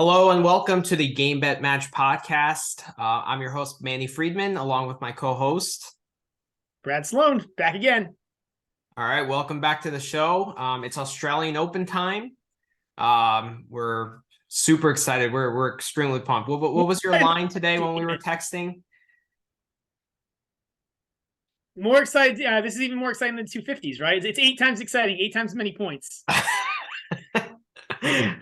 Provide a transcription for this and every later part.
Hello and welcome to the Game Bet Match podcast. I'm your host, Manny Friedman, along with my co-host, Brad Sloan, back again. All right, welcome back to the show. It's Australian Open time. We're super excited. We're extremely pumped. What was your line today when we were texting? More excited. This is even more exciting than 250s, right? It's 8 times exciting, 8 times as many points.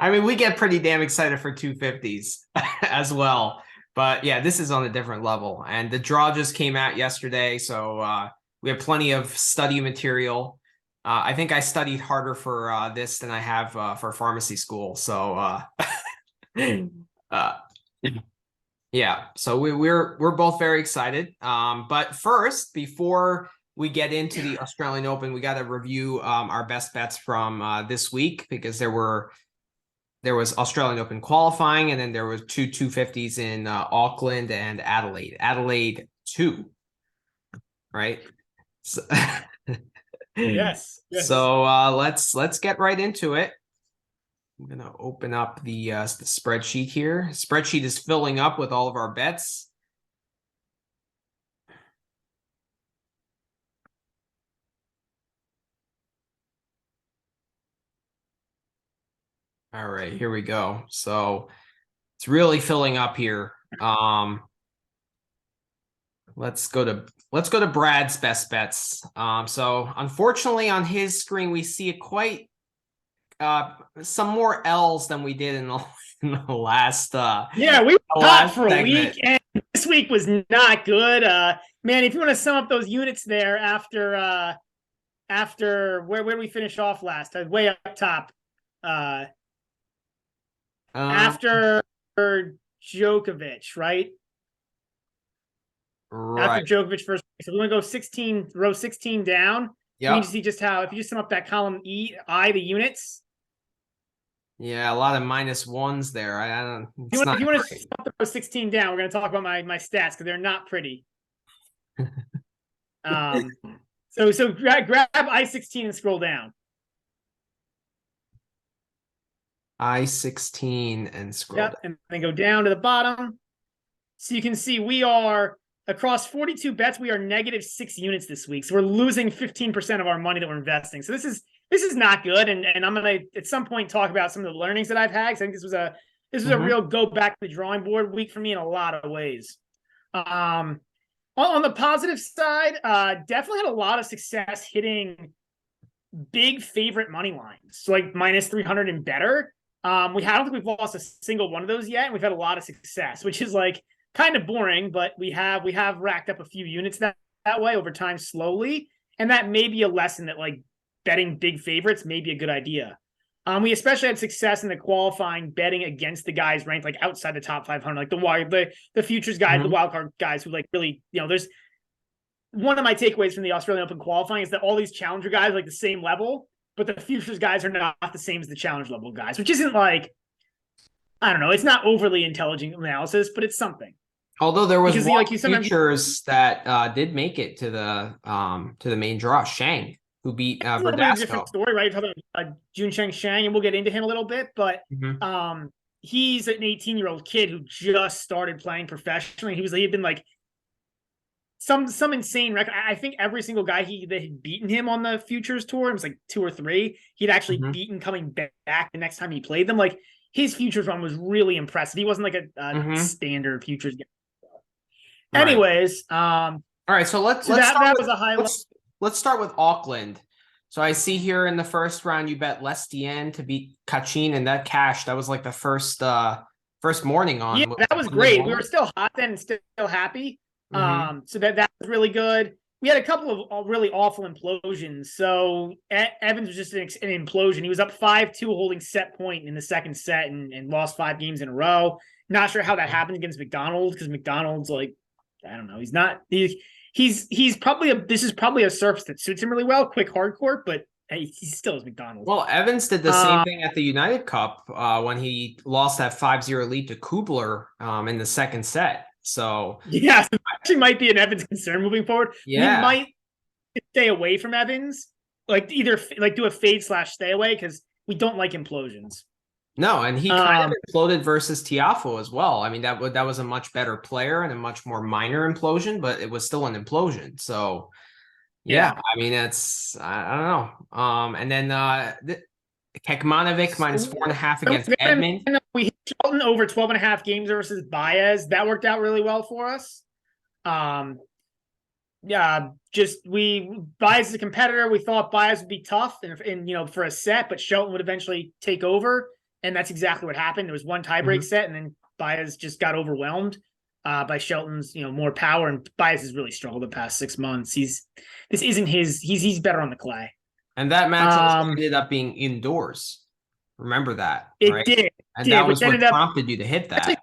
I mean, we get pretty damn excited for 250s as well. But yeah, this is on a different level. And the draw just came out yesterday, so we have plenty of study material. I think I studied harder for this than I have for pharmacy school. So yeah, so we're both very excited. But first, before we get into the Australian Open, we got to review our best bets from this week because there was Australian Open qualifying, and then there was two 250s in Auckland and Adelaide. Adelaide 2, right? So, yes. So let's get right into it. I'm gonna open up the spreadsheet here. Spreadsheet is filling up with all of our bets. All right, here we go. So it's really filling up here. Let's go to Brad's best bets. So unfortunately on his screen we see quite some more L's than we did in the last yeah, we were hot for segment. a week, and this week was not good. Man, if you want to sum up those units there after where did we finish off last? Way up top. After Djokovic, right? Right. After Djokovic first. So we want to go 16, row 16 down. Yeah. You can see just how, if you just sum up that column the units. Yeah, a lot of -1s there. I don't. If you want to sum up row 16 down, we're going to talk about my stats because they're not pretty. So grab I-16 and scroll down. I-16 and scroll down. And then go down to the bottom. So you can see we are across 42 bets. We are -6 units this week. So we're losing 15% of our money that we're investing. So this is not good. And I'm gonna at some point talk about some of the learnings that I've had. I think this was a real go back to the drawing board week for me in a lot of ways. On the positive side, definitely had a lot of success hitting big favorite money lines. So like -300 and better. I don't think we've lost a single one of those yet, and we've had a lot of success, which is like kind of boring, but we have racked up a few units that way over time slowly, and that may be a lesson that like betting big favorites may be a good idea. We especially had success in the qualifying betting against the guys ranked like outside the top 500, like the futures guys, the wildcard guys who like really, there's one of my takeaways from the Australian Open qualifying is that all these challenger guys are like the same level, but the futures guys are not the same as the challenge level guys, which isn't like, I don't know, it's not overly intelligent analysis, but it's something. Although there was one futures that did make it to the main draw, Shang, who beat Verdasco. A little bit of a different story, right? Talking about Juncheng Shang, and we'll get into him a little bit, but he's an 18-year-old kid who just started playing professionally. He had been like some insane record. I think every single guy that had beaten him on the futures tour, it was like 2 or 3, he'd actually beaten coming back the next time he played them. Like his futures run was really impressive. He wasn't like a standard futures guy. Right. Anyways, all right. So let's start with Auckland. So I see here in the first round you bet Lestienne to beat Kachin, and that cashed. That was like the first morning on. Yeah, that was great. We were still hot then and still happy. So that was really good. We had a couple of really awful implosions. So Evans was just an implosion. He was up 5-2 holding set point in the second set and lost 5 games in a row. Not sure how that happened against McDonald, because McDonald's like, I don't know. He's probably this is probably a surface that suits him really well, quick hardcourt, but he still is McDonald's. Well, Evans did the same thing at the United Cup when he lost that 5-0 lead to Kubler in the second set. So yeah, it actually might be an Evans concern moving forward. Yeah, we might stay away from Evans, like either like do a fade/stay away because we don't like implosions. No, and he kind of imploded versus Tiafo as well. I mean, that was a much better player and a much more minor implosion, but it was still an implosion. So yeah, I mean, it's I don't know. And then Kekmanovic -4.5 against Edmund. We hit Shelton over 12.5 games versus Baez. That worked out really well for us. Yeah, Baez is a competitor. We thought Baez would be tough and for a set, but Shelton would eventually take over. And that's exactly what happened. There was one tiebreak set, and then Baez just got overwhelmed by Shelton's more power. And Baez has really struggled the past 6 months. He's better on the clay. And that match also ended up being indoors. Remember that, right? It did. And that was what prompted you to hit that.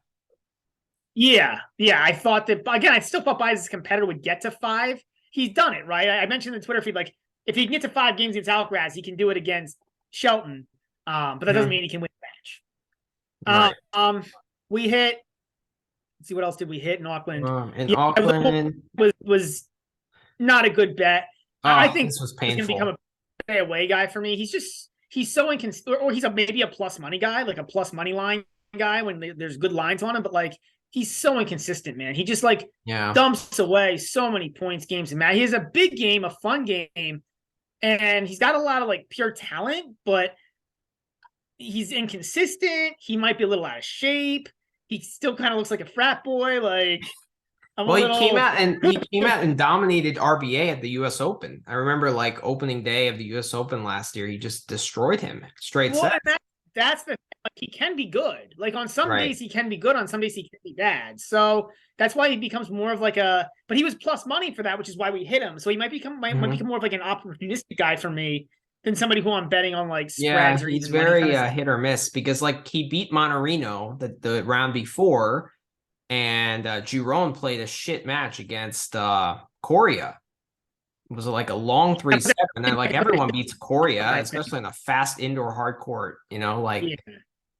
Yeah. I thought that, again, I still thought Baez's competitor would get to 5. He's done it, right? I mentioned in the Twitter feed, like, if he can get to 5 games against Alcaraz, he can do it against Shelton. But that doesn't mean he can win the match. Right. We hit, let's see, what else did we hit in Auckland? Auckland was not a good bet. I think this was painful. He's going to become a pay away guy for me. He's so inconsistent, or he's maybe a plus money guy, like a plus money line guy when there's good lines on him, but like, he's so inconsistent, man. He just dumps away so many points, games, and match. He has a big game, a fun game, and he's got a lot of pure talent, but he's inconsistent. He might be a little out of shape. He still kind of looks like a frat boy. He came out and dominated RBA at the U.S. Open. I remember opening day of the U.S. Open last year. He just destroyed him straight set. That's the he can be good. On some days he can be good, on some days he can be bad. So that's why he becomes more of but he was plus money for that, which is why we hit him. So he might become more of an opportunistic guy for me than somebody who I'm betting on spreads or he's very hit or miss because he beat Monterino the round before, and Giron played a shit match against Coria. It was a long 3-7, and then everyone beats Coria, especially in a fast indoor hard court.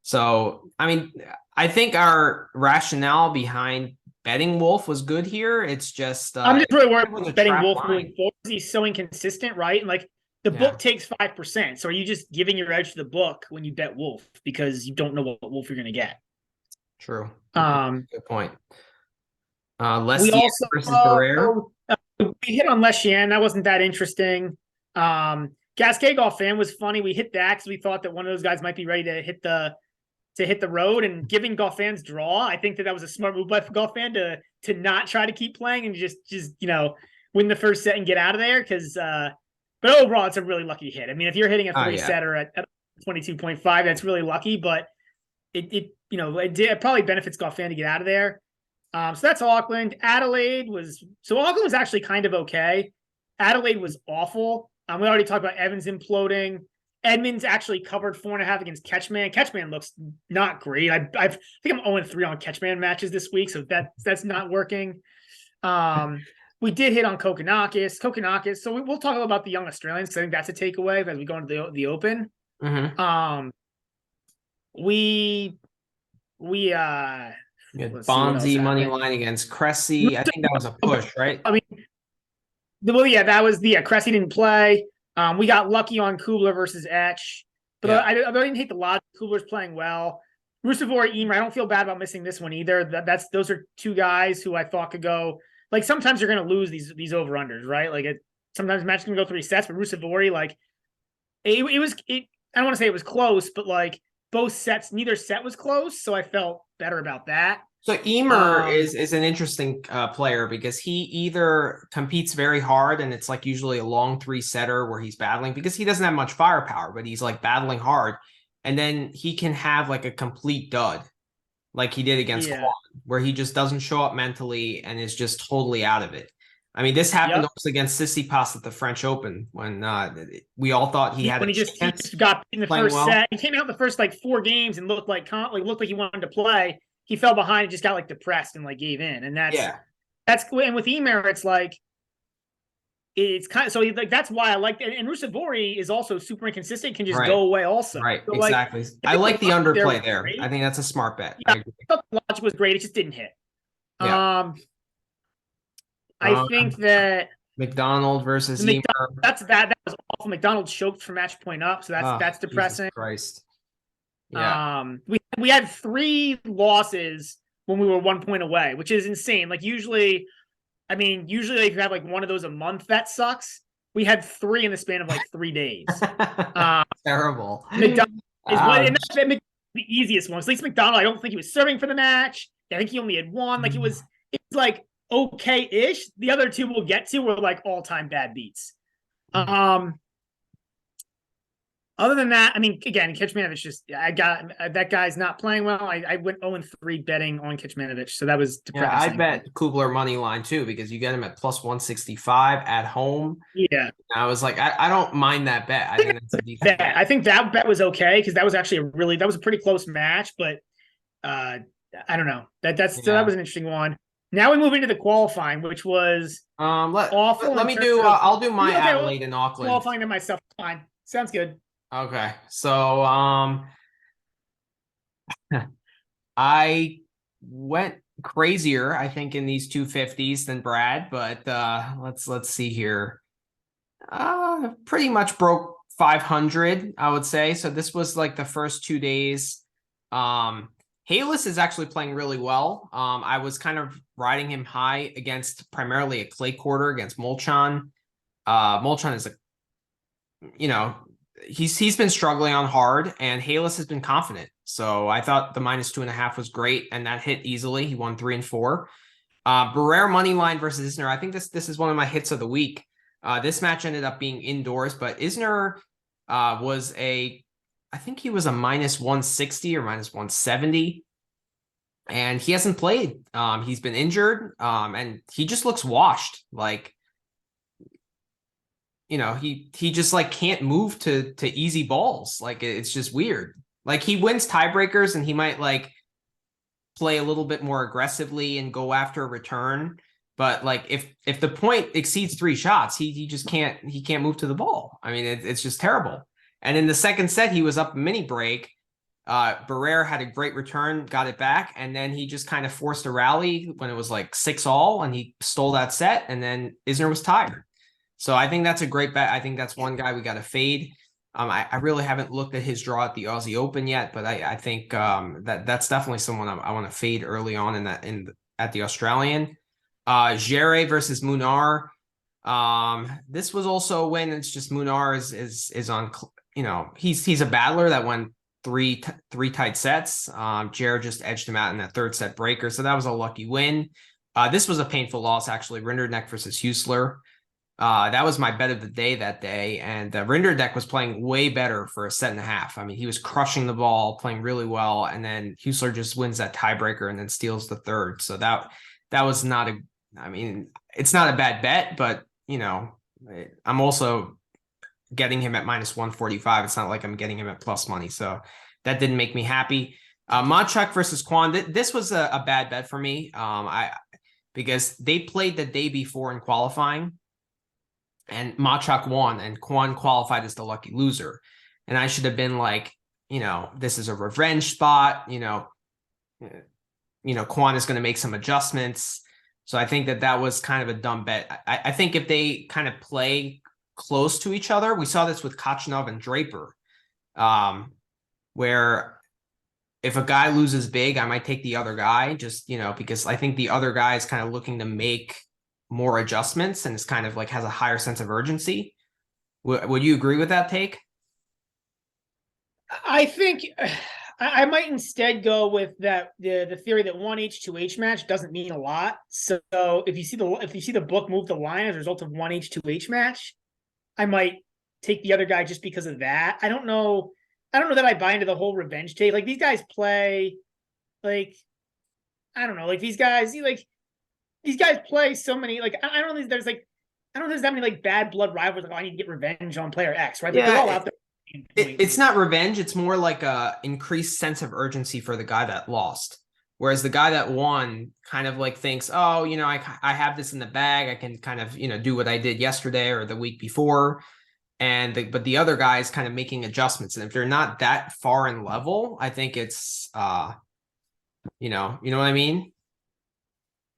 So I mean, I think our rationale behind betting Wolf was good here. It's just I'm just really worried about betting Wolf moving forward. He's so inconsistent, right? And the book takes 5%. So are you just giving your edge to the book when you bet Wolf because you don't know what Wolf you're going to get? True. Good point. Leslie versus Barrera. We hit on Leshian. That wasn't that interesting. Gasquet Goffin was funny. We hit that because we thought that one of those guys might be ready to hit the road, and giving Goffin's draw. I think that was a smart move by Goffin to not try to keep playing and just win the first set and get out of there. But overall, it's a really lucky hit. I mean, if you're hitting a 3-setter at 22.5, that's really lucky. But it probably benefits Goffin to get out of there. So that's Auckland. Auckland was actually kind of okay. Adelaide was awful. We already talked about Evans imploding. Edmonds actually covered 4.5 against Ketchman. Ketchman looks not great. I think I'm 0-3 on Ketchman matches this week, so that's not working. We did hit on Kokonakis. So we'll talk about the young Australians because I think that's a takeaway as we go into the Open. We Bonzi money line against Cressy. I think that was a push, right? I mean, that was Cressy didn't play. We got lucky on Kubler versus Etch, but I didn't hate the logic. Kubler's playing well. Rusevori, Emer, I don't feel bad about missing this one either. Those are two guys who I thought could go. Sometimes you're going to lose these over unders, right? Sometimes the match can go 3 sets, but Rusevori, I don't want to say it was close, but both sets, neither set was close, so I felt better about that. So Emer is an interesting player because he either competes very hard and it's usually a long 3-setter where he's battling because he doesn't have much firepower, but he's battling hard, and then he can have a complete dud like he did against Kwan, where he just doesn't show up mentally and is just totally out of it. I mean, this happened also against Tsitsipas at the French Open when we all thought he had when he just got in the first set. He came out the first 4 games and looked like he wanted to play. He fell behind and just got depressed and gave in, and that's and with Emer it's kind of so that's why I like and Rusevori is also super inconsistent, can just go away also. Right, so exactly. I like the underplay there. I think that's a smart bet. I thought the logic was great. It just didn't hit. I think that McDonald versus Emer. That was awful. McDonald choked for match point up, so that's depressing. Jesus Christ. Yeah. We had 3 losses when we were 1 point away, which is insane. Like usually if you have like one of those a month, that sucks. We had 3 in the span of like 3 days. Terrible. McDonald is one, and Ouch. that's the easiest one. So at least McDonald, I don't think he was serving for the match. I think he only had 1. Like it was like okay-ish. The other 2 we'll get to were like all-time bad beats. Other than that, I mean, again, Kecmanovic just I got that guy's not playing well. I went 0-3 betting on Kecmanovic, so that was Yeah, I depressing. bet Kubler money line too because you get him at plus 165 at home. Yeah, I was like, I don't mind that bet. I think that's a decent bet. I think that bet was okay because that was actually that was a pretty close match, but I don't know. So that was an interesting one. Now we move into the qualifying, which was awful. Let me do. I'll do my Adelaide and Auckland. Qualifying to myself, fine. Sounds good. Okay, so I went crazier, I think, in these 250s than Brad, but let's see here. Pretty much broke 500, I would say. So this was like the first 2 days. Halis is actually playing really well. I was kind of riding him high against primarily a clay quarter against Molchan. Molchan is he's been struggling on hard, and Halis has been confident. So I thought the -2.5 was great, and that hit easily. He won 3 and 4. Barrere money line versus Isner. I think this is one of my hits of the week. This match ended up being indoors, but Isner I think he was a -160 or -170. And he hasn't played. He's been injured, and he just looks washed. Like, he just like can't move to easy balls. Like it's just weird. Like he wins tiebreakers and he might like play a little bit more aggressively and go after a return. But like if the point exceeds 3 shots, he just can't move to the ball. I mean, it's just terrible. And in the second set, he was up a mini break. Barrere had a great return, got it back, and then he just kind of forced a rally when it was like 6-all, and he stole that set, and then Isner was tired. So I think that's a great bet. I think that's one guy we got to fade. I really haven't looked at his draw at the Aussie Open yet, but I think that's definitely someone I want to fade early on at the Australian. Gere versus Munar. This was also a win. It's just Munar is on. He's a battler that won three tight sets. Gere just edged him out in that 3rd set breaker, so that was a lucky win. This was a painful loss actually. Rinderknecht versus Huesler. That was my bet of the day that day, and Rinderknecht was playing way better for a set and a half. I mean, he was crushing the ball, playing really well, and then Huesler just wins that tiebreaker and then steals the 3rd. So that was not it's not a bad bet, but I'm also getting him at -145. It's not like I'm getting him at plus money, so that didn't make me happy. Machak versus Kwan. This was a bad bet for me. Because they played the day before in qualifying. And Machak won, and Kwan qualified as the lucky loser. And I should have been like, this is a revenge spot. Kwan is going to make some adjustments. So I think that was kind of a dumb bet. I think if they kind of play close to each other, we saw this with Kachanov and Draper, where if a guy loses big, I might take the other guy just, because I think the other guy is kind of looking to make more adjustments and is kind of like has a higher sense of urgency. Would you agree with that take? I think I might instead go with that the theory that 1H 2H match doesn't mean a lot. So if you see the book move the line as a result of 1H 2H match, I might take the other guy just because of that. I don't know that I buy into the whole revenge take. Like these guys play like I don't know, like these guys play so many, like I don't know, there's that many like bad blood rivals, like, I need to get revenge on player X, right? Like, they're all out there. It's not revenge. It's more like a increased sense of urgency for the guy that lost. Whereas the guy that won kind of like thinks, oh, I have this in the bag. I can kind of, do what I did yesterday or the week before. But the other guy is kind of making adjustments. And if they're not that far in level, I think it's, you know what I mean?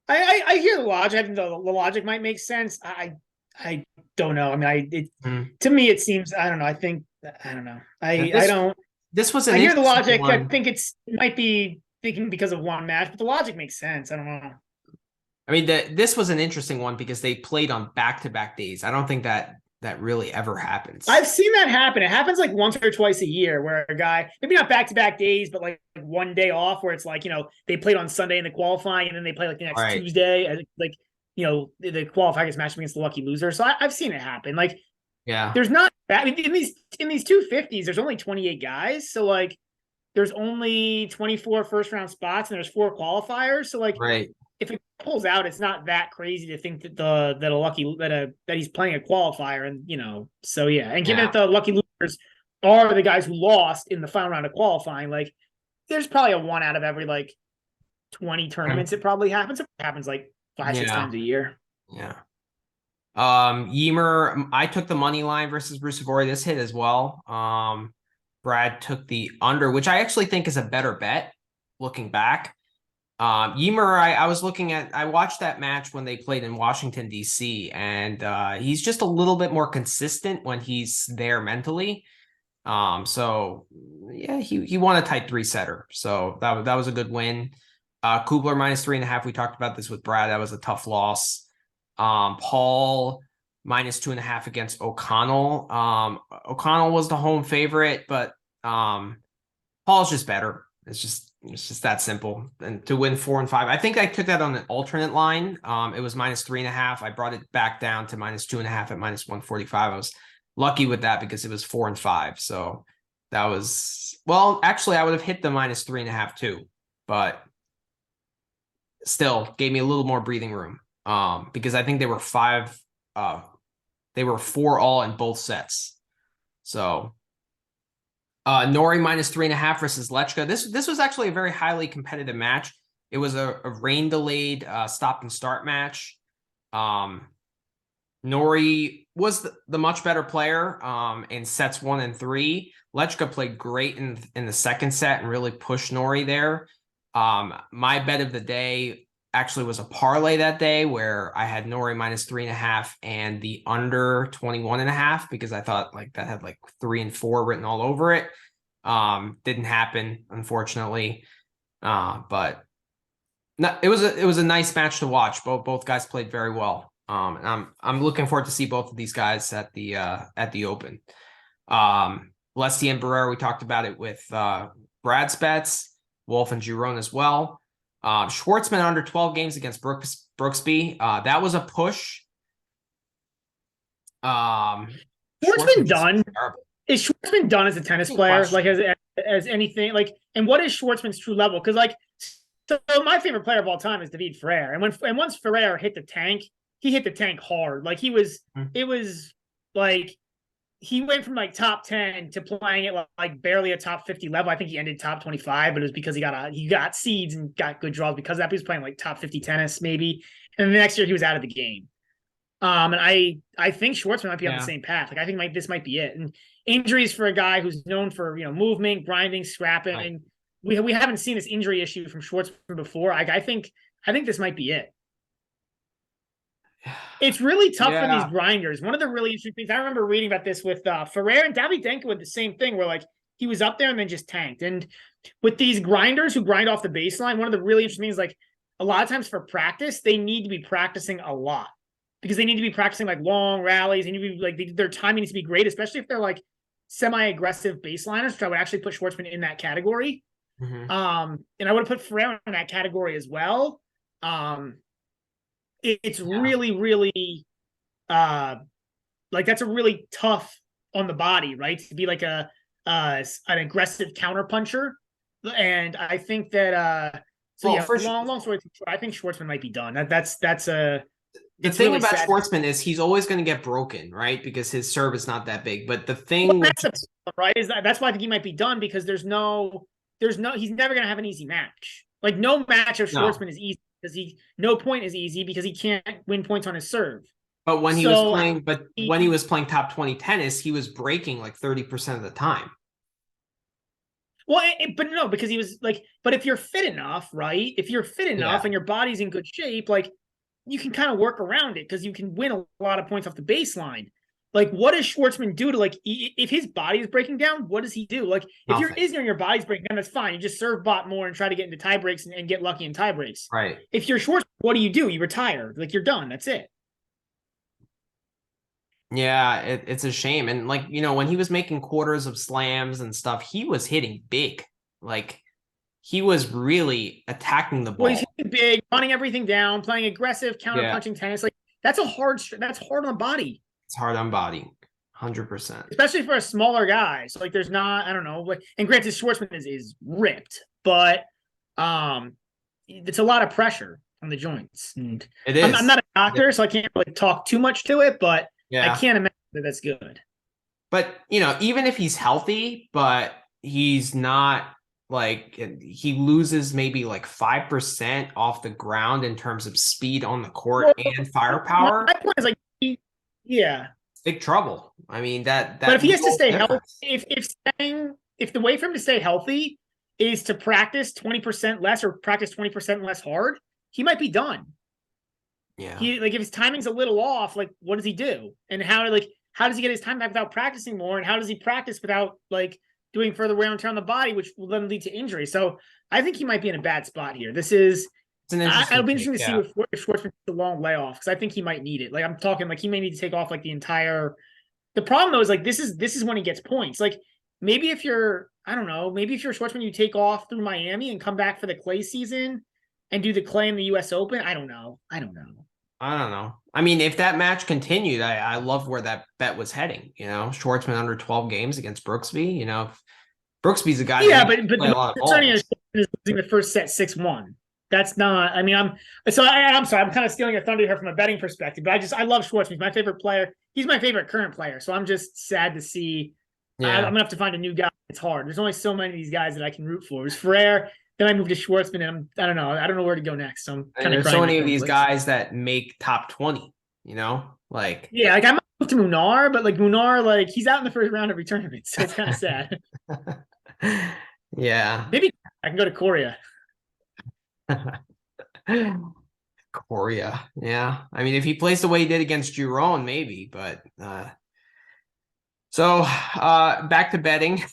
I hear the logic. I think the logic might make sense. I don't know. I mean, to me, it seems, I don't know. I don't know. I don't. this was an I hear the interesting logic. I one. think it might be thinking because of one match, but the logic makes sense. I don't know. I mean, this was an interesting one because they played on back-to-back days. I don't think that really ever happens. I've seen that happen. It happens like once or twice a year where a guy, maybe not back to back days, but like one day off where it's like, they played on Sunday in the qualifying and then they play like the All next right. Tuesday. Like, the qualifier gets matched against the lucky loser. So I've seen it happen. Like, Yeah. there's not that. I mean, in these 250s, there's only 28 guys. So like, there's only 24 first round spots and there's 4 qualifiers. So like, Right. if it pulls out, it's not that crazy to think that he's playing a qualifier, and so yeah. And given Yeah. that the lucky losers are the guys who lost in the final round of qualifying, like there's probably a 1 out of every like 20 tournaments it probably happens. It happens like 5-6 Yeah. times a year. Yeah. Yemer, I took the money line versus Rusevori. This hit as well. Brad took the under, which I actually think is a better bet looking back. Yemer, I watched that match when they played in Washington, D.C., and he's just a little bit more consistent when he's there mentally. So yeah, he won a tight 3-setter. So that was a good win. Kubler -3.5. We talked about this with Brad. That was a tough loss. Paul -2.5 against O'Connell. O'Connell was the home favorite, but Paul's just better. It's just that simple. And to win 4 and 5, I think I took that on an alternate line. It was -3.5. I brought it back down to -2.5 at -145. I was lucky with that because it was 4 and 5. So that was, well, actually I would have hit the -3.5 too, but still gave me a little more breathing room. Because I think they were 4 all in both sets. So Nori -3.5 versus Lechka. This was actually a very highly competitive match. It was a rain delayed stop and start match. Nori was the much better player in sets 1 and 3. Lechka played great in the second set and really pushed Nori there. My bet of the day actually was a parlay that day where I had Nori -3.5 and the under 21.5 because I thought like that had like 3 and 4 written all over it. Didn't happen, unfortunately. But no, it was a nice match to watch. Both guys played very well. And I'm looking forward to see both of these guys at the Open. Leslie and Barrera, we talked about it with Brad's bets, Wolf and Giron as well. Schwartzman under 12 games against Brooksby. That was a push. Schwartzman done. Is Schwartzman done as a tennis player? Like as anything? Like, and what is Schwartzman's true level? Because like, so my favorite player of all time is David Ferrer, and once Ferrer hit the tank, he hit the tank hard. Like it was like he went from like top 10 to playing at like barely a top 50 level. I think he ended top 25, but it was because he got seeds and got good draws because of that. He was playing like top 50 tennis maybe, and the next year he was out of the game. And I think Schwartzman might be on the same path. Like I think this might be it. And injuries for a guy who's known for movement, grinding, scrapping. Right. And we haven't seen this injury issue from Schwartzman before. I think this might be it. It's really tough for these grinders. One of the really interesting things I remember reading about this with Ferrer and Davydenko with the same thing, where like he was up there and then just tanked. And with these grinders who grind off the baseline, one of the really interesting things, like a lot of times for practice, they need to be practicing a lot because they need to be practicing like long rallies. They need to be like their timing needs to be great, especially if they're like semi-aggressive baseliners. Which I would actually put Schwartzman in that category. And I would have put Ferrer in that category as well. It's really, really like that's a really tough on the body, right? To be like an aggressive counter puncher. And I think that long story short, I think Schwartzman might be done. That's a the thing really about sad. Schwartzman is he's always going to get broken, right? Because his serve is not that big. But the thing right is that's why I think he might be done because he's never going to have an easy match. Like no match of Schwartzman is easy. Because no point is easy because he can't win points on his serve. But when he was playing top 20 tennis, he was breaking like 30% of the time. Well, but no, because he was like, but if you're fit enough, right? If you're fit enough and your body's in good shape, like you can kind of work around it because you can win a lot of points off the baseline. Like, what does Schwartzman do to, like, if his body is breaking down, what does he do? Like, if you're Nothing. Isner and your body's breaking down, that's fine. You just serve bot more and try to get into tie breaks and get lucky in tie breaks. Right. If you're Schwartzman, what do? You retire. Like, you're done. That's it. Yeah, it's a shame. And like, when he was making quarters of slams and stuff, he was hitting big. Like he was really attacking the Well, he's ball. hitting big, running everything down, playing aggressive, counter Yeah, punching tennis. Like, that's hard on the body, it's hard on body. 100%. especially for a smaller guy. So like, there's not, I don't know, like, and granted, Schwartzman is ripped, but it's a lot of pressure on the joints. And It is. I'm not a doctor, so I can't really talk too much to it, but I can't imagine that that's good. But, even if he's healthy, but he's not like he loses maybe like 5% off the ground in terms of speed on the court and firepower. My point is like, yeah, big trouble. I mean that. But if he has to stay healthy, if the way for him to stay healthy is to practice 20% less or practice 20% less hard, he might be done. Yeah. He, like, if his timing's a little off, like, what does he do? And how does he get his time back without practicing more? And how does he practice without like doing further wear and tear on the body, which will then lead to injury? So I think he might be in a bad spot here. This is it'll be interesting to see if Schwartzman takes a long layoff, because I think he might need it. Like, I'm talking like he may need to take off like the entire. The problem though is like this is when he gets points. Like, maybe if you're, I don't know, maybe if you're Schwartzman, you take off through Miami and come back for the clay season and do the clay in the US Open. I don't know. I mean, if that match continued, I love where that bet was heading. Schwartzman under 12 games against Brooksby. Brooksby's a guy. Yeah, but the concerning is losing the first set 6-1. That's not. I mean, I'm sorry. I'm kind of stealing your thunder here from a betting perspective, but I love Schwartzman. He's my favorite player. He's my favorite current player. So I'm just sad to see. Yeah. I'm gonna have to find a new guy. It's hard. There's only so many of these guys that I can root for. It was Ferrer. Then I moved to Schwartzman, and I don't know. I don't know where to go next. So I'm kind of. There's so many of these guys that make top 20. Like. Yeah, like I might move to Munar, but like Munar, like he's out in the first round of every tournament, so it's kind of sad. Yeah. Maybe I can go to Korea. Korea. Yeah. I mean, if he plays the way he did against Giron, maybe, but so back to betting.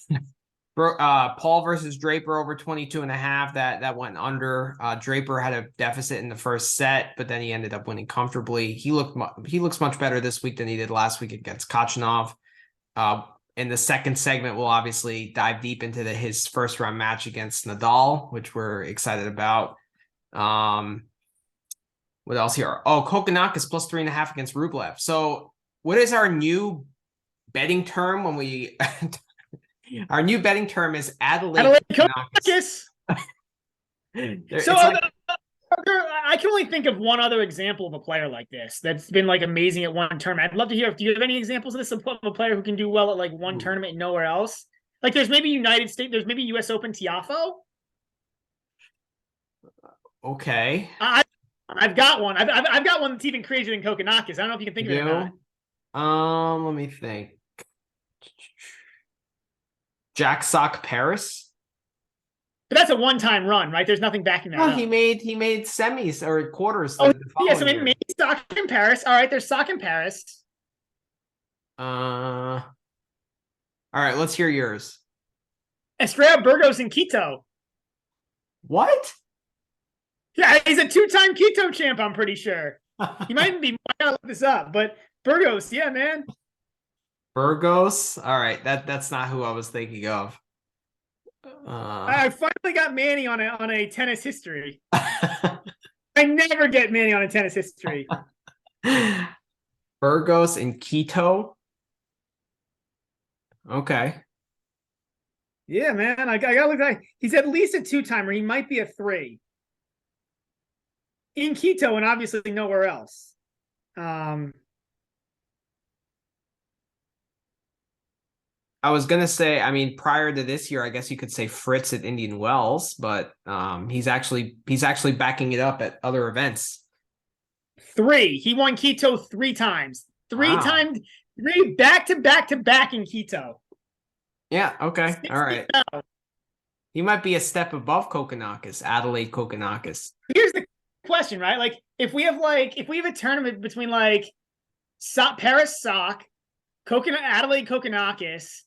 Paul versus Draper over 22.5. That went under. Draper had a deficit in the first set, but then he ended up winning comfortably. He looks much better this week than he did last week against Kachanov. In the second segment, we'll obviously dive deep into his first round match against Nadal, which we're excited about. What else here? Oh, Kokkinakis plus 3.5 against Rublev. So what is our new betting term when we our new betting term is Adelaide Kokkinakis. I can only think of one other example of a player like this that's been like amazing at one tournament. I'd love to hear. Do you have any examples of this, of a player who can do well at like one tournament and nowhere else? Like, there's maybe United States, there's maybe US Open Tiafoe. Okay. I've got one. I've got one that's even crazier than Kokkinakis. I don't know if you can think of it or not. Let me think. Jack Sock Paris. But that's a one-time run, right? There's nothing backing that up. He made semis or quarters. Oh, yeah, so maybe Sock in Paris. All right, there's Sock in Paris. All right, let's hear yours. Estrella Burgos in Quito. What? Yeah, he's a 2-time Quito champ, I'm pretty sure. He might even be. I gotta look this up, but Burgos, yeah, man. Burgos. All right, that's not who I was thinking of. I finally got Manny on a tennis history. I never get Manny on a tennis history. Burgos in Quito. Okay. Yeah, man. I gotta look at. He's at least a 2-timer. He might be a 3 in Quito, and obviously nowhere else. I was gonna say, I mean, prior to this year, I guess you could say Fritz at Indian Wells, but he's actually backing it up at other events. 3. He won Quito 3 times. 3 times, 3 back to back in Quito. Yeah. Okay. All right. He might be a step above Kokkinakis, Adelaide Kokkinakis. Here's the question, right? Like, if we have a tournament between like Paris Sock Adelaide Kokonakis,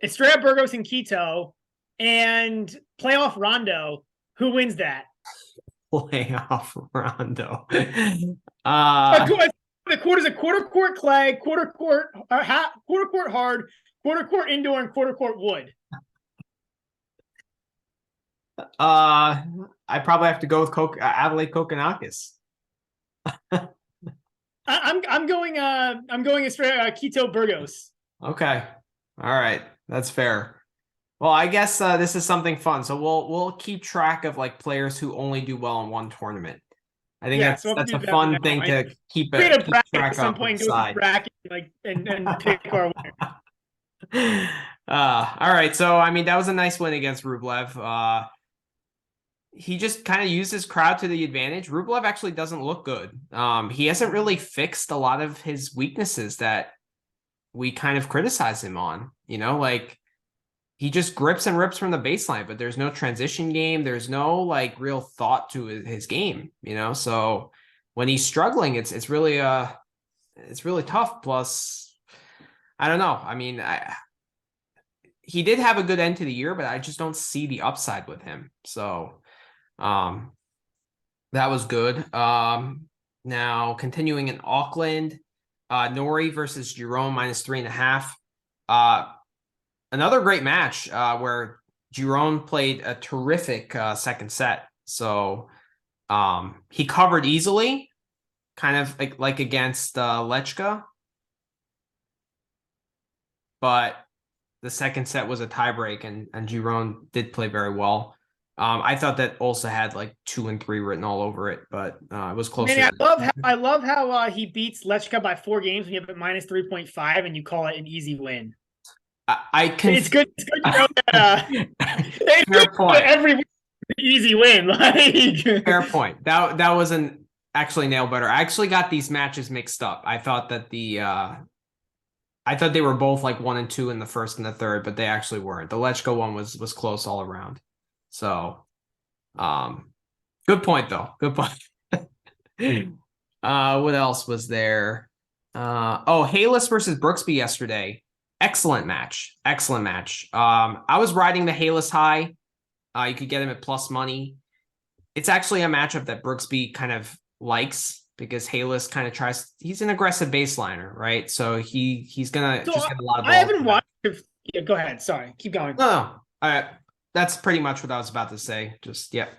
Estrella Burgos and Quito, and playoff Rondo. Who wins that? Playoff Rondo. The quarters a quarter court clay, quarter court hard, quarter court indoor, and quarter court wood. I probably have to go with Adelaide Kokonakis. I'm going Estrella Quito Burgos. Okay. All right. That's fair. Well, I guess this is something fun. So we'll keep track of like players who only do well in one tournament. I think that's a fun thing to keep track at some of. point, go through bracket and pick our winner. All right. So I mean, that was a nice win against Rublev. He just kind of used his crowd to the advantage. Rublev actually doesn't look good. He hasn't really fixed a lot of his weaknesses that we kind of criticize him on. Like he just grips and rips from the baseline, but there's no transition game. There's no like real thought to his game, So when he's struggling, it's really tough. Plus, I don't know. I mean, he did have a good end to the year, but I just don't see the upside with him. So that was good. Now continuing in Auckland, Nori versus Jerome -3.5. Another great match where Jerome played a terrific second set. So he covered easily, kind of like against Lechka. But the second set was a tiebreak, and Jerome did play very well. I thought that also had like 2 and 3 written all over it, but it was closer. Manny, I love how he beats Lechka by 4 games when you have it -3.5 and you call it an easy win. It's good to know that fair point. Every easy win. Fair point. That wasn't actually nail better. I actually got these matches mixed up. I thought that I thought they were both like 1 and 2 in the first and the third, but they actually weren't. The Lechka one was close all around. So, good point though. Good point. What else was there? Halis versus Brooksby yesterday. Excellent match. I was riding the Halis high. You could get him at plus money. It's actually a matchup that Brooksby kind of likes because Halis kind of he's an aggressive baseliner, right? So he's gonna just get a lot of balls. I haven't watched. Yeah, go ahead. Sorry, keep going. No. That's pretty much what I was about to say.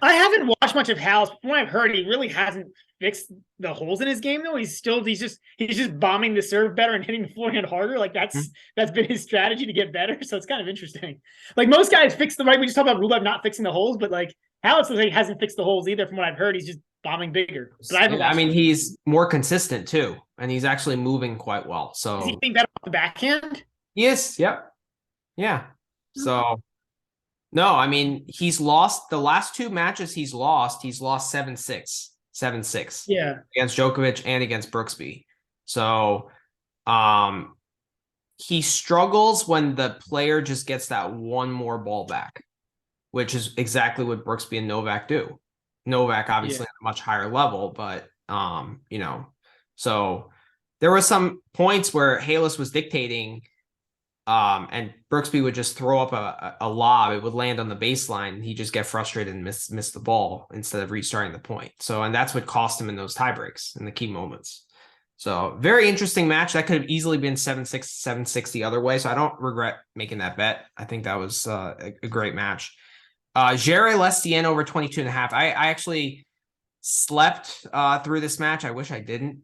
I haven't watched much of Halis. From what I've heard, he really hasn't fixed the holes in his game though. He's just bombing the serve better and hitting the forehand harder. Like that's been his strategy to get better. So it's kind of interesting. Like most guys fix the right. We just talk about Rublev not fixing the holes, but like Halis looks like he hasn't fixed the holes either. From what I've heard, he's just bombing bigger. But I mean, he's more consistent too, and he's actually moving quite well. So is he being better off the backhand? Yes. Yep. Yeah. So. No, I mean, he's lost the last 2 matches he's lost 7-6 against Djokovic and against Brooksby. So he struggles when the player just gets that one more ball back, which is exactly what Brooksby and Novak do. Novak obviously at a much higher level, but so there were some points where Halis was dictating and Brooksby would just throw up a lob. It would land on the baseline. And he'd just get frustrated and miss the ball instead of restarting the point. So, and that's what cost him in those tie breaks in the key moments. So very interesting match. That could have easily been 7-6, 7-6 the other way. So I don't regret making that bet. I think that was a great match. Jerry Lestien over 22.5. I actually slept through this match. I wish I didn't.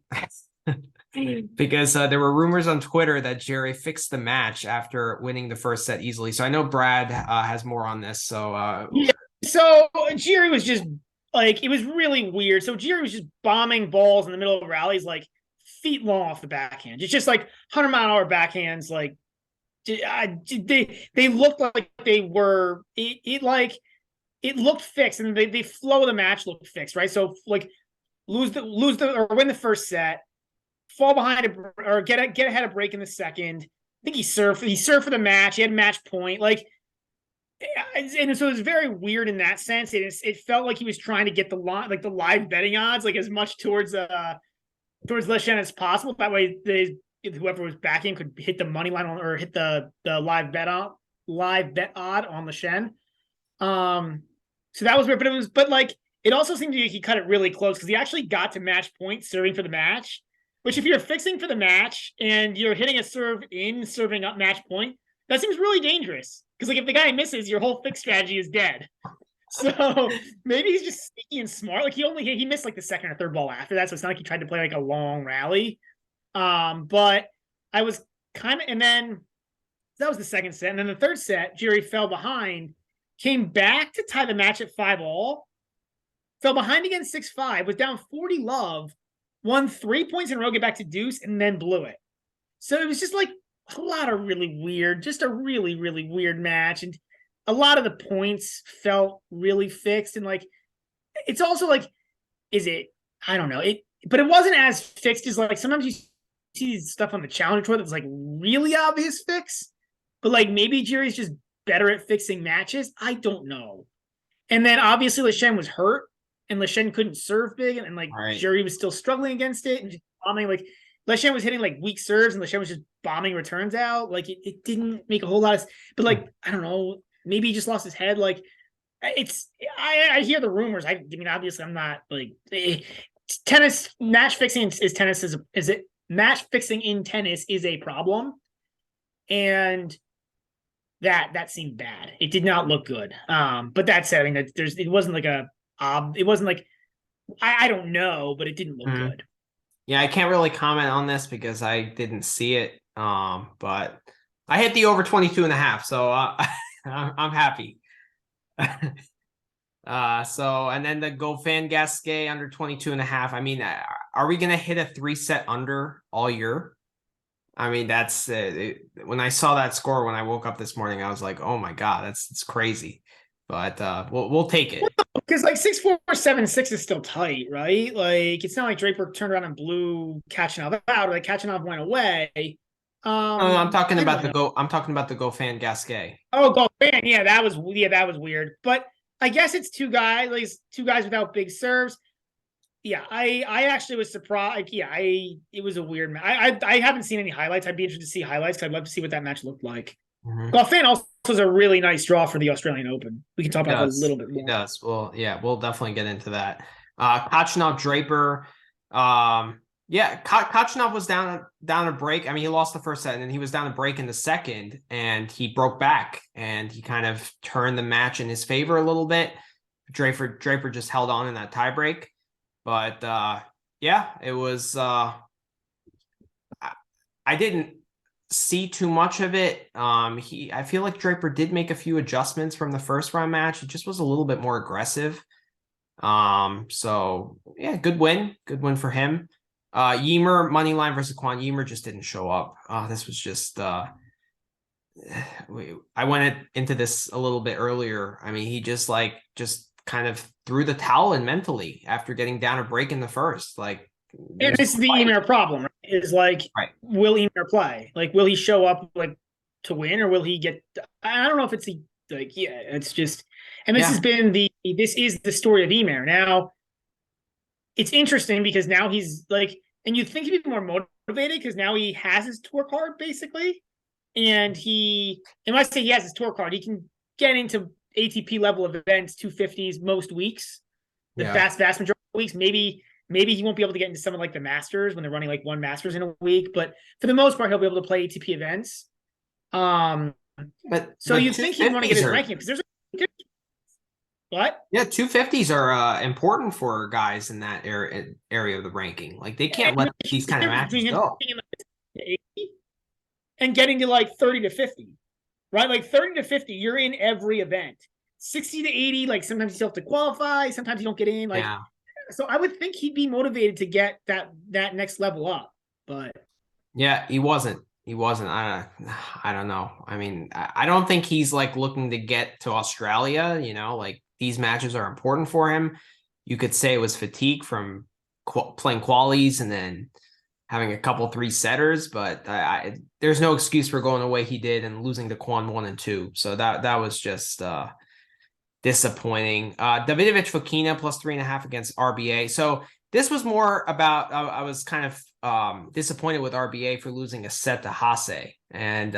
Because there were rumors on Twitter that Jerry fixed the match after winning the first set easily. So I know Brad has more on this. So So Jerry was just like, it was really weird. So Jerry was just bombing balls in the middle of rallies, like feet long off the backhand. It's just like 100-mile-an-hour backhands. Like they looked like they were. It looked fixed, and the flow of the match looked fixed, right? So like lose the or win the first set. Fall behind or get ahead of break in the second. I think he served for the match. He had match point. Like, and so it was very weird in that sense. It felt like he was trying to get the live betting odds like as much towards towards Leshen as possible. That way, whoever was backing could hit the money line or hit the live bet odd on Leshen. So that was weird, but like it also seemed he cut it really close because he actually got to match point serving for the match. Which, if you're fixing for the match and you're hitting a serve in serving up match point, that seems really dangerous. Because like if the guy misses, your whole fix strategy is dead. So maybe he's just sneaky and smart. Like he missed like the second or third ball after that, so it's not like he tried to play like a long rally. But I was kind of, and then that was the second set, and then the third set, Jerry fell behind, came back to tie the match at 5-all, fell behind again 6-5, was down 40 love, won 3 points in a row, get back to deuce, and then blew it. So it was just like a lot of really weird, just a really, really weird match. And a lot of the points felt really fixed. And like, it's also like, I don't know. But it wasn't as fixed as like sometimes you see stuff on the Challenger Tour that's like really obvious fix. But like maybe Jerry's just better at fixing matches. I don't know. And then obviously Leshen was hurt. And Leshen couldn't serve big, and like Right. Jerry was still struggling against it and just bombing. Like Leshen was hitting like weak serves, and Leshen was just bombing returns out. Like it didn't make a whole lot of. But like I don't know, maybe he just lost his head. Like I hear the rumors. I mean, obviously, I'm not like tennis match fixing is tennis is it match fixing in tennis is a problem, and that seemed bad. It did not look good. But that said, I mean, it wasn't like it wasn't like I don't know, but it didn't look good. Yeah, I can't really comment on this because I didn't see it. But I hit the over 22.5, so I'm happy. So and then the Goffin Gasquet under 22.5. I mean, are we gonna hit a 3-set under all year? I mean, that's when I saw that score when I woke up this morning, I was like, oh my God, it's crazy. But we'll take it. Because like 6-4, 7-6 is still tight, right? Like it's not like Draper turned around and blew Kachanov out, or like Kachanov went away. I'm talking about I'm talking about the Goffin Gasquet. Oh, Goffin, yeah, that was weird. But I guess it's two guys without big serves. Yeah, I actually was surprised. Yeah, it was a weird match. I haven't seen any highlights. I'd be interested to see highlights because I'd love to see what that match looked like. Goffin also is a really nice draw for the Australian Open. We can talk about that a little bit more. He does. Well, yeah, we'll definitely get into that. Kachanov Draper. Kachanov was down a break. I mean, he lost the first set, and then he was down a break in the second, and he broke back, and he kind of turned the match in his favor a little bit. Draper just held on in that tiebreak, but it was. I didn't see too much of it. I feel like Draper did make a few adjustments from the first round match. It just was a little bit more aggressive. So yeah, good win for him. Yemer money line versus Quan. Yemer just didn't show up. This was just I went into this a little bit earlier. I mean, he just kind of threw the towel in mentally after getting down a break in the first. Like, and this is the Emer problem, right? Is like, will Emer play? Like, will he show up like to win, or will he get? I don't know if it's it's just. And this is the story of Emer. Now, it's interesting because now he's like, and you'd think he'd be more motivated because now he has his tour card basically, and when I say he has his tour card, he can get into ATP level of events, 250s most weeks, the vast majority of weeks. Maybe he won't be able to get into some of like the Masters when they're running like one Masters in a week, but for the most part, he'll be able to play ATP events. So you'd think he'd want to get his ranking because there's what? Yeah, 250s are important for guys in that area of the ranking. Like they can't let these kind of matches go. And getting to like 30 to 50, right? Like 30 to 50, you're in every event. 60 to 80, like sometimes you still have to qualify, sometimes you don't get in. Like, so I would think he'd be motivated to get that next level up, but yeah, he wasn't. I don't know. I mean, I don't think he's like looking to get to Australia. You know, like these matches are important for him. You could say it was fatigue from playing qualies and then having a couple 3-setters, but there's no excuse for going the way he did and losing to Quan 1 and 2. So that was just disappointing. Davidovich Fokina plus 3.5 against RBA. So this was more about I was kind of disappointed with RBA for losing a set to Hase, and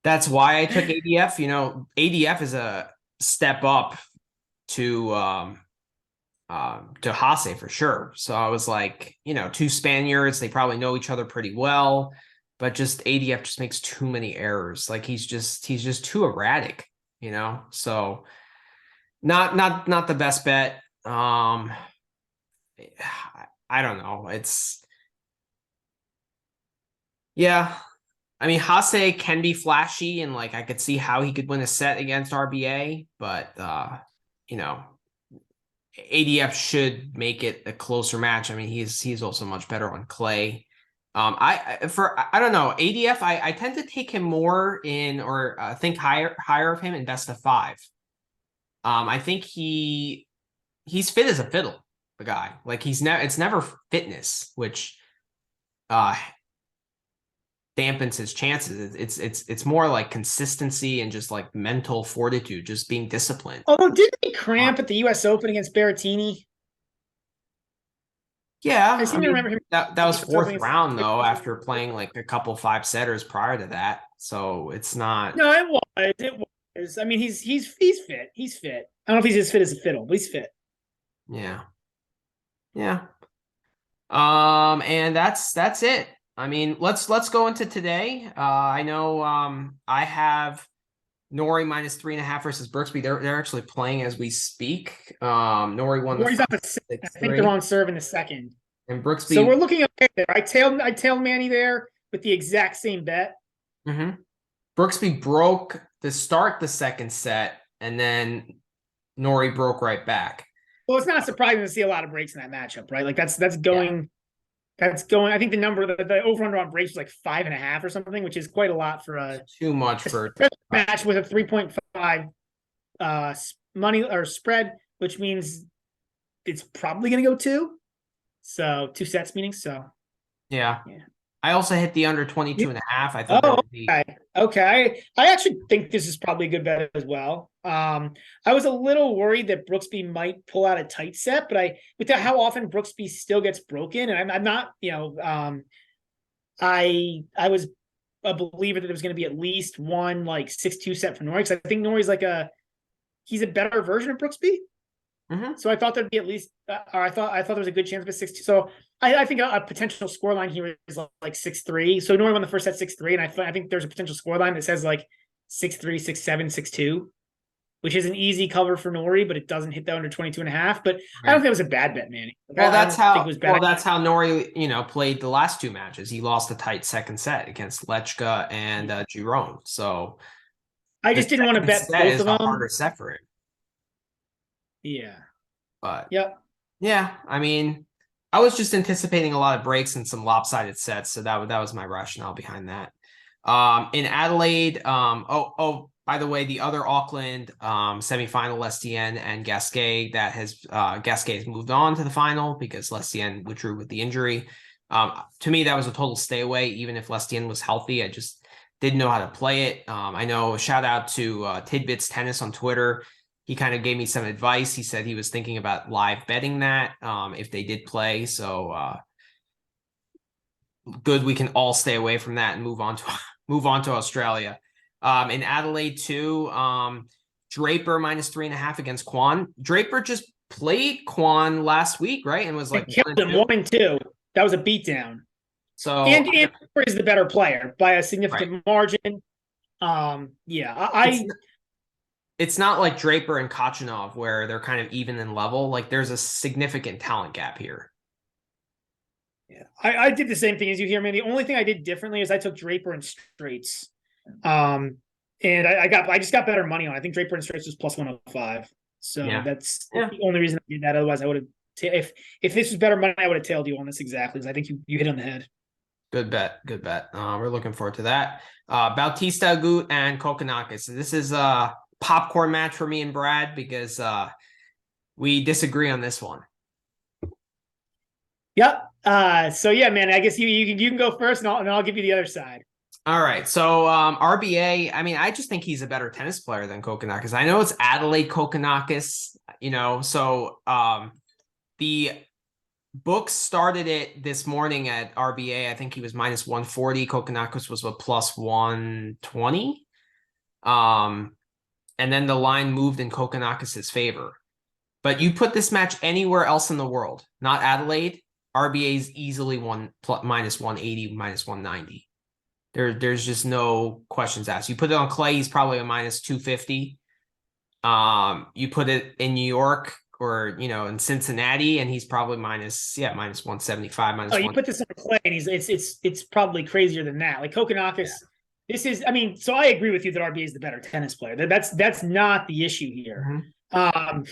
that's why I took ADF. You know, ADF is a step up to Hase for sure. So I was like, you know, two Spaniards, they probably know each other pretty well, but just ADF just makes too many errors. Like he's just too erratic, you know. So not the best bet. I don't know. Yeah. I mean, Hase can be flashy, and like I could see how he could win a set against RBA, but you know, ADF should make it a closer match. I mean, he's also much better on clay. I don't know, ADF. I tend to take him more in, or think higher of him in best of five. I think he's fit as a fiddle. The guy, like it's never fitness, which dampens his chances. It's more like consistency and just like mental fortitude, just being disciplined. Although didn't he cramp at the U.S. Open against Berrettini? Yeah, I seem to remember him. that was fourth round though, after playing like a couple five setters prior to that. So it's not. No, it was. It was. I mean, he's fit. He's fit. I don't know if he's as fit as a fiddle, but he's fit. Yeah. Yeah. And that's it. I mean, let's go into today. I know I have Norrie minus 3.5 versus Brooksby. They're actually playing as we speak. Norrie won Norrie's up at 6-3. I think they're on serve in the second. And Brooksby. So we're looking okay there. I tailed Manny there with the exact same bet. Mm-hmm. Brooksby broke to start the second set, and then Norrie broke right back. Well, it's not surprising to see a lot of breaks in that matchup, right? Like that's going. That's going. I think the number, the over under on breaks was like 5.5 or something, which is quite a lot for a too much for a match with a 3.5 money or spread, which means it's probably going to go 2. So 2 sets meaning. So yeah. I also hit the under 22.5. I thought that would be okay. I actually think this is probably a good bet as well. I was a little worried that Brooksby might pull out a tight set, but with how often Brooksby still gets broken, and I'm not, you know, I was a believer that there was going to be at least one like 6-2 set for Norrie, because I think Norrie's like he's a better version of Brooksby. Mm-hmm. So I thought there'd be at least, or I thought there was a good chance of a 6-2. So I think a potential scoreline here is like 6-3. So Norrie won the first set 6-3, and I think there's a potential scoreline that says like 6-3, 6-7, 6-2, which is an easy cover for Norrie, but it doesn't hit the under 22.5. But right. I don't think it was a bad bet, Manny. Like, well, that's how Norrie, you know, played the last 2 matches. He lost a tight second set against Lechka and Giron. So I just didn't want to bet both of them. Harder set for him. Yeah. But yeah, I mean, I was just anticipating a lot of breaks and some lopsided sets, so that was my rationale behind that. In Adelaide, by the way, the other Auckland semifinal, Lestienne and Gasquet, Gasquet has moved on to the final because Lestienne withdrew with the injury. To me, that was a total stay away. Even if Lestienne was healthy, I just didn't know how to play it. I know, shout out to Tidbits Tennis on Twitter. He kind of gave me some advice. He said he was thinking about live betting that if they did play. So good, we can all stay away from that and move on to Australia. In Adelaide too, Draper minus 3.5 against Kwan. Draper just played Kwan last week, right? And was like killed him 1-2. That was a beatdown. So and Draper is the better player by a significant margin. It's not like Draper and Kachanov where they're kind of even in level. Like there's a significant talent gap here. Yeah, I did the same thing as you here, man. The only thing I did differently is I took Draper and straights. And I just got better money on it. I think Draper and straights was plus 105. So that's the only reason I did that. Otherwise, I would have if this was better money, I would have tailed you on this exactly, because I think you hit on the head. Good bet. We're looking forward to that. Bautista Agut and Kokkinakis. So this is popcorn match for me and Brad because we disagree on this one. Yep. So yeah, man, I guess you can go first, and I'll give you the other side. All right. So RBA, I mean, I just think he's a better tennis player than Kokkinakis. I know it's Adelaide Kokkinakis, you know, so the books started it this morning at RBA. I think he was minus 140. Kokkinakis was a plus 120. And then the line moved in Kokkinakis' favor. But you put this match anywhere else in the world, not Adelaide, RBA's easily minus 180, minus 190. There's just no questions asked. You put it on clay, he's probably a minus 250. You put it in New York or in Cincinnati, and he's probably minus 175, minus you put this on clay, and it's probably crazier than that. Like Kokkinakis. Yeah. This is, so I agree with you that RBA is the better tennis player. That's not the issue here. Mm-hmm.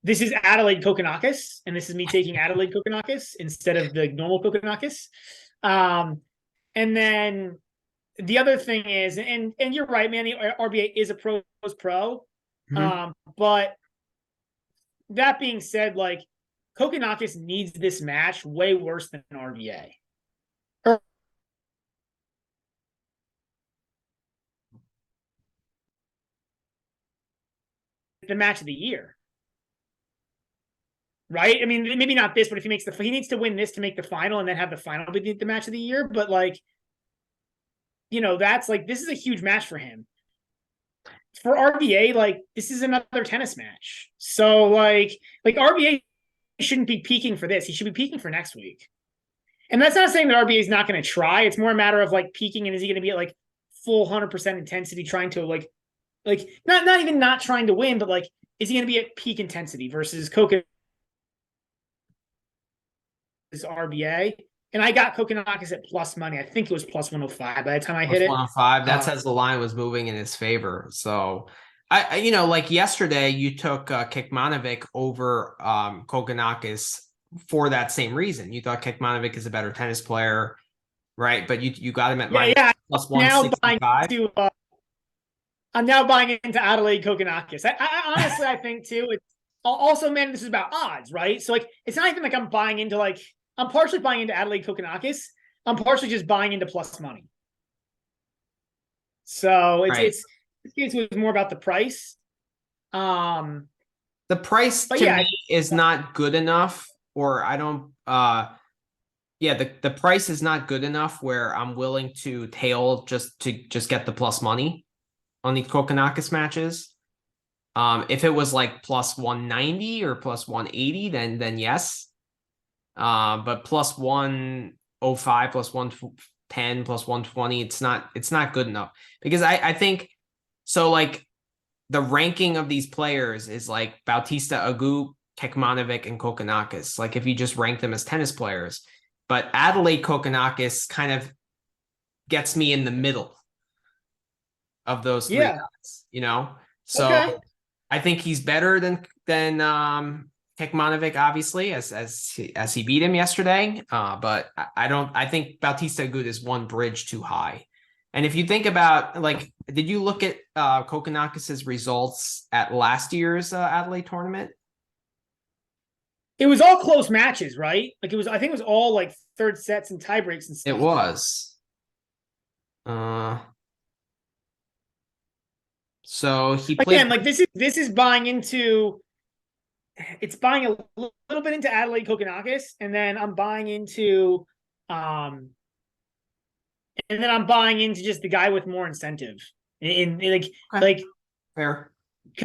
This is Adelaide Kokkinakis, and this is me taking Adelaide Kokkinakis instead of the normal Kokkinakis. And then the other thing is, and you're right, Manny, RBA is a pro. Mm-hmm. But that being said, like Kokkinakis needs this match way worse than RBA. The match of the year, right? I mean, maybe not this, but if he needs to win this to make the final and then have the final be the match of the year. But like, that's like, this is a huge match for him. For RBA, like this is another tennis match. So like RBA shouldn't be peaking for this. He should be peaking for next week. And that's not saying that RBA is not going to try. It's more a matter of like peaking, and is he going to be at like full 100% intensity, trying to like not even not trying to win, but like, is he going to be at peak intensity versus Kokkinakis RBA? And I got Kokkinakis at plus money. I think it was plus 105 by the time I hit it. 105. That's as the line was moving in his favor. So I like yesterday, you took Kekmanovic over Kokkinakis for that same reason. You thought Kekmanovic is a better tennis player, right? But you got him at plus 165. I'm now buying into Adelaide Kokkinakis. I honestly, I think too, it's also, man, this is about odds, right? So like, it's not even like I'm buying into I'm partially buying into Adelaide Kokkinakis. I'm partially just buying into plus money. So this was more about the price. The price to me is not good enough, or I don't. The price is not good enough where I'm willing to tail just to get the plus money on the Kokkinakis matches. If it was like plus 190 or plus 180, then yes. But plus 105, plus 110, plus 120, it's not good enough, because I think so. Like the ranking of these players is like Bautista Agut, Kekmanovic, and Kokkinakis. Like if you just rank them as tennis players, but Adelaide Kokkinakis kind of gets me in the middle of those three guys, So okay. I think he's better than Kekmanovic, obviously, as he beat him yesterday. But I think Bautista Agut is one bridge too high. And if you think about, like, did you look at Kokkinakis' results at last year's Adelaide tournament? It was all close matches, right? Like I think it was all like third sets and tie breaks and stuff. It was. So he played again, like this is buying into. It's buying a little bit into Adelaide Kokkinakis, and then I'm buying into, and then I'm buying into just the guy with more incentive. Like fair.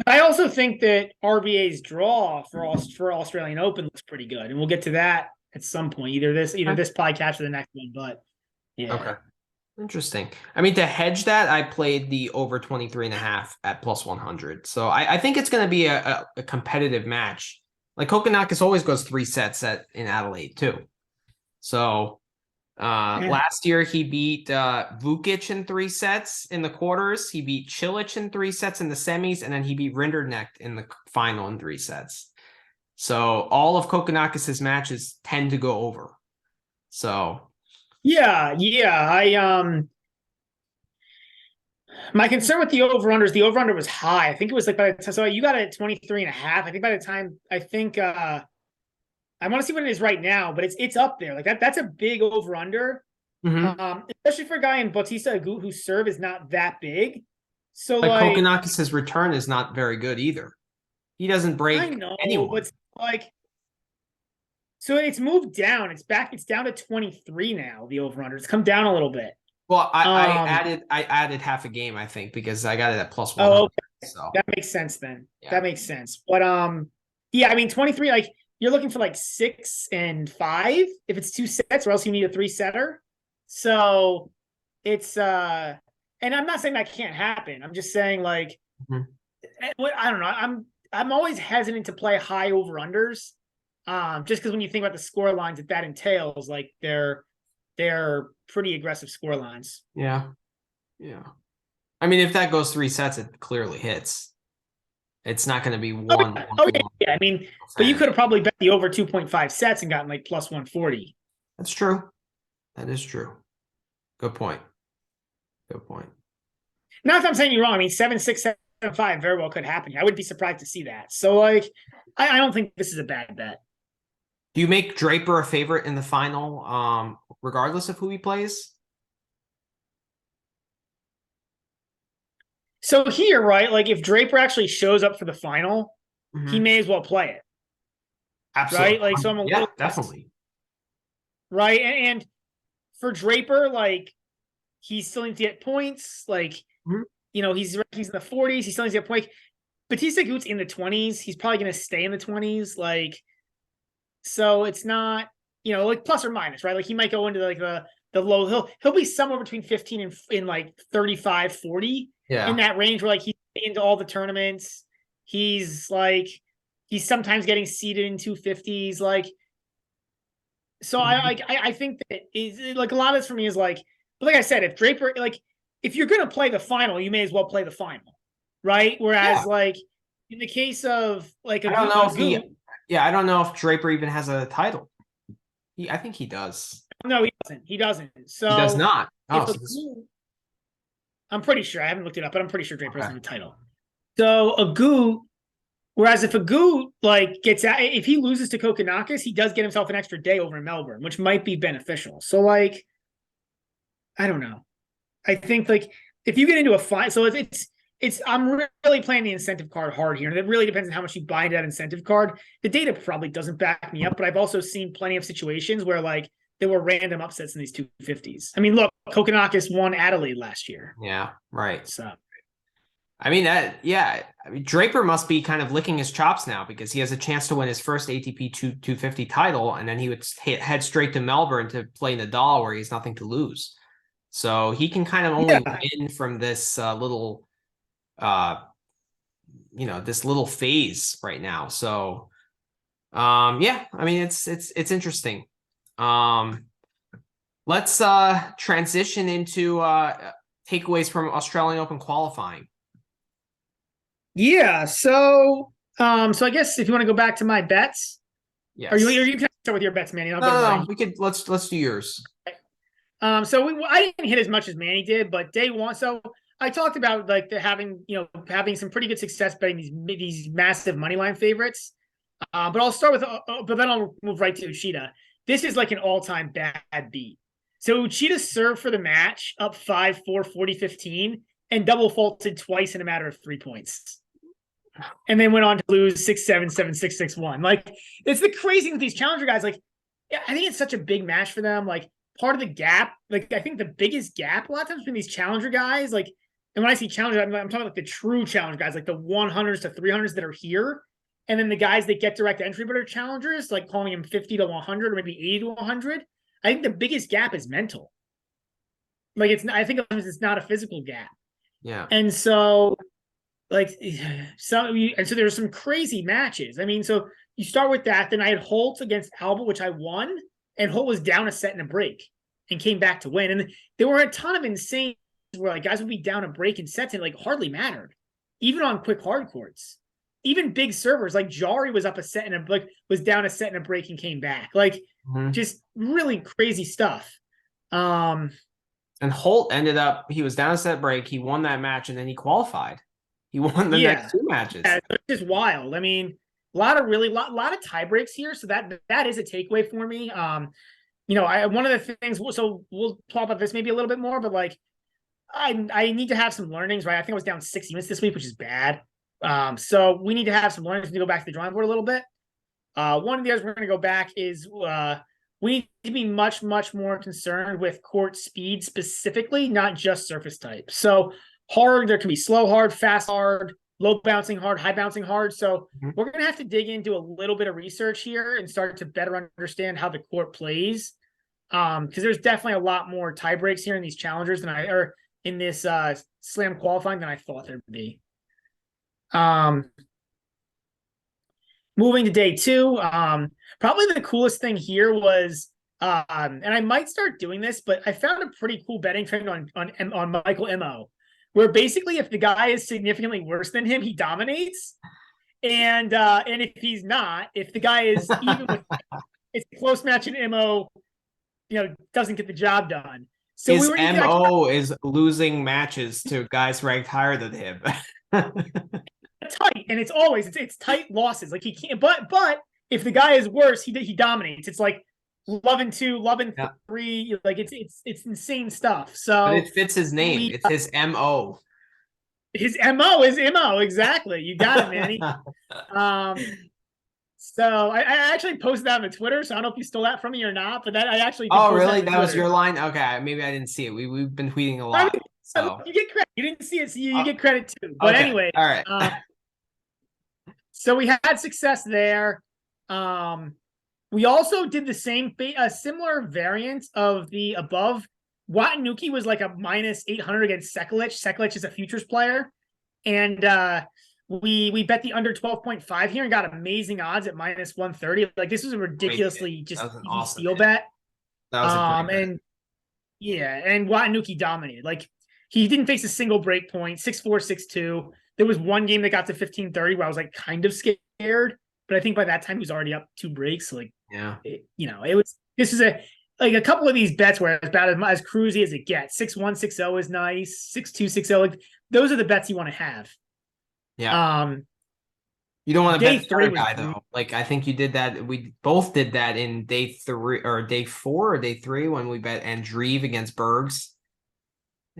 I also think that RBA's draw for Australian Open looks pretty good, and we'll get to that at some point, either this podcast or the next one. But yeah, okay, interesting. I mean, to hedge that, I played the over 23.5 at plus 100. So I think it's going to be a competitive match. Like Kokkinakis always goes 3 sets in Adelaide too. So last year he beat Vukic in 3 sets in the quarters. He beat Cilic in 3 sets in the semis, and then he beat Rinderknecht in the final in 3 sets. So all of Kokkinakis' matches tend to go over. So yeah. My concern with the over-under is the over-under was high. I think it was like so you got it at 23.5. I think by the time I want to see what it is right now, but it's up there. Like that's a big over-under. Mm-hmm. Especially for a guy in Bautista Agut whose serve is not that big. So Kokkinakis' return is not very good either. He doesn't I break know, anyone. but like, so it's moved down. It's back. It's down to 23 now. The over under. It's come down a little bit. Well, Um. I added half a game, I think, because I got it at plus 100. Oh, okay. So That makes sense then. yeah. That makes sense. But yeah. I mean, 23. Like you're looking for like 6 and 5 if it's 2 sets, or else you need a 3-setter. So it's and I'm not saying that can't happen. I'm just saying like Mhm. I don't know. I'm always hesitant to play high over unders. Just because when you think about the score lines that entails, like they're pretty aggressive score lines. Yeah. Yeah. I mean, if that goes 3 sets, it clearly hits. It's not going to be Oh one, yeah, one, oh yeah, one. yeah. I mean, but you Fan. could have probably bet the over 2.5 sets and gotten like plus 140. That's true. That is true. Good point. Good point. Not that I'm saying you're wrong. I mean, 7-6, 7-5 very well could happen. I would be surprised to see that. So like, I don't think this is a bad bet. Do you make Draper a favorite in the final, regardless of who he plays? So here, right, like if Draper actually shows up for the final, he Mhm. may as well play it, Absolutely. right? Like, so I'm a Yeah, little definitely. right, and for Draper, like he still needs to get points. Like, Mhm. he's in the 40s. He still needs to get points. Batista Goot's in the 20s. He's probably going to stay in the 20s. Like, so it's not, like plus or minus, right? Like he might go into like the low. He'll be somewhere between 15 and in like 35, 40 in Yeah. that range where like he's into all the tournaments. He's like he's sometimes getting seeded in 250s. Like, so Mhm. I think that is like a lot of this for me is like, but like I said, if Draper, like if you're gonna play the final, you may as well play the final, right? Yeah. Whereas like in the case of like I don't know a if he, Goot, yeah, I don't know if Draper even has a title. I think he does. no, he doesn't. He doesn't. He does So not. Oh, if a so this, Goot, I'm pretty sure I haven't looked it up, but I'm pretty sure Draper okay. doesn't have a title. So a Goot, whereas if a Goot like gets out, if he loses to Kokonakis, he does get himself an extra day over in Melbourne, which might be beneficial. So like, I don't know. I think like if you get into a fight, so it's I'm really playing the incentive card hard here, and it really depends on how much you buy into that incentive card. The data probably doesn't back me up, but I've also seen plenty of situations where like there were random upsets in these 250s. I mean, look, Kokonakis won Adelaide last year, Yeah, right. so I mean that. Yeah, I mean Draper must be kind of licking his chops now because he has a chance to win his first ATP 250 title, and then he would head straight to Melbourne to play Nadal, where he has nothing to lose. So he can kind of only yeah, win from this little, uh, this little phase right now. So, yeah, I mean it's interesting. Um, let's transition into takeaways from Australian Open qualifying. yeah. So I guess if you want to go back to my bets, or Yes. you can start with your bets, Manny. I'll No, go to no, no. mine. We could let's do yours. So I didn't hit as much as Manny did, but day one. So I talked about like the having some pretty good success betting these massive money line favorites. But I'll start with but then I'll move right to Uchida. This is like an all time bad beat. So Uchida served for the match up 5-4, 40-15, and double faulted twice in a matter of 3 points. And then went on to lose 6-7, 7-6, 6-1. Like it's the crazy with these challenger guys. Like, I think it's such a big match for them. Like part of the gap, like I think the biggest gap a lot of times between these challenger guys, like, and when I see challenger, I'm talking like the true challenger guys, like the 100s to 300s that are here. And then the guys that get direct entry but are challengers, like calling them 50 to 100 or maybe 80 to 100. I think the biggest gap is mental. Like I think it's not a physical gap. Yeah. And so like so there's some crazy matches. I mean, so you start with that. Then I had Holt against Alba, which I won, and Holt was down a set in a break and came back to win. And there were a ton of insane where like guys would be down a break in sets and like hardly mattered, even on quick hard courts. Even big servers like Jari was up a set and was down a set in a break and came back. Like Mhm. just really crazy stuff. Um, And Holt ended up he was down a set break. He won that match, and then he qualified. He won the next yeah, two matches. yeah, it's just wild. I mean, a lot of really lot of tie breaks here, so that is a takeaway for me. I one of the things. So we'll talk about this maybe a little bit more, but like I need to have some learnings, right? I think I was down 6 units this week, which is bad. So we need to have some learnings to go back to the drawing board a little bit. One of the others we're going to go back is we need to be much, much more concerned with court speed specifically, not just surface type. So hard, there can be slow hard, fast hard, low bouncing hard, high bouncing hard. So we're going to have to dig into a little bit of research here and start to better understand how the court plays. Because there's definitely a lot more tie breaks here in these challengers or in this slam qualifying than I thought there'd be. Moving to day two, probably the coolest thing here was, and I might start doing this, but I found a pretty cool betting trend on Michael Mo, where basically if the guy is significantly worse than him, he dominates, and if he's not, if the guy is even with, it's a close match and Mo, doesn't get the job done. So his MO is losing matches to guys ranked higher than him. Tight, and it's tight losses. Like he can't, but if the guy is worse, he dominates. It's like 11-2, 11-3. Like it's insane stuff. So but it fits his name. It's his MO. His MO is MO. Exactly. You got it, Manny. So I actually posted that on Twitter. So I don't know if you stole that from me or not, but that I actually. Oh, really? That was your line? Okay, maybe I didn't see it. We've been tweeting a lot. So you get credit. You didn't see it, so you get credit too. But okay. anyway, all right. So we had success there. We also did the a similar variant of the above. Watanuki was like a -800 against Sekulic. Sekulic is a futures player, and we bet the under 12.5 here and got amazing odds at -130. Like this was a ridiculously just awesome steal bet. That was a great and yeah, and Watanuki dominated. Like he didn't face a single break point. 6-4, 6-2. There was one game that got to 15-30 where I was like kind of scared, but I think by that time he was already up 2 breaks. So like, yeah, this is a couple of these bets where it's about as cruisy as it gets. 6-1, 6-0 is nice. 6-2, 6-0. Like those are the bets you want to have. Yeah. You don't want to bet the day 3 guy though. Like I think you did that. We both did that in day 3 or day 4 or day 3 when we bet Andreev against Bergs.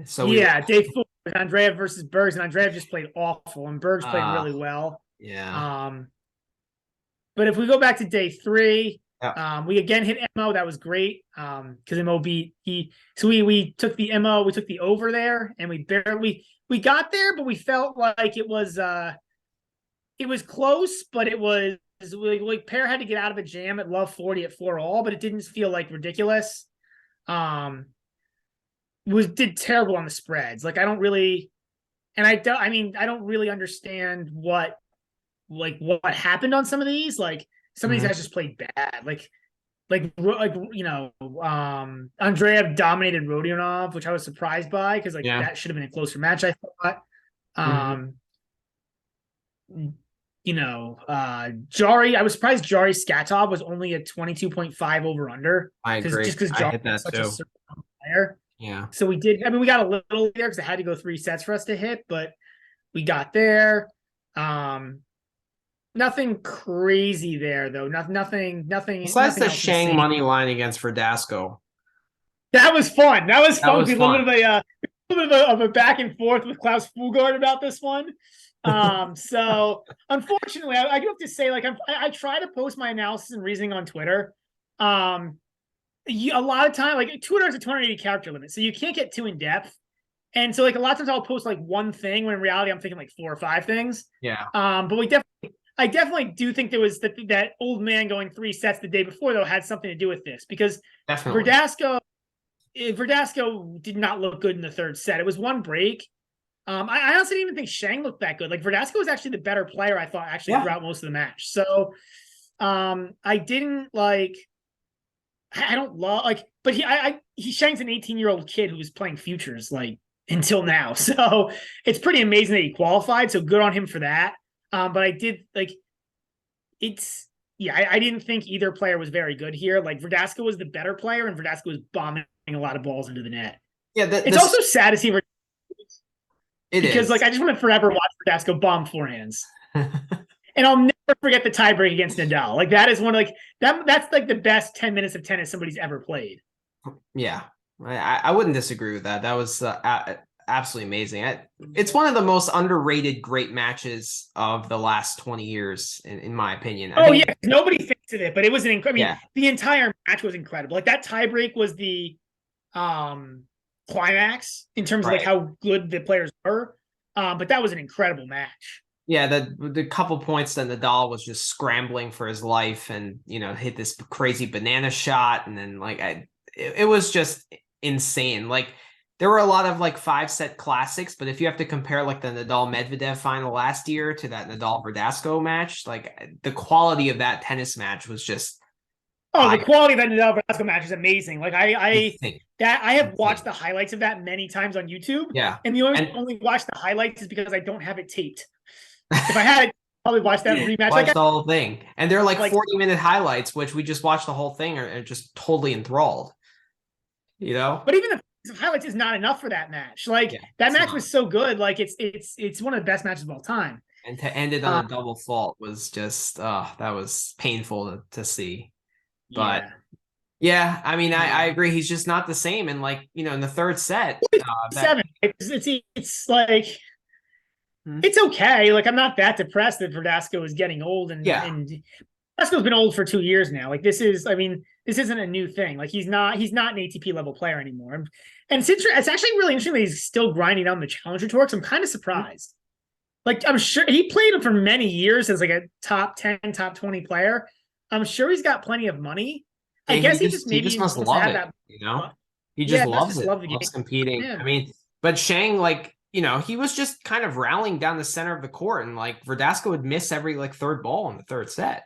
So day 4 was Andreev versus Bergs, and Andreev just played awful, and Bergs played really well. Yeah. But if we go back to day 3, we again hit MO. That was great. Because MO beat so we took the MO, we took the over there, and we got there, but we felt like it was close, but it was like Pair had to get out of a jam at love 40 at 4-all, but it didn't feel like ridiculous. Did terrible on the spreads. Like I don't really understand what happened on some of these. Like some of these guys just played bad. Andreev dominated Rodionov, which I was surprised by because that should have been a closer match, I thought. Jari, I was surprised Jari Skatov was only a 22.5 over under. I agree. Just because Jari is such a certain player. Yeah. So we did. I mean, we got a little there because it had to go 3 sets for us to hit, but we got there. Nothing crazy there though. Nothing. Besides the Shang money line against Verdasco. That was fun. That was fun. A little bit of a back and forth with Klaus Fugard about this one. So unfortunately, I do have to say, like, I try to post my analysis and reasoning on Twitter. A lot of time, like Twitter is a 280 character limit, so you can't get too in depth. And so, like, a lot of times I'll post like one thing when in reality I'm thinking like 4 or 5 things. Yeah. But I definitely do think there was that old man going 3 sets the day before though had something to do with this because Verdasco did not look good in the 3rd set. It was 1 break. I honestly didn't even think Shang looked that good. Like Verdasco was actually the better player, I thought, throughout most of the match. So I didn't like. I don't love but Shang's an 18-year-old kid who was playing futures like until now. So it's pretty amazing that he qualified. So good on him for that. But I did I didn't think either player was very good here. Like Verdasco was the better player, and Verdasco was bombing a lot of balls into the net. Yeah, it's also sad to see because like I just want to forever watch Verdasco bomb forehands. And I'll never forget the tiebreak against Nadal. Like that is one of that's like the best 10 minutes of tennis somebody's ever played. Yeah, I wouldn't disagree with that. That was absolutely amazing. It's one of the most underrated great matches of the last 20 years, in my opinion. I Oh think, yeah, nobody thinks of it, but it was an incredible. I mean, yeah, the entire match was incredible. Like that tiebreak was the um climax in terms of like right. how good the players were. But that was an incredible match. Yeah, the couple points that Nadal was just scrambling for his life and, hit this crazy banana shot. And then it was just insane. Like there were a lot of like 5-set classics, but if you have to compare like the Nadal Medvedev final last year to that Nadal Verdasco match, like the quality of that tennis match was just Oh, the high. quality of that Nadal Velasco match is amazing. Like Insane. I have watched Insane. the highlights of that many times on YouTube, Yeah. and the only And only watch the highlights is because I don't have it taped. If I had it, I'd probably watch that rematch. watch the whole thing. And they're like like 40-minute highlights, which we just watched the whole thing are just totally enthralled, but even the highlights is not enough for that match. Like Yeah, that it's match not. was so good. Like it's one of the best matches of all time. And to end it Uh, on a double fault was just that was painful to see. But yeah. yeah, I mean, I agree. He's just not the same. And like, in the third set, that 7. It's like Hmm? it's okay. Like I'm not that depressed that Verdasco is getting old Yeah. and Verdasco's been old for 2 years now. Like this is, I mean, this isn't a new thing. Like he's not an ATP level player anymore. And it's actually really interesting that he's still grinding on the Challenger Tour. So I'm kind of surprised. Like I'm sure he played for many years as like a top 10, top 20 player. I'm sure he's got plenty of money. I And guess he just he maybe just must wants to love have it, that. He just Yeah, must loves just it, love the loves game. competing. Yeah. I mean, but Shang, like, he was just kind of rallying down the center of the court, and like Verdasco would miss every like third ball in the third set.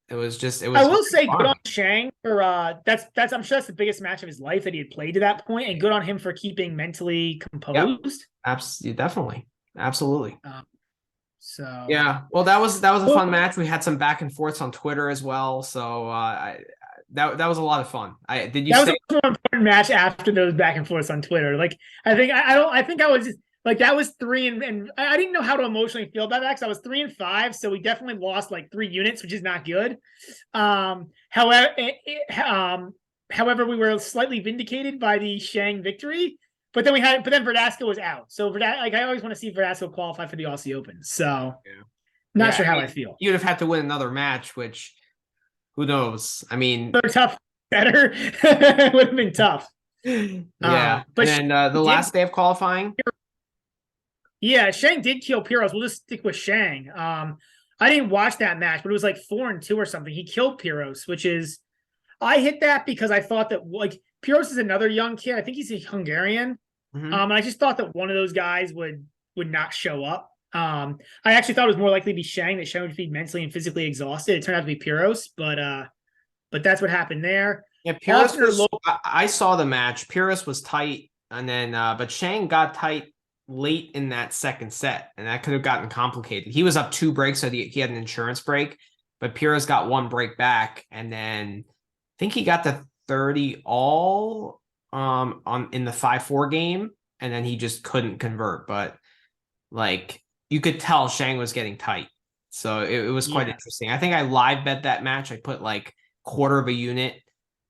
It I was will very say good fun. on Shang for that's I'm sure that's the biggest match of his life that he had played to that point, and good on him for keeping mentally Yep. composed. Absolutely, definitely. Absolutely. Um, so Yeah. Well, that was a well, fun match. We had some back and forths on Twitter as well. So that was a lot of fun. I did you that was stay? a more important match after those back and forths on Twitter. Like I think I don't I think I was like that was 3 and I didn't know how to emotionally feel about that because I was 3-5, so we definitely lost like 3 units, which is not good. However, however, we were slightly vindicated by the Shang victory. But then Verdasco was out. So like I always want to see Verdasco qualify for the Aussie Open. So Yeah. not Yeah. sure I how I mean, feel. you'd have had to win another match, which who knows? I mean, They're tough, better. It would have been tough. yeah. And But then the Shang did, last day of qualifying. yeah, Shang did kill Piros. We'll just stick with Shang. I didn't watch that match, but it was like 4-2 or something. He killed Piros, which is I hit that because I thought that like Piros is another young kid. I think he's a Hungarian. Mhm. And I just thought that one of those guys would not show up. I actually thought it was more likely to be Shang, that Shang would be mentally and physically exhausted. It turned out to be Piros, but that's what happened there. Yeah, Pyrrhus Offner was. low. I saw the match. Pyrrhus was tight, and then but Shang got tight late in that second set, and that could have gotten complicated. He was up 2 breaks, so he had an insurance break, but Pyrrhus got 1 break back, and then I think he got to 30 all on in the 5-4 game, and then he just couldn't convert. But like you could tell Shang was getting tight. So it was quite Yeah, interesting. I think I live bet that match. I put like quarter of a unit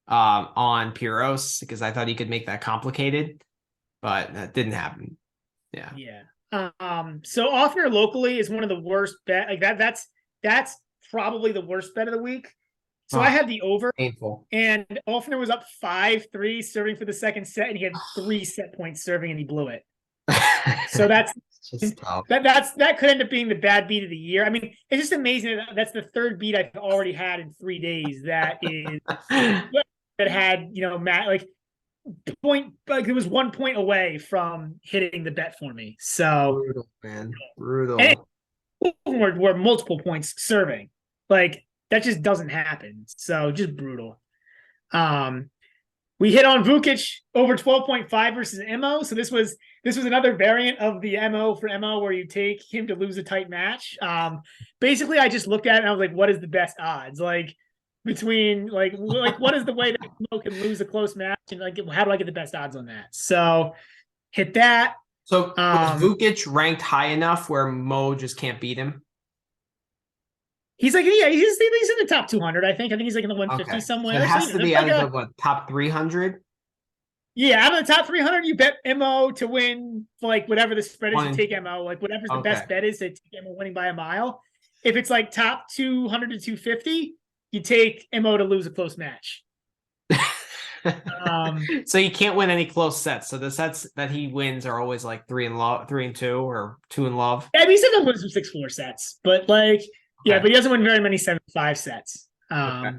on Pyros because I thought he could make that complicated, but that didn't happen. Yeah. yeah. So Offner locally is one of the worst bet. Like that's probably the worst bet of the week. So I Oh, had the over, painful. and Offner was up 5-3 serving for the second set, and he had 3 set points serving, and he blew it. So that's It's just tough. that could end up being the bad beat of the year. I mean, it's just amazing that's the third beat I've already had in 3 days. That is that had Matt like point like it was 1 point away from hitting the bet for me. So Brutal, man. and Brutal. were multiple points serving. Like that just doesn't happen. So just brutal. Um, we hit on Vukic over 12.5 versus MO. So this was another variant of the MO for MO where you take him to lose a tight match. Basically, I just looked at it and I was like, what is the best odds? Like between like what is the way that MO can lose a close match, and like how do I get the best odds on that? So hit that. So was Vukic ranked high enough where Mo just can't beat him? He's like, yeah, he's in the top 200. I think he's like in the 150 Okay. So it somewhere. So has to be like out of the top 300. Yeah, out of the top 300, you bet MO to win, like whatever the spread is, you One. take MO. Like whatever's the Okay. best bet is to take MO winning by a mile. If it's like top 200 to 250, you take MO to lose a close match. So he can't win any close sets. So the sets that he wins are always like 3-2 or 2 in love. Yeah, I mean, he's still wins some 6-4 sets, but like, yeah, Okay. but he doesn't win very many 7-5 sets. Okay.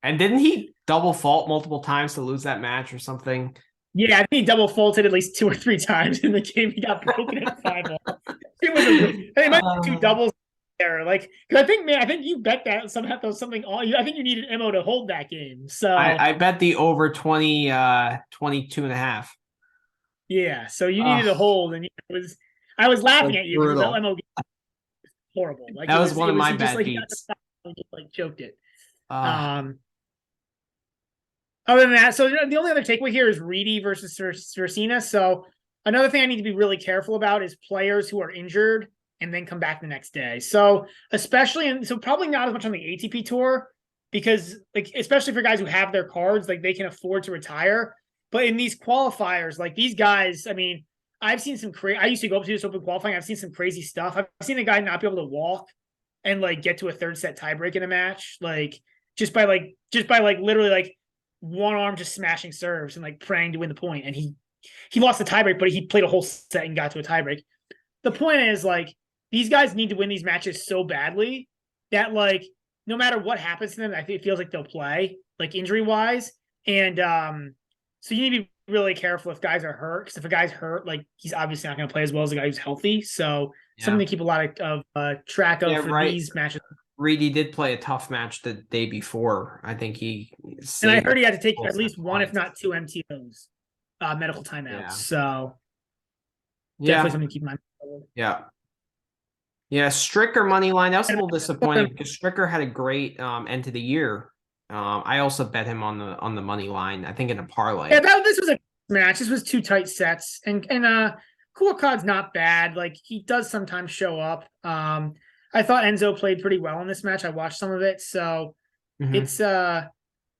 And didn't he double fault multiple times to lose that match or something? Yeah, I think he double faulted at least 2 or 3 times in the game. He got broken at 5-all. It was I think it might be 2 doubles there. Like, because I think, man, I think you bet that somehow there was something. I think you needed Mo to hold that game. So I bet the over 22.5. yeah, so you needed a hold, and I was laughing at you because Brutal. that Mo game was horrible. Like That was one of my he just bad like he got beats. and just like choked it. Uh, Other than that, so the only other takeaway here is Reedy versus Cersina. So another thing I need to be really careful about is players who are injured and then come back the next day. So so probably not as much on the ATP tour because like especially for guys who have their cards, like they can afford to retire. But in these qualifiers, like these guys, I mean, I've seen some crazy. I used to go up to this open qualifying. I've seen some crazy stuff. I've seen a guy not be able to walk and like get to a third set tiebreak in a match, like just by literally like one arm just smashing serves and like praying to win the point. And he lost the tiebreak, but he played a whole set and got to a tiebreak. The point is like these guys need to win these matches so badly that like no matter what happens to them, I think it feels like they'll play like injury wise. And so you need to be really careful if guys are hurt because if a guy's hurt, like he's obviously not going to play as well as a guy who's healthy. So something to keep a lot of track of for these matches. Reedy did play a tough match the day before. I think and I heard he had to take at least one, twice. if not 2 MTOs, medical timeouts. Yeah. So Yeah. definitely something to keep in mind. Yeah. Yeah. Stricker money line. That was a little disappointing because Stricker had a great end to the year. I also bet him on the money line. I think in a parlay. Yeah, this was a match. This was 2 tight sets, and Kuakad's not bad. Like he does sometimes show up. I thought Enzo played pretty well in this match. I watched some of it, so it's tough.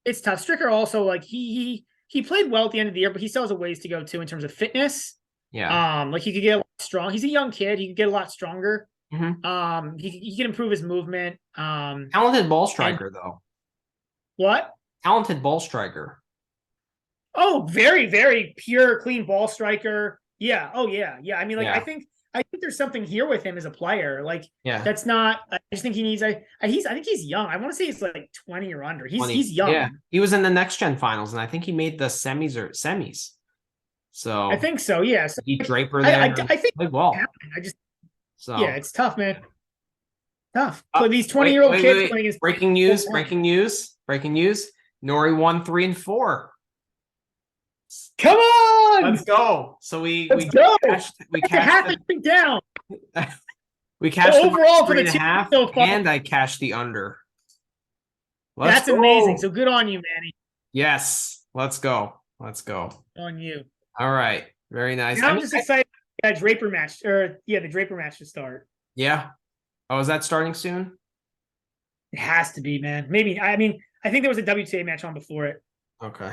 Stricker also like he played well at the end of the year, but he still has a ways to go too in terms of fitness. Yeah. Like he could get a lot strong. He's a young kid. He could get a lot stronger. Mm-hmm. He can improve his movement. Talented ball striker though. What? Talented ball striker. Oh, very, very pure, clean ball striker. Yeah. Oh, yeah. Yeah. I mean, like, Yeah. I think there's something here with him as a player. Like, Yeah. that's not. I just think he needs. I think he's young. I want to say he's like 20 or under. 20. He's young. Yeah. He was in the next gen finals, and I think he made the semis. So I think so. Yeah. So, he Draper there. I think played well. Yeah, it's tough, man. Tough. So These 20-year-old kids wait. playing against Breaking news. Nori won 3 and 4. Come on, Let's go. So let's go. We cashed down. We cashed the overall for the 3.5, so far. and I cashed the under. That's amazing. So good on you, Manny. Yes. Let's go. On you. All right. Very nice. And I'm just excited for that Draper match, the Draper match to start. Yeah. Oh, is that starting soon? It has to be, man. Maybe. I mean, I think there was a WTA match on before it. Okay.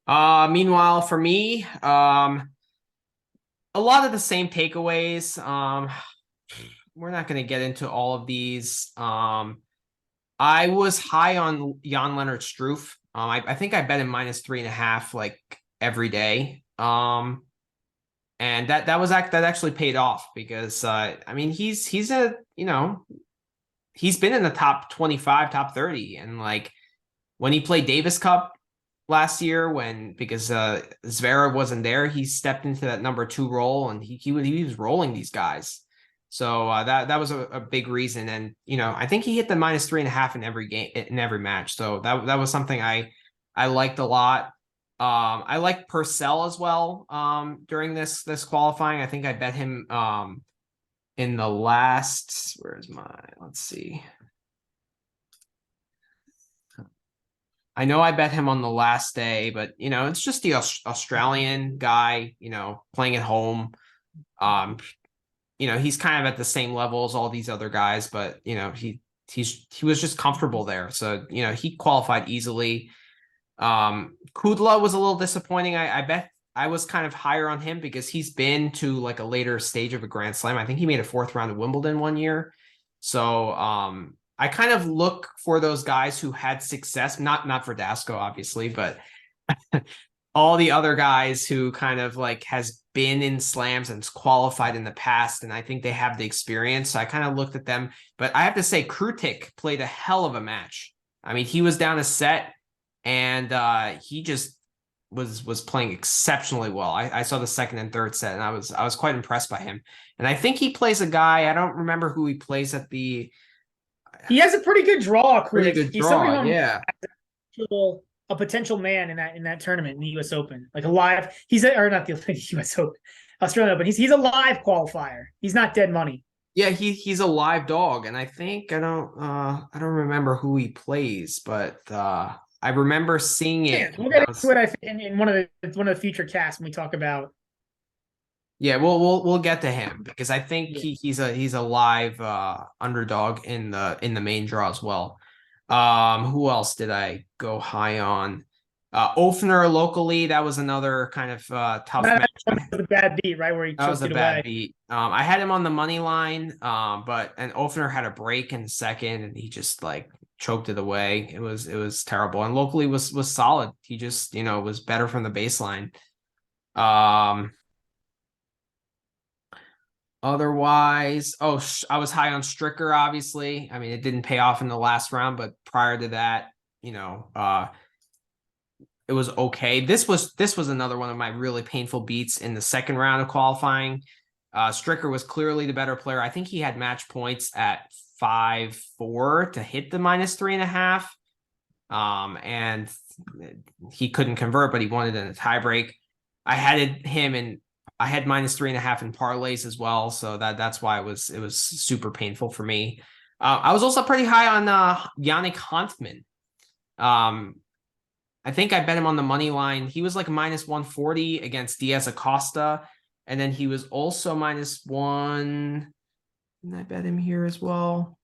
Meanwhile, for me, a lot of the same takeaways. We're not going to get into all of these. I was high on Jan-Lennard Struff. I think I bet him -3.5 like every day. And that actually paid off because I mean he's he's been in the top 25, top 30, and like when he played Davis Cup last year because Zverev wasn't there, he stepped into that number 2 role and he was rolling these guys. So that was a big reason, and I think he hit the -3.5 in every game, in every match. So that was something I liked a lot. I like Purcell as well. During this qualifying, I think I bet him in the last. Let's see. I know I bet him on the last day, but it's just the Australian guy, playing at home. He's kind of at the same level as all these other guys, but he was just comfortable there. So he qualified easily. Kudla was a little disappointing. I bet I was kind of higher on him because he's been to like a later stage of a Grand Slam. I think he made a fourth round of Wimbledon one year. So I kind of look for those guys who had success, not for Dasco, obviously, but all the other guys who kind of like has been in slams and qualified in the past, and I think they have the experience. So I kind of looked at them, but I have to say Krutik played a hell of a match. I mean, he was down a set and he just was playing exceptionally well. I saw the second and third set, and I was quite impressed by him. And I think he plays a guy, I don't remember who he plays at the. He has a pretty good draw, Pretty Krudik. good He's somebody draw, who yeah. a potential man in that tournament in the U.S. Open, like a live. Or not the U.S. Open, Australian Open. He's a live qualifier. He's not dead money. Yeah, he's a live dog, and I think I don't remember who he plays, but I remember seeing it. Yeah, we'll get into it. I think in one of the future casts when we talk about. Yeah, we'll get to him because I think he's a live underdog in the main draw as well. Who else did I go high on? Ofner locally, that was another kind of tough match. That was a bad beat, right? Where he That was choked a it bad away. beat. I had him on the money line, but Ofner had a break in the second, and he just like choked it away. It was terrible. And locally was solid. He just was better from the baseline. Otherwise, I was high on Stricker, obviously. I mean, it didn't pay off in the last round, but prior to that, it was okay. This was another one of my really painful beats in the second round of qualifying. Stricker was clearly the better player. I think he had match points at 5-4 to hit the -3.5. And he couldn't convert, but he wanted in a tiebreak. I had him in. I had -3.5 in parlays as well, so that's why it was super painful for me. I was also pretty high on Yannick Hanfmann. I think I bet him on the money line. He was like -140 against Diaz Acosta, and then he was also -1. Didn't I bet him here as well?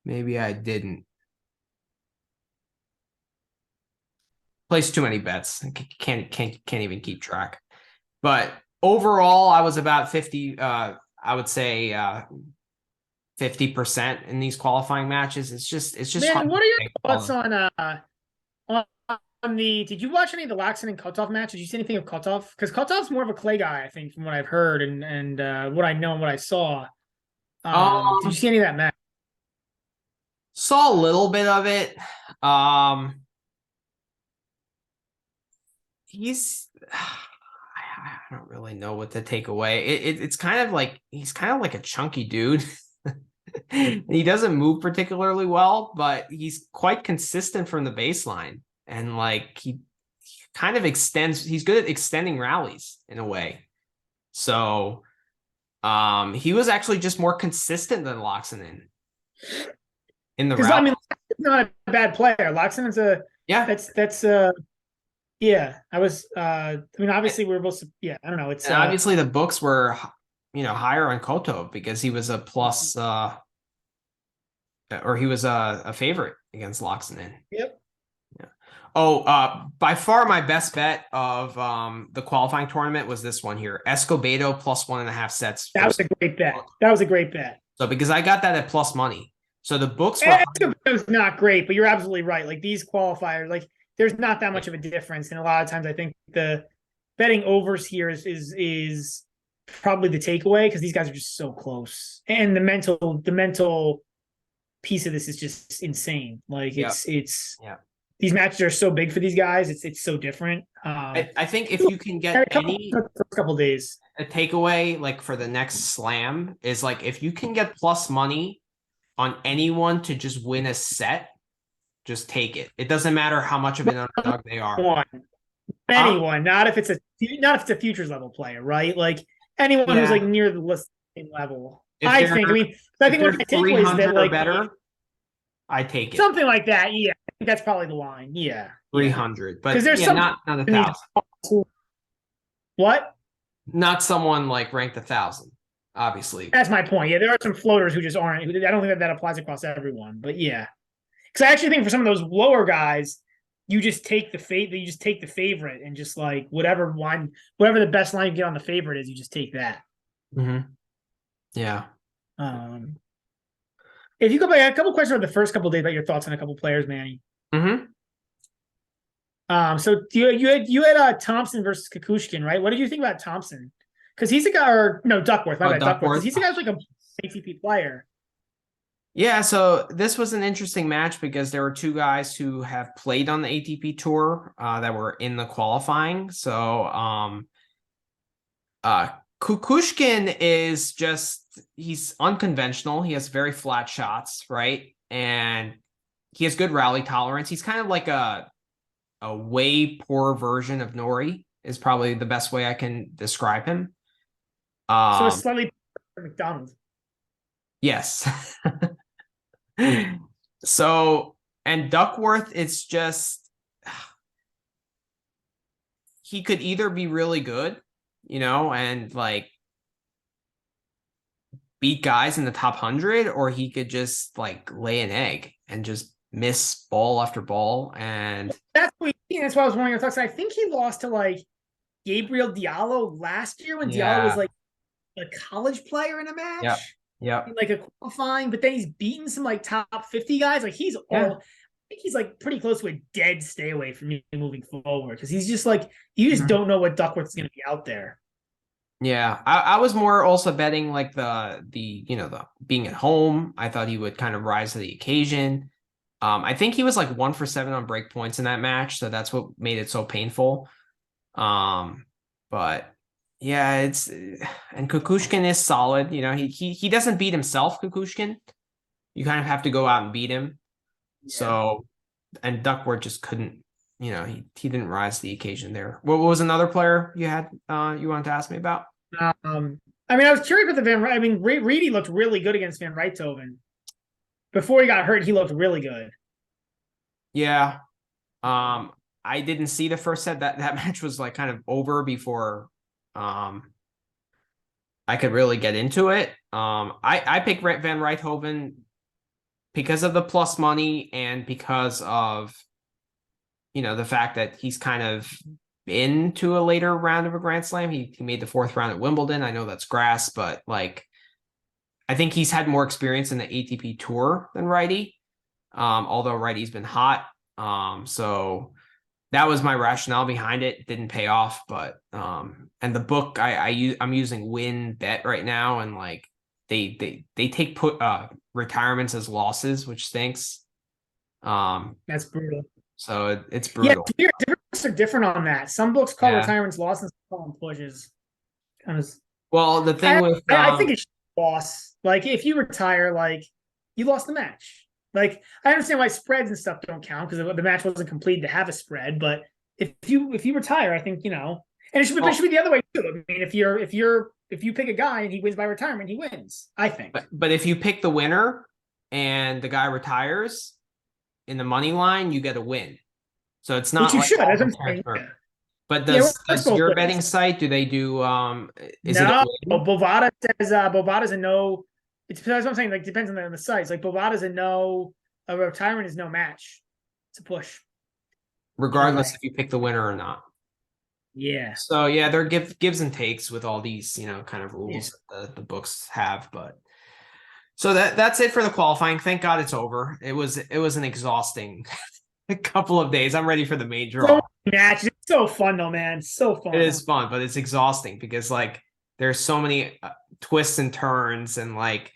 Maybe I didn't. Place too many bets. Can't even keep track. But overall, I was about 50. I would say 50% in these qualifying matches. It's just Man, what are your thoughts on. on the? Did you watch any of the Laxon and Kotov match? Did you see anything of Kotov? Because Kotov's more of a clay guy, I think, from what I've heard and what I know and what I saw. Did you see any of that match? Saw a little bit of it. He's I don't really know what to take away. It's kind of like he's kind of like a chunky dude. He doesn't move particularly well, but he's quite consistent from the baseline. And like he kind of extends, he's good at extending rallies in a way. So he was actually just more consistent than Loxonin in the rally. I mean, Laxon's not a bad player. Loxon's that's yeah. I mean, obviously we were both I don't know. It's and obviously the books were higher on Kotov because he was a plus or he was a favorite against Loxonin. Yep. Yeah. Oh, by far my best bet of the qualifying tournament was this one here. Escobedo plus 1.5 sets. That was a great bet. That was a great bet. So because I got that at plus money. So the books were Escobedo's not great, but you're absolutely right. Like these qualifiers, like there's not that much of a difference. And a lot of times I think the betting overs here is probably the takeaway because these guys are just so close. And the mental piece of this is just insane. Like it's these matches are so big for these guys. It's so different. I think if you can get any couple days, a takeaway like for the next slam is like if you can get plus money on anyone to just win a set, just take it. It doesn't matter how much of an underdog they are. Anyone, not if it's a futures level player, right? Like anyone who's like near the listing level. I think one of my takeaways is that like better, I take it. Something like that. Yeah, I think that's probably the line. Yeah, 300, but because there's not 1,000. What? Not someone like ranked 1,000. Obviously, that's my point. Yeah, there are some floaters who just aren't. I don't think that applies across everyone, but yeah. Because I actually think for some of those lower guys, you just take the favorite and just like whatever the best line you get on the favorite is, you just take that. Yeah. Um, if you go back a couple questions about the first couple days about your thoughts on a couple players, Manny. So you had Thompson versus Kukushkin, right? What did you think about Thompson? Because he's a guy, or no, Duckworth, my bad, Duckworth. Because Duckworth. he's a guy who's like a ATP player. Yeah, so this was an interesting match because there were two guys who have played on the ATP tour that were in the qualifying. So Kukushkin is just, he's unconventional. He has very flat shots, right? And he has good rally tolerance. He's kind of like a way poorer version of Nori is probably the best way I can describe him. So it's slightly McDonald. Yes. So, and Duckworth, it's just, he could either be really good, and like beat guys in the top 100, or he could just like lay an egg and just miss ball after ball. And that's why I was wondering your thoughts. I think he lost to like Gabriel Diallo last year when Diallo was yeah, like a college player in a yep, match, yep, in like a qualifying, but then he's beaten some like top 50 guys. Like yeah. I think he's like pretty close to a dead stay away from me moving forward because he's just like, you just Mhm. don't know what Duckworth's going to be out there. Yeah, I was more also betting like the being at home. I thought he would kind of rise to the occasion. I think he was like 1 for 7 on break points in that match, so that's what made it so painful. But yeah, and Kukushkin is solid. He doesn't beat himself, Kukushkin. You kind of have to go out and beat him. Yeah. So, and Duckworth just couldn't, he didn't rise to the occasion there. What was another player you had you wanted to ask me about? I mean, I was curious about the Van. I mean, Reedy looked really good against Van Rijthoven. Before he got hurt, he looked really good. Yeah. I didn't see the first set. That match was like kind of over before I could really get into it. I picked Van Rijthoven because of the plus money and because of the fact that he's kind of been to a later round of a Grand Slam. He made the fourth round at Wimbledon. I know that's grass, but like I think he's had more experience in the ATP tour than Righty. Although Righty's been hot. So that was my rationale behind it. It didn't pay off, but and the book I'm using Win Bet right now, and like they take retirements as losses, which stinks. That's brutal. So it's Yeah, brutal. different books are different on that. Some books call Yeah. retirements losses, some call them pushes. Kind of. Well, the thing with I think it's loss. Like if you retire, like you lost the match. Like I understand why spreads and stuff don't count because the match wasn't completed to have a spread. But if you retire, I think and it should be the other way too. I mean, if you pick a guy and he wins by retirement, he wins. I think. but if you pick the winner and the guy retires in the money line, you get a win. So it's not Which you like should, all as the I'm saying. transfer. Yeah. But Yeah, it works does both your ways. betting site, do they do is it a No, win? Bovada says Bovada's a no. It's that's what I'm saying. Like depends on the sites. Like Bovada's a no. A retirement is no match. It's a push. Either Regardless way. if you pick the winner or not. Yeah. So yeah, there gives and takes with all these, kind of Yeah. rules that the books have. But so that's it for the qualifying. Thank God it's over. It was an exhausting couple of days. I'm ready for the main draw. Match. It's so fun though, man. So fun. It is fun, but it's exhausting because like there's so many twists and turns, and like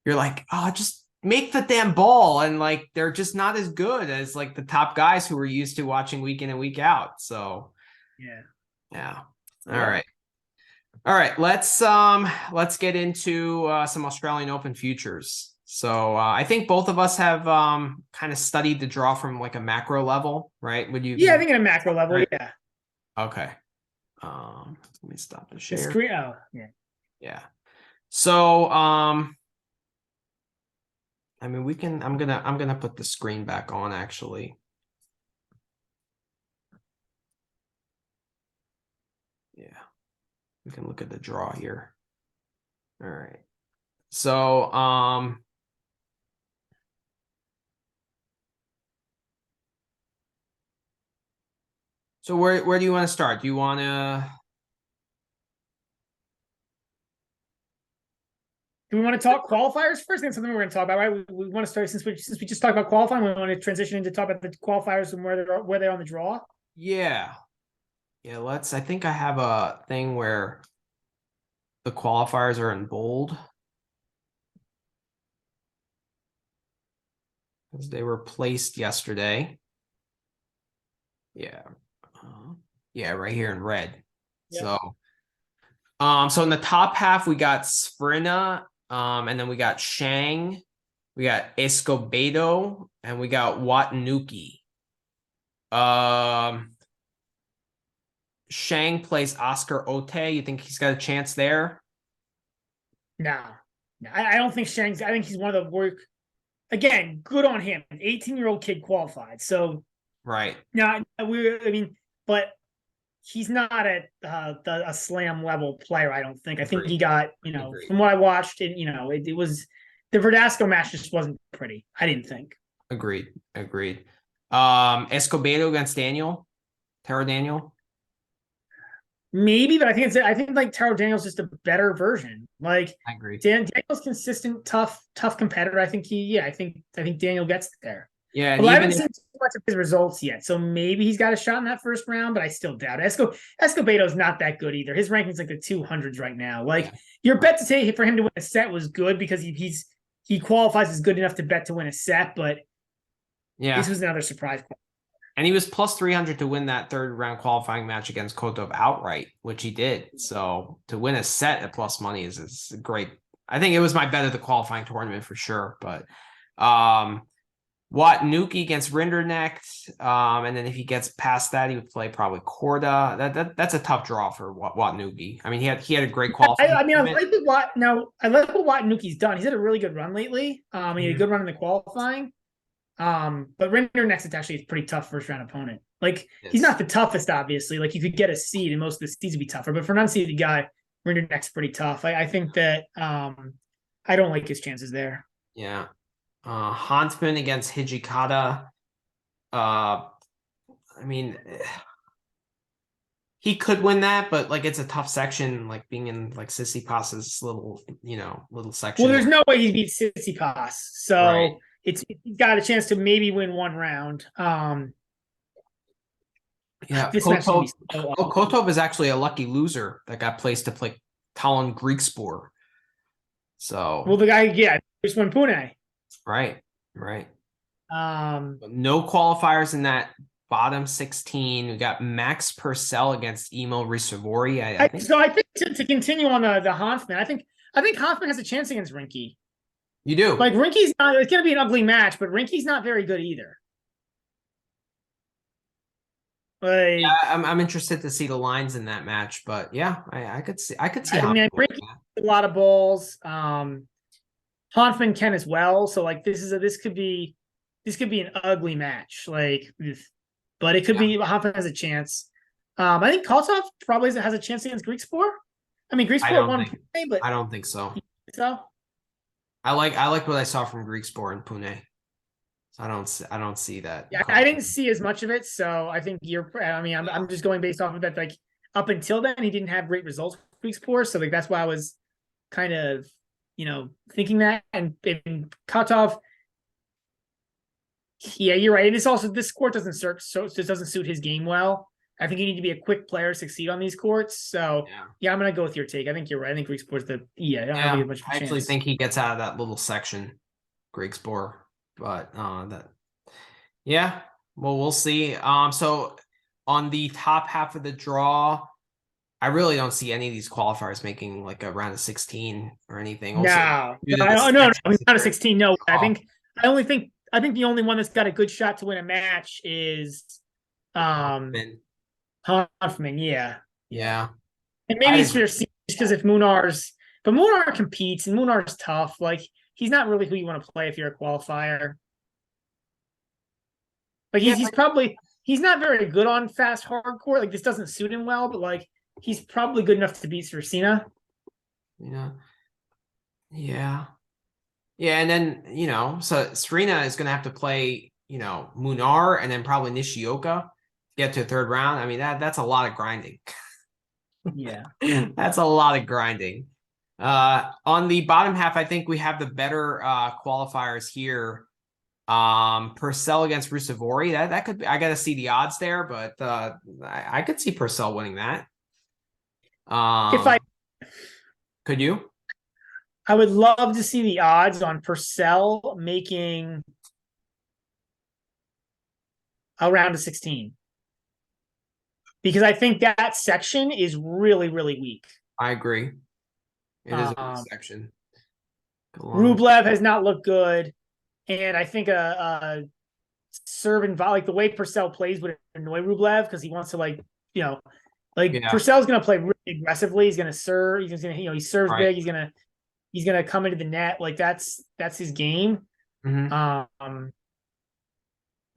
you're like, oh, just make the damn ball, and like they're just not as good as like the top guys who we're used to watching week in and week out. So Yeah. all right. All right, let's get into some Australian Open futures. So I think both of us have kind of studied the draw from like a macro level, right? Would you? Yeah, I think at a macro level, right? yeah. Okay. Let me stop the The share. screen. Oh, yeah. Yeah. So I mean, we can. I'm gonna put the screen back on actually. Yeah, we can look at the draw here. All right. So So where do you want to start? Do you want to? Do we want to talk qualifiers first? I think something we're going to talk about, right? We want to start since we just talked about qualifying. We want to transition into talk about the qualifiers and where they're on the draw. Yeah. Yeah, let's. I think I have a thing where the qualifiers are in bold because they were placed yesterday. Yeah. Yeah, right here in red. Yep. So in the top half we got Sprina, and then we got Shang, we got Escobedo, and we got Watanuki. Um, Shang plays Oscar Ote. You think he's got a chance there? No, I don't think Shang's. I think he's one of the work. Again, good on him. An 18-year-old kid qualified. So Right. now I mean, but he's not a slam level player. I don't think. I think Agreed. he got Agreed. from what I watched, it was the Verdasco match just wasn't pretty. I didn't think. Agreed. Agreed. Escobedo against Daniel, Taro Daniel. Maybe, but I think like Taro Daniel's just a better version. Like I agree. Daniel's consistent, tough competitor. I think I think Daniel gets there. Yeah, and Although I even haven't seen too much of his results yet, so maybe he's got a shot in that first round, but I still doubt it. Escobedo's not that good either. His ranking's like the 200s right now. Like your bet to say for him to win a set was good because he qualifies as good enough to bet to win a set, but this was another surprise. And he was plus 300 to win that third round qualifying match against Kotov outright, which he did. So to win a set at plus money is great. I think it was my bet of the qualifying tournament for sure. But Watanuki against Rinderknecht. And then if he gets past that, he would play probably Korda. That's a tough draw for Watanuki. I mean, he had a great qualifying. I like what Watanuki's done. He's had a really good run lately. He had a good run in the qualifying. But Rinderknecht is actually a pretty tough first round opponent. Like he's not the toughest, obviously. Like you could get a seed, and most of the seeds would be tougher. But for an unseeded guy, Rinderknecht's pretty tough. I think that I don't like his chances there. Yeah. Huntsman against Hijikata. I mean, he could win that, but like it's a tough section, like being in like Tsitsipas' little section. Well, there's no way he beats Tsitsipas, so Right. he's got a chance to maybe win one round. Yeah, this match Kotov, Kotov is actually a lucky loser that got placed to play Talon Griekspoor. So well, the guy, just won Pune. Right. Um, No qualifiers in that bottom 16. We got Max Purcell against Emo Risivori. I think. So I think to continue on the Hanfman, I think Hanfman has a chance against Rinky. You do. Like Rinky's not. It's going to be an ugly match, but Rinky's not very good either. Like, yeah, I'm interested to see the lines in that match, but yeah, I could see. I mean, Rinky a lot of balls. Hanfman can as well. So like this could be an ugly match. Like, but it could be Hanfman has a chance. I think Kotov probably has a chance against Griekspoor. I mean, Griekspoor won Pune, but I don't think so. So I like what I saw from Griekspoor in Pune. So I don't see that. Yeah, I didn't see as much of it, so I think I'm just going based off of that. Like up until then, he didn't have great results for Griekspoor, so like that's why I was kind of thinking that. And Kotov, yeah, you're right. And it's also this court doesn't suit his game well. I think you need to be a quick player to succeed on these courts. So I'm gonna go with your take. I think you're right. I think Griekspoor's I don't have much of a I actually chance. think he gets out of that little section, Griekspoor. But well, we'll see. So on the top half of the draw, I really don't see any of these qualifiers making like a round of 16 or anything. No, not a 16. No, I think the only one that's got a good shot to win a match is Hoffman. Yeah. And maybe it's for because if Munar competes and Munar's tough, like he's not really who you want to play if you're a qualifier. Like he's not very good on fast hardcore. Like this doesn't suit him well, but like he's probably good enough to beat Sversina. Yeah. And then, so Serena is gonna have to play, Munar and then probably Nishioka. get to a third round. I mean, that's a lot of grinding. Yeah. That's a lot of grinding. On the bottom half, I think we have the better qualifiers here. Purcell against Rusevori. That could be, I gotta see the odds there, but I could see Purcell winning that. If I Could you? I would love to see the odds on Purcell making a round of 16. Because I think that section is really, really weak. I agree. It is a weak Um, section. Go on. Rublev has not looked good. And I think a serve and like the way Purcell plays would annoy Rublev because he wants to like Yeah, Purcell's going to play really aggressively. He's going to serve. He's going to he serves right. big. He's gonna come into the net. Like that's his game. Mm-hmm.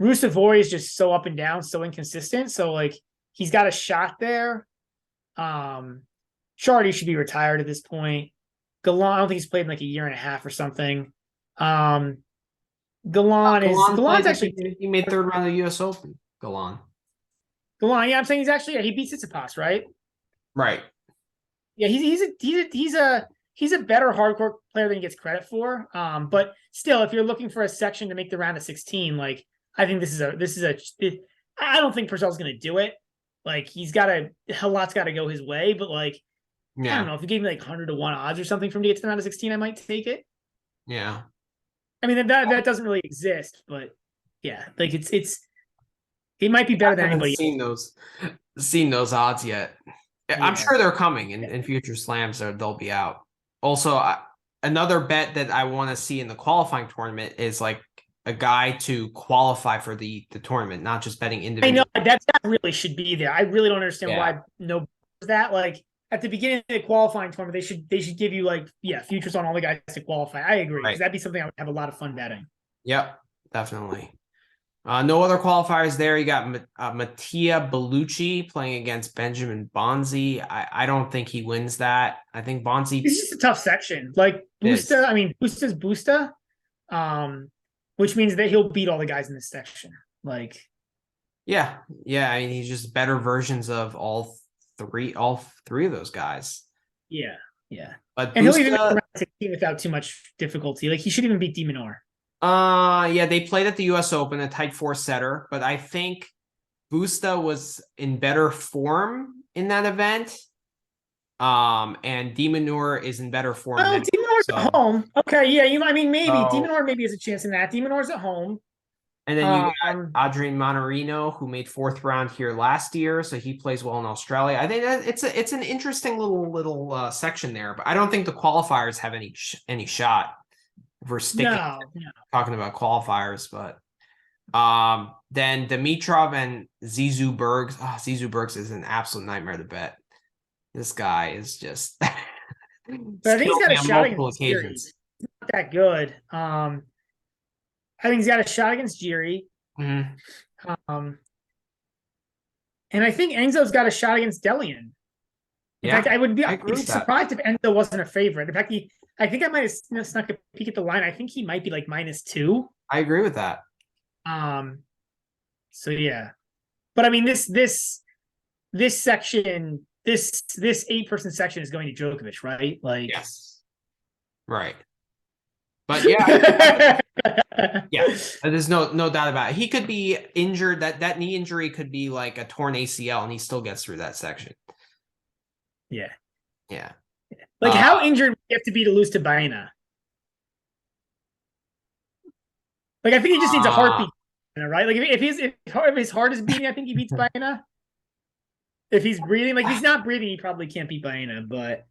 Rusevori is just so up and down, so inconsistent. So like he's got a shot there. Chardy should be retired at this point. Gallant, I don't think he's played in like a year and a half or something. Gallant's actually he made third round of the U.S. Open. Gallant. Gallant. Yeah, I'm saying he beat Tsitsipas, right? Right. Yeah, he's a better hardcore player than he gets credit for. But still, if you're looking for a section to make the round of 16, like I think I don't think Purcell's going to do it. Like a lot's got to go his way. But like, I don't know, if you gave me like 100-1 odds or something for him to get to the round of 16, I might take it. Yeah. I mean that doesn't really exist, but yeah, like it might be better than anybody else. Seen those odds yet. Yeah. I'm sure they're coming in future slams. They'll be out. Also, another bet that I want to see in the qualifying tournament is like a guy to qualify for the tournament, not just betting individually. I know that really should be there. I really don't understand why no that. Like at the beginning of the qualifying tournament, they should give you like futures on all the guys to qualify. I agree because that'd be something I would have a lot of fun betting. Yep, definitely. No other qualifiers there. You got Mattia Bellucci playing against Benjamin Bonzi. I don't think he wins that. I think Bonzi. It's just a tough section. Like Busta, I mean Busta's Busta, which means that he'll beat all the guys in this section. Like, yeah. I mean, he's just better versions of all three of those guys. Yeah. But and he'll even make around 16 without too much difficulty. Like he should even beat Demonor. Yeah, they played at the US Open, a tight 4-setter, but I think Busta was in better form in that event. And Demonor is in better form. Oh, Demonor's at home. Okay, yeah, I mean maybe Demonor maybe has a chance in that. Demonor's at home. And then you got Adrian Manarino, who made fourth round here last year, so he plays well in Australia. I think that it's an interesting little section there, but I don't think the qualifiers have any shot. If we're sticking talking about qualifiers, but then Dimitrov and Zizou Bergs. Oh, Zizou Bergs is an absolute nightmare to bet. This guy is just. But I think he's got a shot against Jiri. He's not that good. I think he's got a shot against Jiri. Mm-hmm. And I think Enzo's got a shot against Delian. In fact, I'd be surprised if Enzo wasn't a favorite. In fact, I think I might have snuck a peek at the line. I think he might be like -2. I agree with that. So yeah, but I mean this section, this 8-person section is going to Djokovic, right? Like yes, right. But yeah, there's no doubt about it. He could be injured. That knee injury could be like a torn ACL, and he still gets through that section. Yeah. Like how injured would you have to be to lose to Baena? Like I think he just needs a heartbeat, right? Like if his heart is beating, I think he beats Baena. If he's breathing, like if he's not breathing, he probably can't beat Baena. But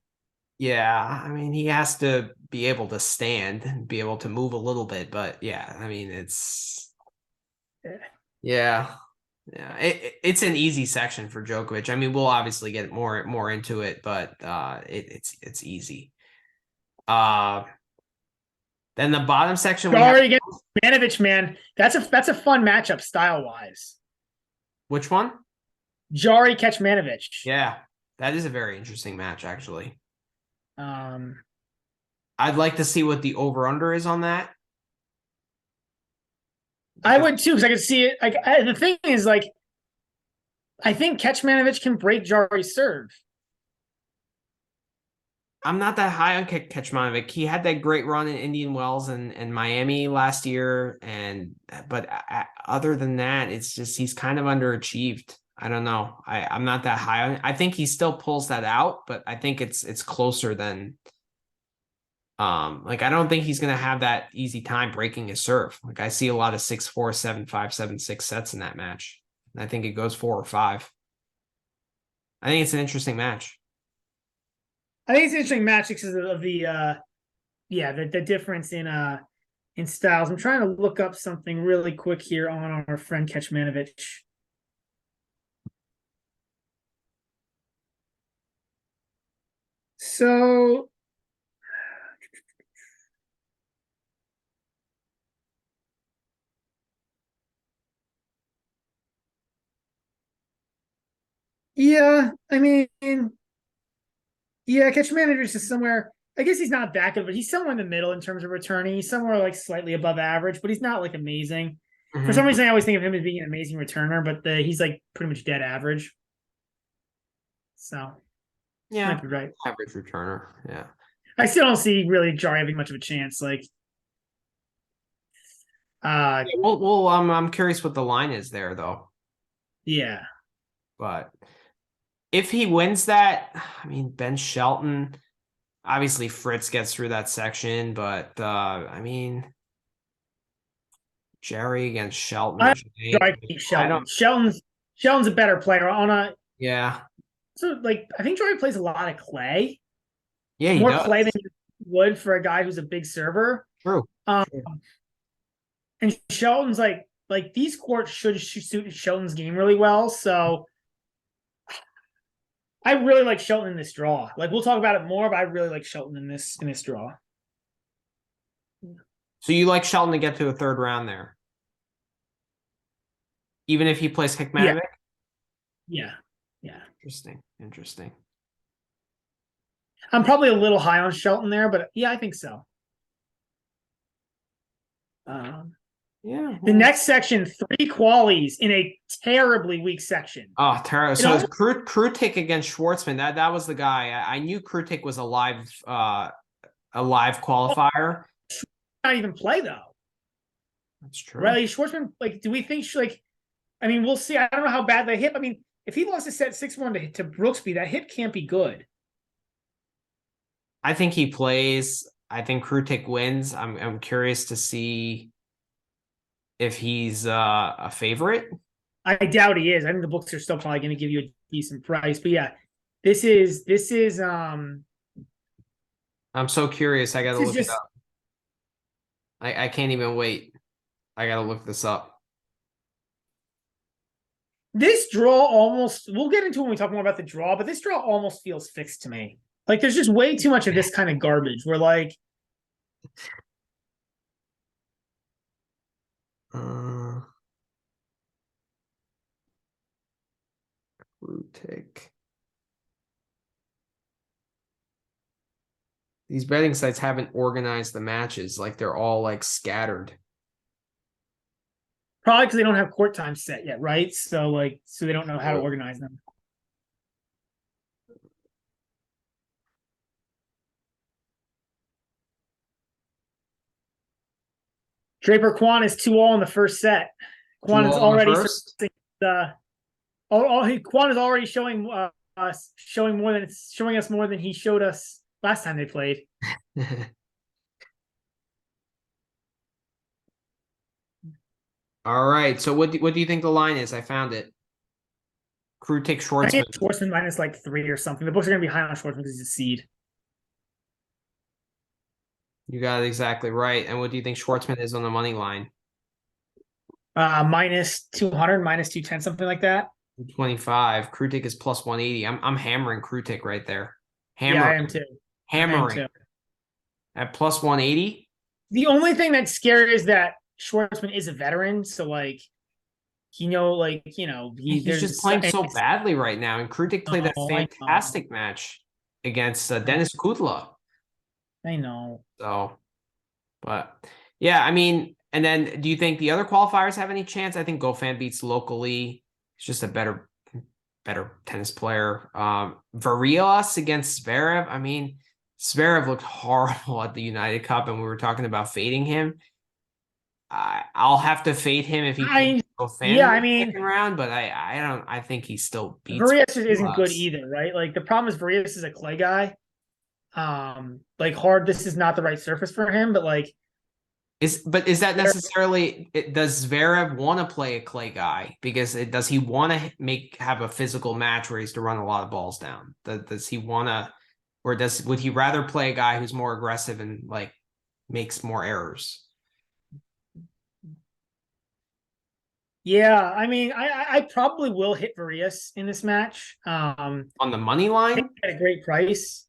yeah, I mean he has to be able to stand and be able to move a little bit. But yeah, I mean it's it's an easy section for Djokovic. I mean we'll obviously get more into it, but it's easy. Then the bottom section. Sorry against Manovic, man. That's a fun matchup style wise. Which one? Jari Kecmanovic. Yeah, that is a very interesting match, actually. I'd like to see what the over/under is on that. I would too, because I could see it. Like the thing is, like I think Kecmanovic can break Jari's serve. I'm not that high on Kecmanovic. He had that great run in Indian Wells and Miami last year, but other than that, it's just he's kind of underachieved. I don't know. I'm not that high on it. I think he still pulls that out, but I think it's closer than like I don't think he's gonna have that easy time breaking his serve. Like I see a lot of 6-4, 7-5, 7-6 sets in that match. And I think it goes 4 or 5. I think it's an interesting match. I think it's an interesting match because of the the difference in styles. I'm trying to look up something really quick here on our friend Kecmanovic. So yeah, I mean, yeah, Kecmanovic is somewhere. I guess he's not that good, but he's somewhere in the middle in terms of returning. He's somewhere like slightly above average, but he's not like amazing. For some Mhm. reason, I always think of him as being an amazing returner, but he's like pretty much dead average. So Yeah, might be right. average returner. Yeah. I still don't see really Jari having much of a chance. Uh, Yeah, well, I'm curious what the line is there though. yeah, But if he wins that, I mean Ben Shelton, obviously Fritz gets through that section, but I mean Jerry against Shelton I or Janae, Jari beat I don't. Shelton. Shelton's a better player on a. Yeah, So like, I think Jari plays a lot of clay, yeah, he more clay than does. you would for a guy who's a big server. True. Um, True. and Shelton's like these courts should suit Shelton's game really well. So I really like Shelton in this draw. Like we'll talk about it more, but I really like Shelton in this draw. So you like Shelton to get to a third round there, even if he plays Yeah, Kekmanovic? yeah, yeah. Interesting. Interesting. I'm probably a little high on Shelton there, but yeah, I think so. Um, Yeah. the Well, next section, three qualies in a terribly weak section. oh, Tara. It So it's almost Krutik against Schwartzman. That was the guy. I knew Krutik was a live qualifier. not even play though, That's right? true. Like Schwartzman, like, do we think like? I mean, we'll see. I don't know how bad the hip. I mean, if he lost a set 6-1 to Brooksby, that hip can't be good. I think he plays. I think Krutik wins. I'm curious to see if he's a favorite. I doubt he is. I think the books are still probably going to give you a decent price. But yeah, I'm so curious. I gotta this is look it just up. I can't even wait. I gotta look this up. this draw almost. We'll get into when we talk more about the draw, but this draw almost feels fixed to me. Like there's just way too much of this kind of garbage. Where like Uh, Krutik. These betting sites haven't organized the matches. Like they're all like scattered. probably because they don't have court time set yet, right? So they don't know how to organize them. Draper Quan is 2-all in the first set. Two Quan is all in the already first. Quan is already showing us more than he showed us last time they played. All right. So what do you think the line is? I found it. Krutik I think Schwartzman. it's Schwartzman minus like 3 or something. The books are going to be high on Schwartzman because he's a seed. You got it exactly right. And what do you think Schwartzman is on the money line? Minus 200, minus 210, something like that. 25. Krutik is plus 180. I'm hammering Krutik right there. Yeah, I Hammering. am too. I am Hammering too. at plus 180. The only thing that's scary is that Schwartzman is a veteran, so he He's just there's playing so badly right now. And Krutik played that I know, fantastic match against Dennis Kudla. I know. So, but yeah, I mean, and then do you think the other qualifiers have any chance? I think GoFan beats locally. It's just a better better tennis player. Varillas against Zverev. I mean, Zverev looked horrible at the United Cup, and we were talking about fading him. I'll have to fade him if he can't go fan yeah, in I the mean, second round, but I don't. I think he still beats Varias isn't good us. either, right? Like the problem is Varias is a clay guy. Like hard, this is not the right surface for him, but like Is that necessarily does Zverev want to play a clay guy? Because does he want to have a physical match where he's to run a lot of balls down? Does he want to, or would he rather play a guy who's more aggressive and like makes more errors? yeah, I mean, I probably will hit Varias in this match. On the money line? At a great price.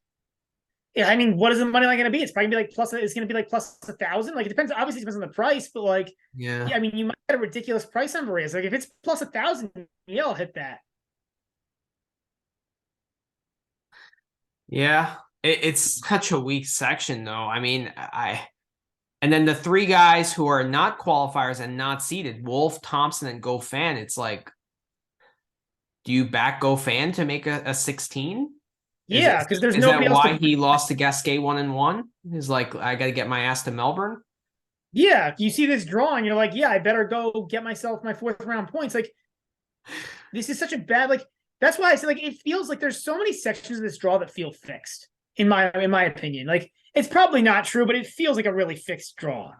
Yeah, I mean, what is the money line going to be? It's probably gonna be like plus. It's going to be like plus 1,000. Like it depends. Obviously, it depends on the price, but like, Yeah. I mean, you might get a ridiculous price on Varias. Like if it's plus 1,000, yeah, I'll hit that. Yeah. It's such a weak section though. I mean, and then the three guys who are not qualifiers and not seeded, Wolf, Thompson, and Goffin, it's like, do you back Goffin to make a 16? Yeah, because there's Is that nobody else why to. he lost to Gasquet 1-1? He's like, I got to get my ass to Melbourne. Yeah, you see this draw and you're like, yeah, I better go get myself my fourth round points. Like, this is such a bad like. That's why I say like it feels like there's so many sections of this draw that feel fixed in my opinion. Like it's probably not true, but it feels like a really fixed draw.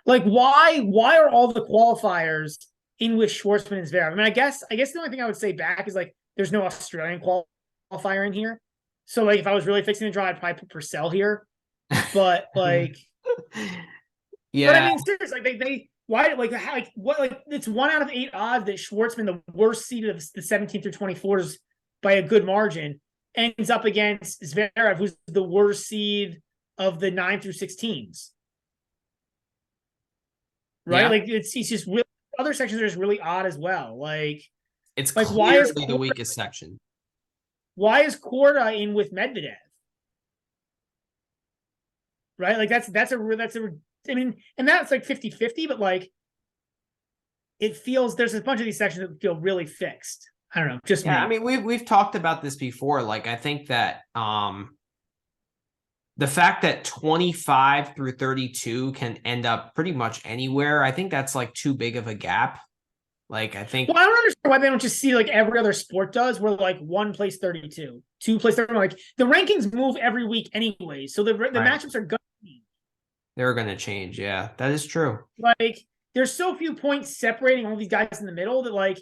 Like why are all the qualifiers in with Schwartzman and Zverev? I mean, I guess the only thing I would say back is like there's no Australian qualifier in here. So like if I was really fixing the draw, I'd probably put Purcell here. But like, yeah, but I mean, seriously, like they why like what like it's 1 out of 8 odds that Schwartzman, the worst seed of the 17 through 24s by a good margin, ends up against Zverev, who's the worst seed of the 9 through 16s. Right? yeah. Like it's just really other sections are just really odd as well. It's like clearly the weakest section. Why is Korda in with Medvedev? Right? Like that's a I mean, and that's like 50-50, but like it feels there's a bunch of these sections that feel really fixed. I don't know, just yeah. me. I mean, we've talked about this before. Like, I think that the fact that 25 through 32 can end up pretty much anywhere, I think that's like too big of a gap. Like, I think. Well, I don't understand why they don't just see like every other sport does, where like 1 plays 32, 2 plays 31. Like the rankings move every week anyway, so the right. Matchups are going. They're going to change. Yeah, that is true. Like there's so few points separating all these guys in the middle that like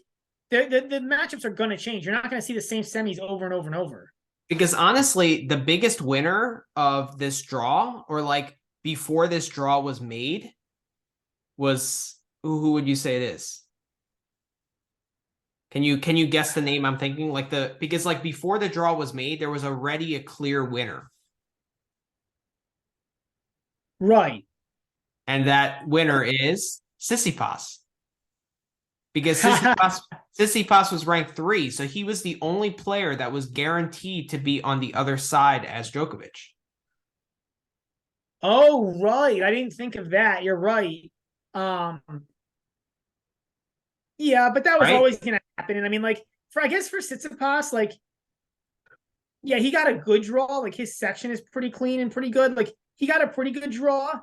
the matchups are going to change. You're not going to see the same semis over and over and over. Because honestly, the biggest winner of this draw, or like before this draw was made, was who would you say it is? Can you guess the name I'm thinking? Because like before the draw was made, there was already a clear winner. Right. And that winner is Tsitsipas. Because Tsitsipas was ranked 3, so he was the only player that was guaranteed to be on the other side as Djokovic. Oh, right. I didn't think of that. You're right. Yeah, but that was always going to happen. And I mean, like, I guess for Tsitsipas, like, yeah, he got a good draw. Like, his section is pretty clean and pretty good. Like, he got a pretty good draw.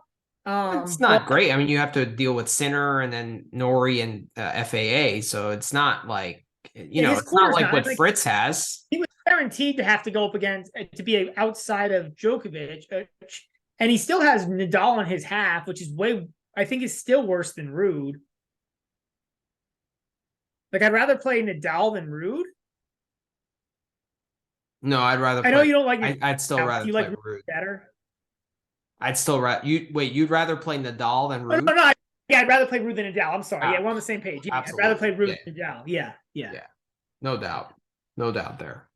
It's not great. I mean, you have to deal with Sinner and then Nori and FAA, so it's not like it's not like what Fritz has. He was guaranteed to have to go up against to be outside of Djokovic, and he still has Nadal in his half, which is I think is still worse than Rude. Like I'd rather play Nadal than Rude. No, I'd rather. I know you don't like. I'd still rather. Do you play like Rude better? I'd still rather You'd rather play Nadal than Rude? No. Yeah, I'd rather play Rude than Nadal. I'm sorry. Yeah, we're on the same page. Yeah, I'd rather play Rude than Nadal. Yeah. No doubt there.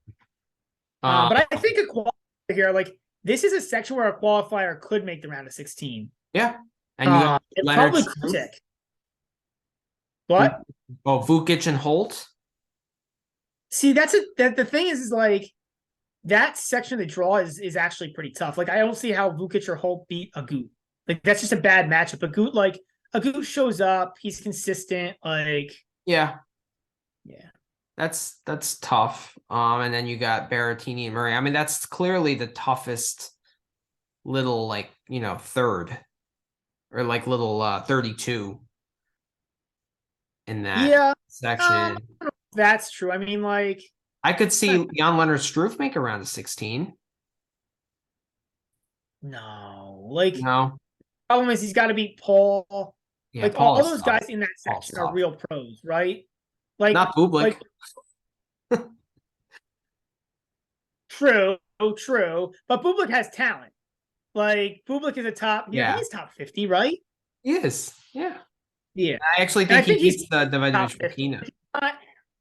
But I think a qualifier here, like this is a section where a qualifier could make the round of 16. Yeah, and you have Leonard Krutić. What? Vukic and Holt. See, the thing is like that section of the draw is actually pretty tough. Like I don't see how Vukic or Holt beat Agut. Like that's just a bad matchup. Agut shows up, he's consistent. Like yeah, That's tough. And then you got Berrettini and Murray. I mean, that's clearly the toughest little like, third or like little 32 in that Yeah, section. that's true. I mean, like, I could see Jan Leonard Struff make around a 16. no, like, No. problem is he's got to beat Paul. Yeah, Like all Paul's those tough. guys in that Paul's section are tough. real pros, right? Like, Not Bublik. like true, true. But Bublik has talent. Like Bublik is a top. Yeah, I think Yeah, he's top 50, right? he is. Yeah. Yeah, I actually and I think he think he's beats top Davidovich 50. Fokina. Not,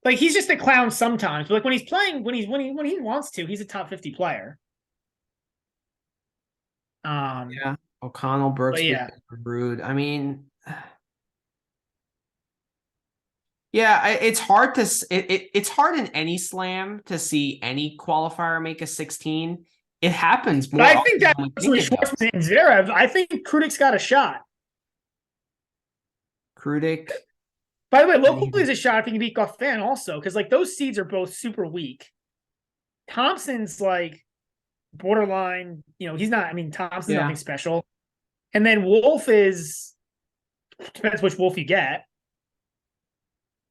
like he's just a clown sometimes. But like when he's playing, when he wants to, he's a top 50 player. Yeah. O'Connell, But Brooksby, yeah, Rude. I mean, yeah, it's hard to it's hard in any slam to see any qualifier make a 16. It happens but more I often think that than we think with it does. Schwartzman and Zverev, I think Krudik's got a shot. Krudik. By the way, I locally mean, is a shot if he can beat Goffin also, because like those seeds are both super weak. Thompson's like borderline, he's not. I mean, Thompson's yeah. nothing special. And then Wolf is depends which Wolf you get.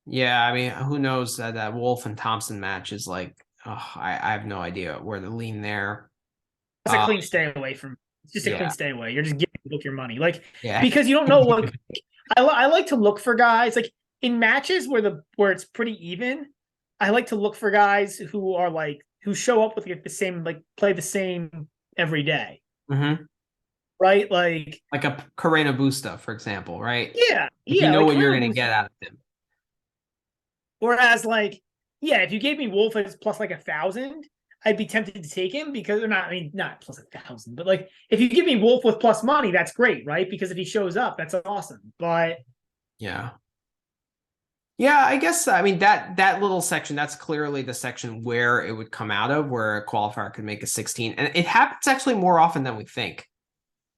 Yeah, I mean, who knows that Wolf and Thompson match is like, oh, I have no idea where to lean there. That's a Uh, clean stay away from. It's just a clean yeah, stay away. You're just giving the book your money, like yeah. because you don't know. Like I like to look for guys like in matches where it's pretty even. I like to look for guys who are like who show up with like, the same like play the same every day, hmm right? Like Like a Carreno Busta, for example, right? yeah, Like you yeah, know like what you're Carino gonna Boost. get out of him. Whereas like yeah, if you gave me Wolf as plus like 1,000, I'd be tempted to take him because they're not. I mean, not plus 1,000, but like if you give me Wolf with plus money, that's great, right? Because if he shows up, that's awesome. But Yeah. Yeah, I guess I mean that little section, that's clearly the section where it would come out of, where a qualifier could make a 16. And it happens actually more often than we think,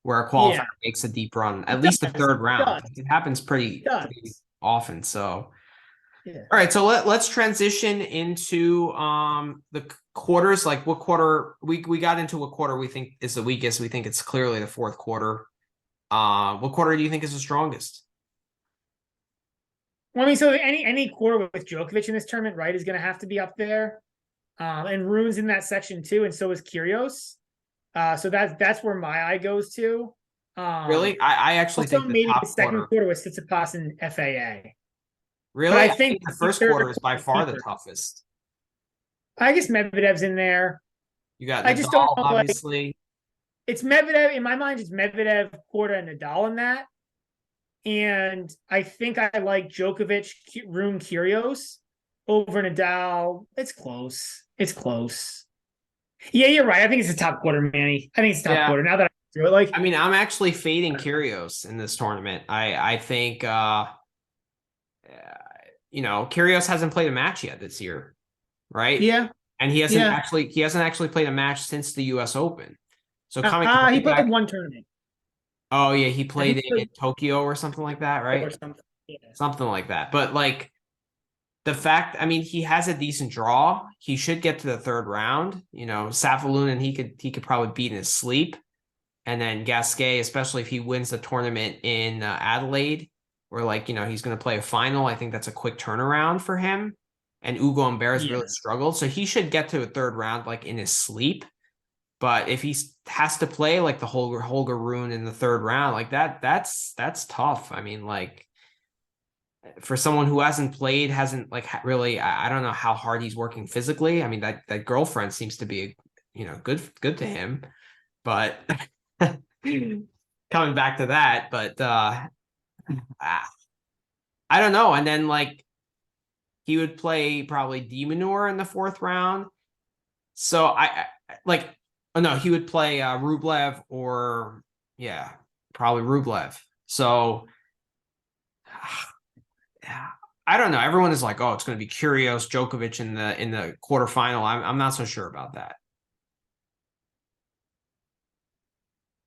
where a qualifier yeah, makes a deep run, it at least the does. third It round. does. It happens It pretty does. often. So Yeah. all right, so let's transition into the quarters. Like what quarter we got into what quarter we think is the weakest. We think it's clearly the fourth quarter. What quarter do you think is the strongest? Well, I mean, so any quarter with Djokovic in this tournament, right, is going to have to be up there. And Rune's in that section too, and so is Kyrgios. So that's where my eye goes to. Really? I actually Also think the maybe the top second quarter. quarter with Tsitsipas and FAA. But Really? I I think think the the first third, quarter is by far the deeper. toughest. I guess Medvedev's in there. You got I just don't Nadal, know. Like obviously. it's Medvedev in my mind. It's Medvedev, Porta, and Nadal in that. And I think I like Djokovic, Rune, Kyrgios over Nadal. It's close. It's close. Yeah, you're right. I think it's the top quarter, Manny. I think it's the top Yeah. quarter. Now that I do it, like I mean, I'm actually fading Kyrgios in this tournament. I think Kyrgios hasn't played a match yet this year, right? yeah, And yeah. he hasn't actually played a match since the US Open. So coming right He played back, one tournament. oh yeah, he I think played he in played Tokyo or something like that, or right? something. Yeah. Something like that. But like the fact, I mean, he has a decent draw. He should get to the third round. Safalunin he could probably beat in his sleep. And then Gasquet, especially if he wins the tournament in Adelaide, where he's going to play a final. I think that's a quick turnaround for him. And Ugo Umber's Yeah. really struggled, so he should get to a third round like in his sleep. But if he has to play like the Holger Rune in the third round, like that's tough. I mean, like for someone who hasn't like really, I don't know how hard he's working physically. I mean, that girlfriend seems to be, good to him, but coming back to that, but I don't know. And then like he would play probably Demonor in the fourth round. So I like, oh no, he would play Rublev or yeah, probably Rublev. So yeah, I don't know. Everyone is like, oh, it's going to be Kyrgios, Djokovic in the quarterfinal. I'm not so sure about that.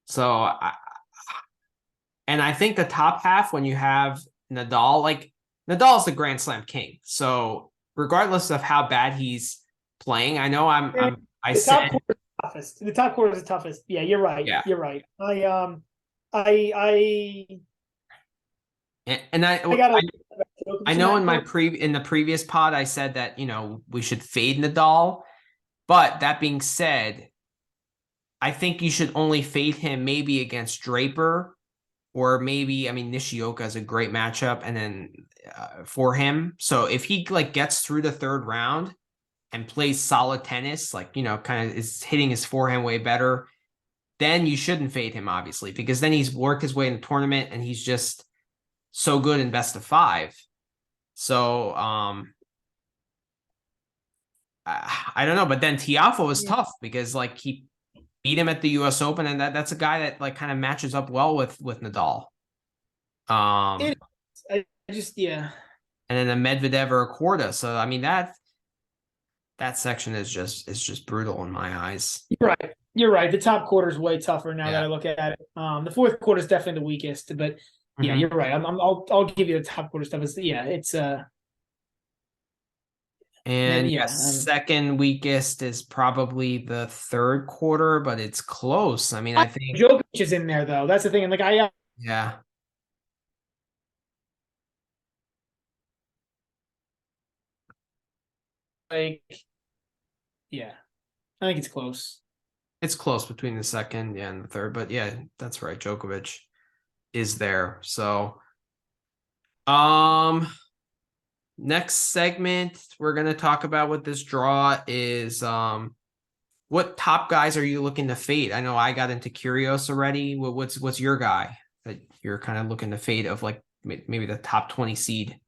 So and I think the top half when you have Nadal, like Nadal is the Grand Slam king. So regardless of how bad he's playing. I know I The said, top quarter is the toughest. The top quarter is the toughest. Yeah, you're right. yeah. You're right. I And I got I Djokovic in know that in quarter. in the previous pod I said that, we should fade Nadal. But that being said, I think you should only fade him maybe against Draper, or maybe, I mean, Nishioka is a great matchup and then for him. So if he like gets through the third round and plays solid tennis, like, kind of is hitting his forehand way better, then you shouldn't fade him, obviously, because then he's worked his way in the tournament and he's just so good in best of five. So I don't know, but then Tiafo is tough because like he beat him at the US Open, and that's a guy that like kind of matches up well with Nadal. It, I just And then a Medvedev or a Korda. So I mean that section is just brutal in my eyes. You're right. You're right. The top quarter is way tougher now that Yeah. I look at it. The fourth quarter is definitely the weakest, but yeah, Mhm. you're right. I'll give you the top quarter stuff. It's And yeah, yeah. second weakest is probably the third quarter, but it's close. I mean, I think, Djokovic is in there though. That's the thing. And like yeah, like yeah, I think it's close. it's close between the second, yeah, and the third. But yeah, that's right. Djokovic is there. So um next segment we're gonna talk about with this draw is what top guys are you looking to fade? I know I got into Kyrgios already. What's your guy that you're kind of looking to fade of, like maybe the top 20 seed?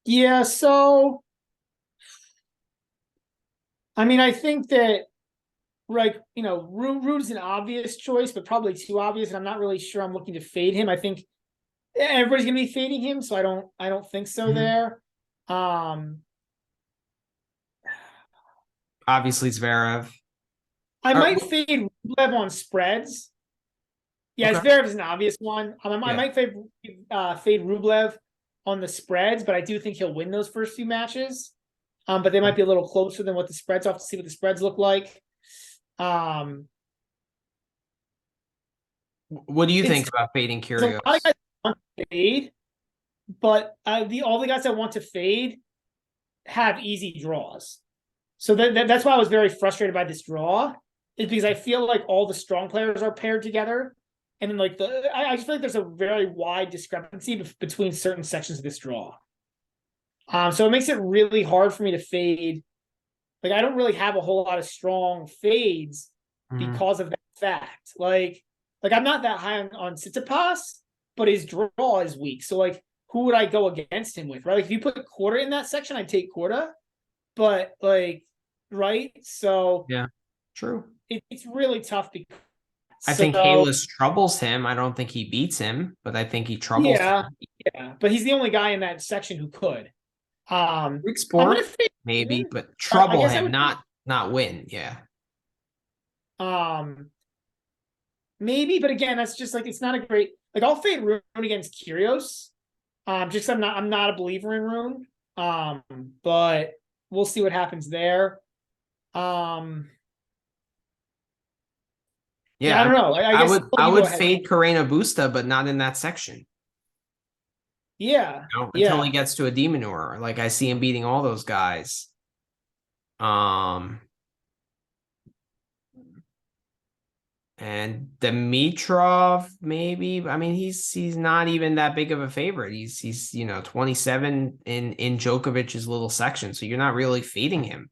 Yeah, so I mean, I think that like Rude's an obvious choice, but probably too obvious, and I'm not really sure I'm looking to fade him. I think everybody's gonna be fading him, so I don't think so Mhm. there. Um, Obviously Zverev. I Or, might fade Rublev on spreads. Yeah, okay. Zverev is an obvious one. I Yeah. might fade Rublev on the spreads, but I do think he'll win those first few matches. But they might be a little closer than what the spreads. I'll have to see what the spreads look like. Um, What do you it's think about fading there's a lot of Kyrgios? guys that want to fade, but the all the guys that want to fade have easy draws. So that's why I was very frustrated by this draw, is because I feel like all the strong players are paired together, and then like I just feel like there's a very wide discrepancy between certain sections of this draw. So it makes it really hard for me to fade. Like I don't really have a whole lot of strong fades Mhm. because of that fact. Like I'm not that high on Tsitsipas, but his draw is weak. So like, who would I go against him with? Right? Like if you put Quarter in that section, I'd take Quarter. But like, right? So Yeah, true. it's really tough because I think so Kalis troubles him. I don't think he beats him, but I think he troubles yeah, him. yeah. But he's the only guy in that section who could. Greek I'm gonna sport, fade maybe, Raymond. but I trouble guess I him, would not win. Yeah. um maybe, but again, that's just like it's not a great like I'll fade Rune against Kyrgios. Just I'm not a believer in Rune. Um, but we'll see what happens there. Um, Yeah, yeah, I I don't mean, know. I I guess would I you go would ahead. fade Carreno Busta, but not in that section. Yeah, Until he yeah. gets to a Demonor. Like I see him beating all those guys. Um, and Dimitrov, maybe. I mean, he's not even that big of a favorite. He's 27 in Djokovic's little section, so you're not really fading him.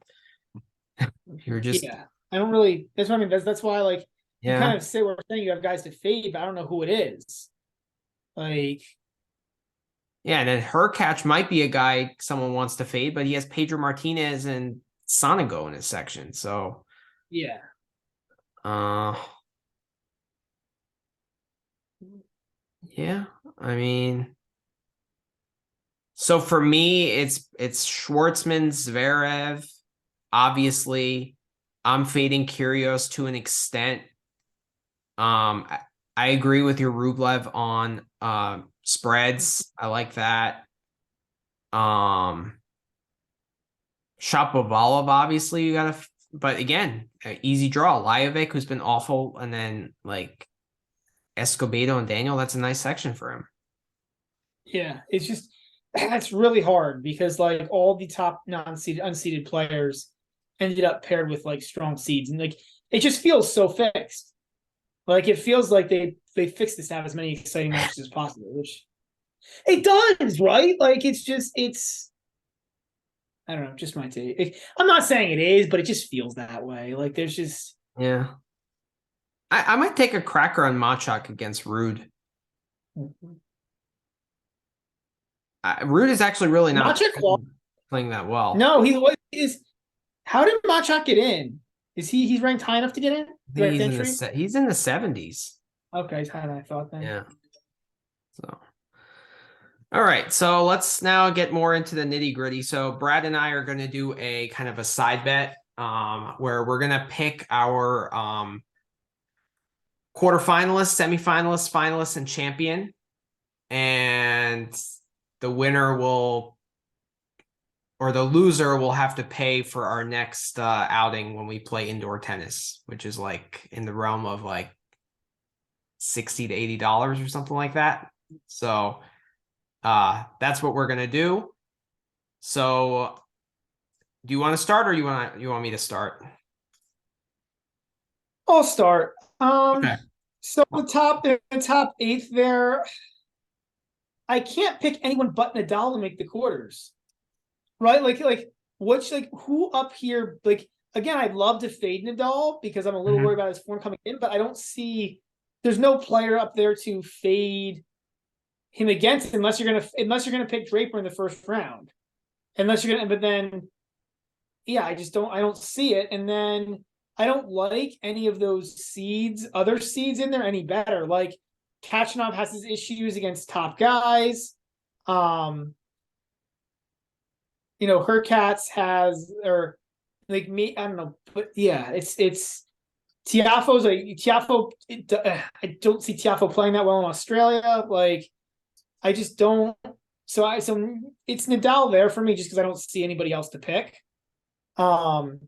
You're just Yeah, I don't really. That's what I mean. That's why like you yeah. kind of say we're saying you have guys to fade, but I don't know who it is. Like, Yeah, and then Hurkacz might be a guy someone wants to fade, but he has Pedro Martinez and Sonego in his section. So yeah, uh yeah, I mean, so for me, it's Schwartzman, Zverev. Obviously, I'm fading Kyrgios to an extent. I agree with your Rublev on spreads. I like that. Um, Shapovalov, obviously, you gotta. But again, easy draw. Lajovic, who's been awful, and then like Escobedo and Daniel. That's a nice section for him. Yeah, it's just that's really hard because like all the top non-seeded unseeded players ended up paired with like strong seeds, and like it just feels so fixed. Like it feels like they fixed this to have as many exciting matches as possible, which it does, right? Like it's I don't know, just my take. I'm not saying it is, but it just feels that way. Like there's just Yeah. I might take a cracker on Machak against Rude. Rude is actually really not Machak. playing that well. No, he is. How did Machak get in? Is he's ranked high enough to get in? I think Direct entry. he's in the 70s. Okay, he's higher than I thought then. Yeah. So, all right. So let's now get more into the nitty gritty. So Brad and I are going to do a kind of a side bet, where we're going to pick our quarterfinalists, semifinalists, finalists, and champion, and the winner will, or the loser will have to pay for our next outing when we play indoor tennis, which is like in the realm of like $60 to $80 or something like that. So that's what we're gonna do. So do you want to start, or you want me to start? I'll start. Okay. So the top eight there, I can't pick anyone but Nadal to make the quarters, right? Who up here? Like again, I'd love to fade Nadal because I'm a little worried about his form coming in, but I don't see. There's no player up there to fade him against unless you're gonna pick Draper in the first round. But then yeah, I don't see it. And then I don't like any of those other seeds in there any better. Like Kachanov has his issues against top guys. Hercats has, or like me, I don't know, but yeah, it's Tiafoe's Tiafo. I don't see Tiafo playing that well in Australia. Like I just don't. So it's Nadal there for me just because I don't see anybody else to pick. Um,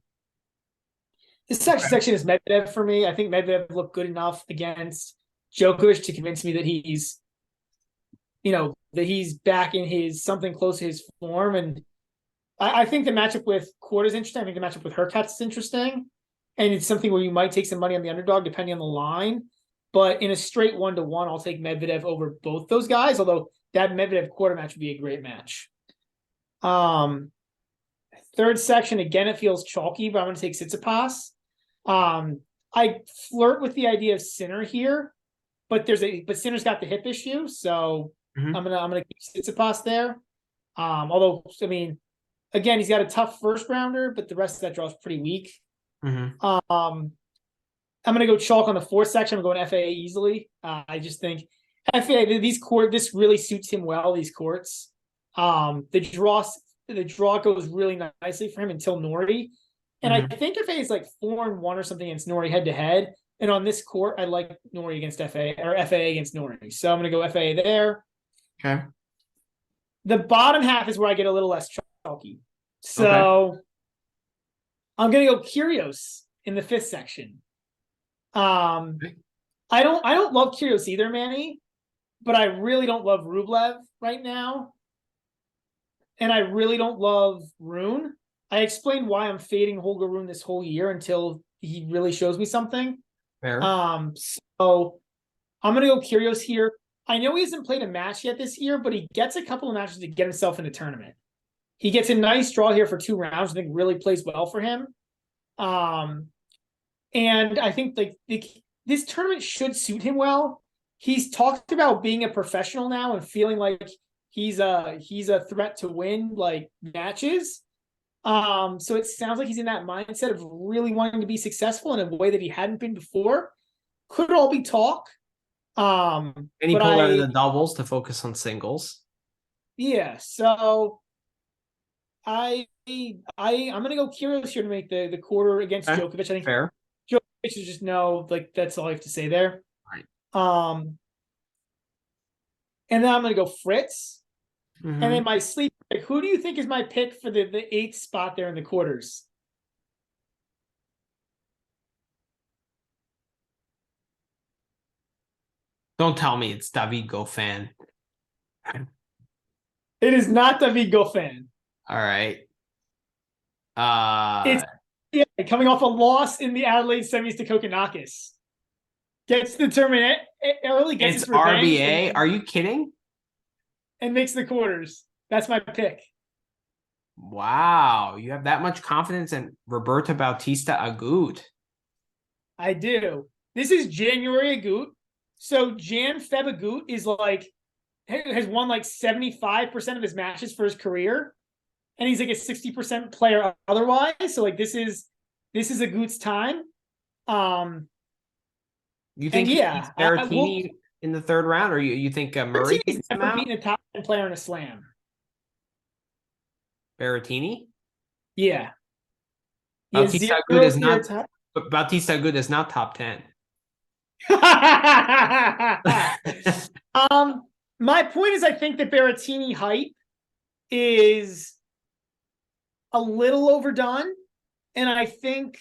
this section is Medvedev for me. I think Medvedev looked good enough against Djokovic to convince me that he's back in his something close to his form. And I think the matchup with Court is interesting. I think the matchup with Hurkacz is interesting. And it's something where you might take some money on the underdog depending on the line. But in a straight 1-1, I'll take Medvedev over both those guys, although that Medvedev quarter match would be a great match. Third section, again, it feels chalky, but I'm going to take Tsitsipas. I flirt with the idea of Sinner here, but Sinner's got the hip issue, so I'm gonna keep Tsitsipas there. Although I mean, again, he's got a tough first rounder, but the rest of that draw is pretty weak. I'm gonna go chalk on the fourth section. I'm going FAA easily. I just think FAA this really suits him well. These courts, the draw goes really nicely for him until Norrie. And I think FA is like 4-1 or something against Norrie head to head. And on this court, I like Norrie against FA or FA against Norrie. So I'm going to go FA there. Okay. The bottom half is where I get a little less chalky. So I'm going to go Kyrgios in the fifth section. I don't love Kyrgios either, Manny, but I really don't love Rublev right now. And I really don't love Rune. I explained why I'm fading Holger Rune this whole year until he really shows me something. Fair. So I'm gonna go Kyrgios here. I know he hasn't played a match yet this year, but he gets a couple of matches to get himself in the tournament. He gets a nice draw here for 2 rounds. I think really plays well for him. And I think this tournament should suit him well. He's talked about being a professional now and feeling like he's a threat to win like matches. So it sounds like he's in that mindset of really wanting to be successful in a way that he hadn't been before. Could all be talk. And he pulled out of the doubles to focus on singles. Yeah. So I'm gonna go Kyrgios here to make the quarter against Djokovic. I think fair. Djokovic is just that's all I have to say there. Right. And then I'm gonna go Fritz. And then my sleeper Like, who do you think is my pick for the eighth spot there in the quarters? Don't tell me it's David Goffin. It is not David Goffin. All right. It's coming off a loss in the Adelaide semis to Kokonakis. Gets the tournament early, gets It's his revenge. RBA. Are you kidding? And makes the quarters. That's my pick. Wow, you have that much confidence in Roberto Bautista Agut. I do. This is January Agut. So Jan Feb Agut is like has won like 75% of his matches for his career. And he's like a 60% player otherwise. So like this is Agut's time. You think he beats Berrettini will, in the third round, or you think Murray is him never out? beaten a top 10 player in a slam. Berrettini? Yeah. Bautista Agut is not. Bautista Agut is not top 10. My point is, I think that Berrettini hype is a little overdone, and I think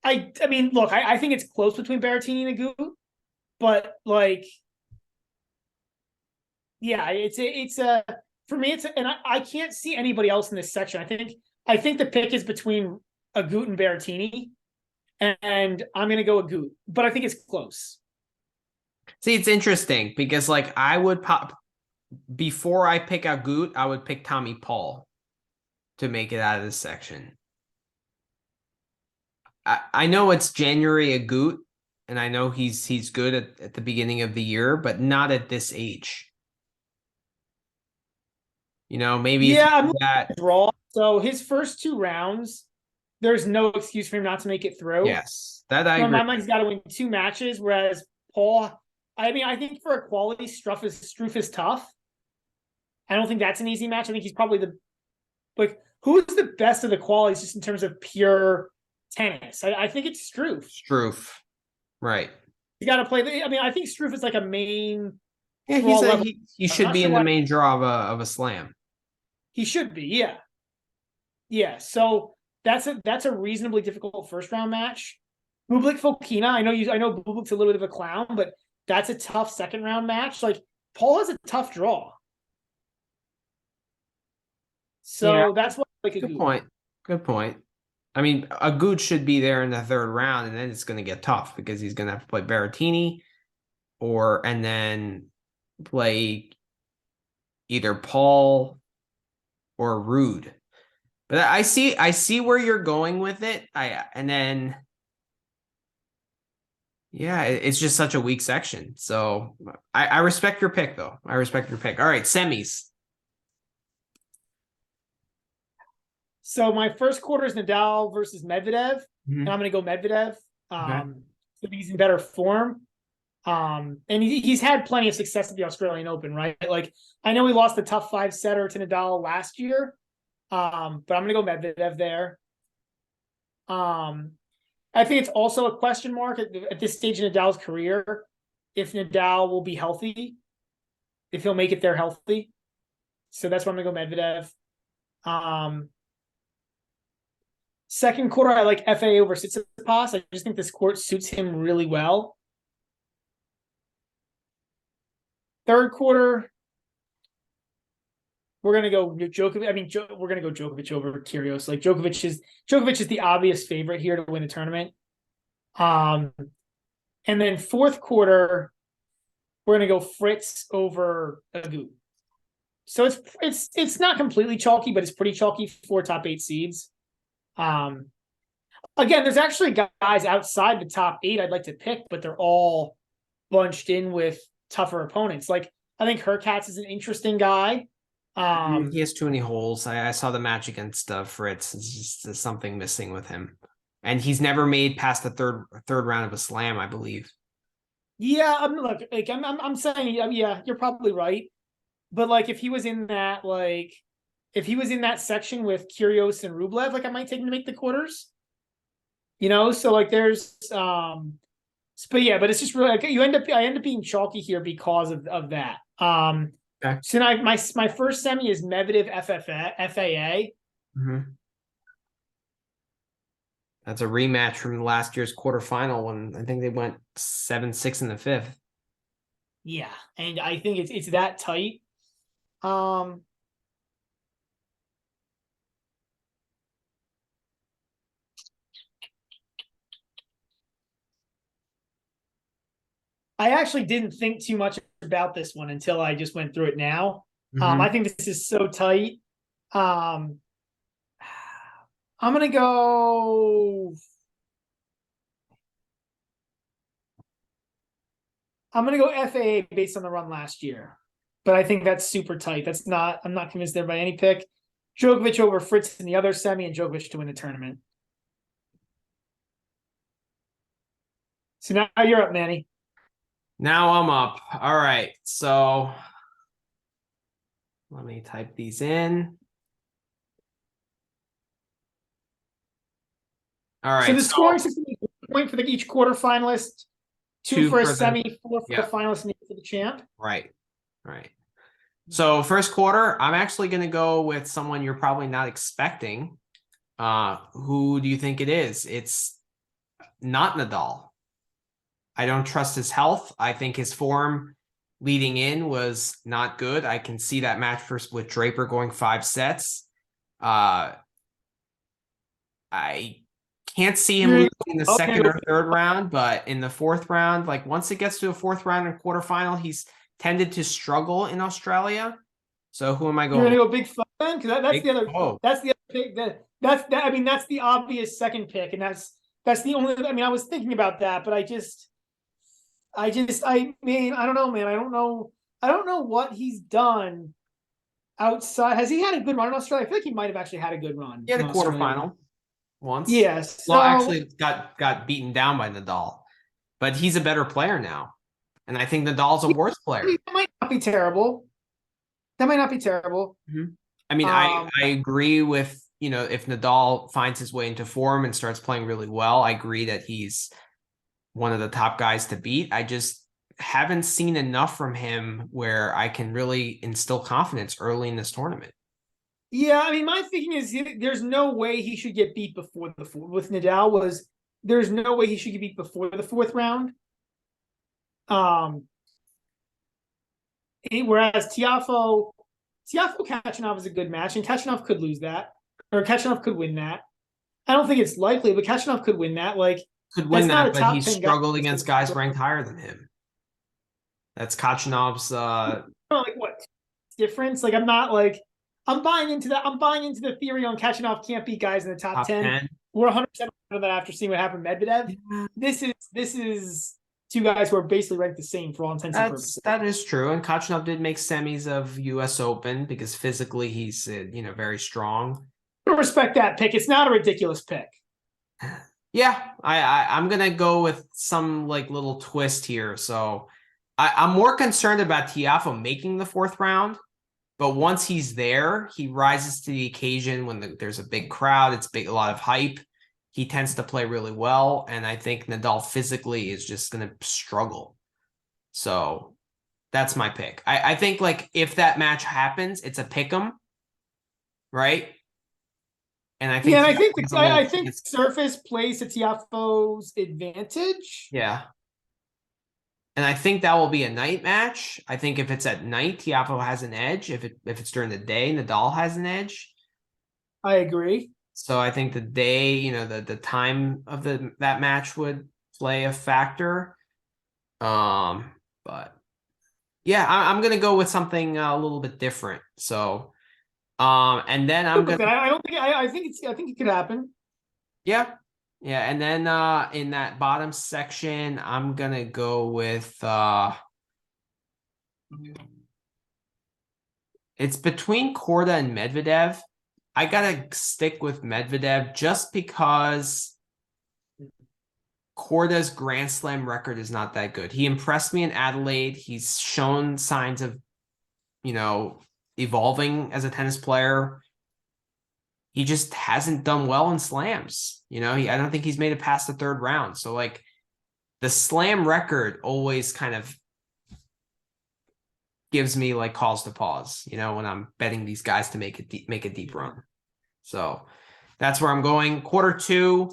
I mean, look, I think it's close between Berrettini and Agut, but like, yeah, it's a for me, and I can't see anybody else in this section. I think the pick is between Agut and Berrettini, and I'm gonna go Agut, but I think it's close. See, it's interesting because like I would pop before I pick Agut, I would pick Tommy Paul to make it out of this section. I know it's January Agut, and I know he's good at the beginning of the year, but not at this age. You know, maybe if I'm that draw. So his first two rounds, there's no excuse for him not to make it through. Yes, that I agree. In my mind, he's got to win 2 matches, whereas Paul, I mean, I think for equality, Struff is tough. I don't think that's an easy match. I think he's probably who's the best of the qualities just in terms of pure tennis? I think it's Struff. Struff, right. You got to play. I mean, I think Struff is like a main. Yeah, he should be in the main draw of a slam. He should be, yeah. Yeah, so that's a reasonably difficult first round match. Bublik Fokina, I know Bublik's a little bit of a clown, but that's a tough second round match. Like Paul has a tough draw. So that's what like a good point. Good point. I mean, Agut should be there in the third round, and then it's going to get tough because he's going to have to play Berrettini and then play either Paul or Rude. But I see where you're going with it. It's just such a weak section. So I respect your pick, though. I respect your pick. All right, semis. So my first quarter is Nadal versus Medvedev, and I'm going to go Medvedev. I think he's in better form. And he's had plenty of success at the Australian Open, right? Like I know he lost the tough 5-setter to Nadal last year, but I'm going to go Medvedev there. I think it's also a question mark at this stage in Nadal's career if Nadal will be healthy, if he'll make it there healthy. So that's why I'm going to go Medvedev. Second quarter, I like FA over Tsitsipas. I just think this court suits him really well. Third quarter, we're gonna go Djokovic. I mean, we're gonna go Djokovic over Kyrgios. Like Djokovic is the obvious favorite here to win the tournament. And then fourth quarter, we're gonna go Fritz over Agut. So it's not completely chalky, but it's pretty chalky for top 8 seeds. Again, there's actually guys outside the top 8 I'd like to pick, but they're all bunched in with tougher opponents. Like I think Hurkacz is an interesting guy. He has too many holes. I saw the match against Fritz. It's just there's something missing with him, and he's never made past the third round of a slam, I believe. Yeah, I'm saying, yeah, you're probably right. But like, if he was in that section with Kyrgios and Rublev, like I might take him to make the quarters. You know, so like there's but yeah, but it's just really like I end up being chalky here because of that. Okay. So now my first semi is Medvedev FAA. Mm-hmm. That's a rematch from last year's quarterfinal when I think they went 7-6 in the fifth. Yeah, and I think it's that tight. Um, I actually didn't think too much about this one until I just went through it now. Mm-hmm. I think this is so tight. Um, I'm gonna go. I'm gonna go FAA based on the run last year, but I think that's super tight. That's not. I'm not convinced there by any pick. Djokovic over Fritz in the other semi, and Djokovic to win the tournament. So now you're up, Manny. Now I'm up. All right. So let me type these in. All So right. the So scoring system is 1 point for each quarterfinalist, 2 two for a for the, semi, 4 for the yeah, finalist, and 8 for the champ. right. Right. So first quarter, I'm actually going to go with someone you're probably not expecting. Who do you think it is? It's not Nadal. I don't trust his health. I think his form leading in was not good. I can see that match first with Draper going 5 sets. Uh, I can't see him You're losing in the okay. second or third round, but in the fourth round, like once it gets to a fourth round and quarterfinal, he's tended to struggle in Australia. So who am I You're going gonna with? go big fun because that's Big the other oh, that's the other pick that I mean that's the obvious second pick, and that's the only. I mean, I was thinking about that, but I mean I don't know, man. I don't know what he's done outside. Has he had a good run in Australia? I feel like he might have actually had a good run he had in a Australia. quarterfinal once. Yeah, Well, so actually got beaten down by Nadal, but he's a better player now. And I think Nadal's a worse player. that might not be terrible. That might not be terrible. Mhm. I mean, Um, I agree with, if Nadal finds his way into form and starts playing really well, I agree that he's one of the top guys to beat. I just haven't seen enough from him where I can really instill confidence early in this tournament. Yeah, I mean, my thinking is there's no way he should get beat before the fourth. With Nadal was there's no way he should get beat before the fourth round. Um, whereas Tiafo Kachanov is a good match, and Kachanov could lose that, or Kachanov could win that. I don't think it's likely, but Kachanov could win that. Like Could win that's not that, a but he top 10 guy. struggled against guys ranked higher than him. That's Kachanov's Like what difference? Like I'm not like I'm buying into that. I'm buying into the theory on Kachanov can't beat guys in the top top 10. 10. We're 100% of that after seeing what happened with Medvedev. This is two guys who are basically ranked the same for all intents and purposes. That is true. And Kachanov did make semis of US Open because physically he's very strong. I respect that pick. It's not a ridiculous pick. Yeah, I'm gonna go with some like little twist here. So I'm more concerned about Tiafo making the fourth round, but once he's there, he rises to the occasion when there's a big crowd, it's a lot of hype. He tends to play really well, and I think Nadal physically is just gonna struggle. So that's my pick. I think like if that match happens, it's a pick 'em, right? And I Yeah, think and Tiafo has a little I think chance. surface plays to Tiafoe's advantage. Yeah. And I think that will be a night match. I think if it's at night, Tiafo has an edge. If it's during the day, Nadal has an edge. I agree. So I think the day, the time of that match would play a factor. But yeah, I'm gonna go with something a little bit different. So and then I'm gonna I don't think I think it could happen. yeah. Yeah, and then in that bottom section, I'm gonna go with it's between Korda and Medvedev. I gotta stick with Medvedev just because Korda's Grand Slam record is not that good. He impressed me in Adelaide. He's shown signs of, evolving as a tennis player. He just hasn't done well in slams. I don't think he's made it past the third round. So like the slam record always kind of gives me like cause to pause, when I'm betting these guys to make a deep run. So that's where I'm going. Quarter two,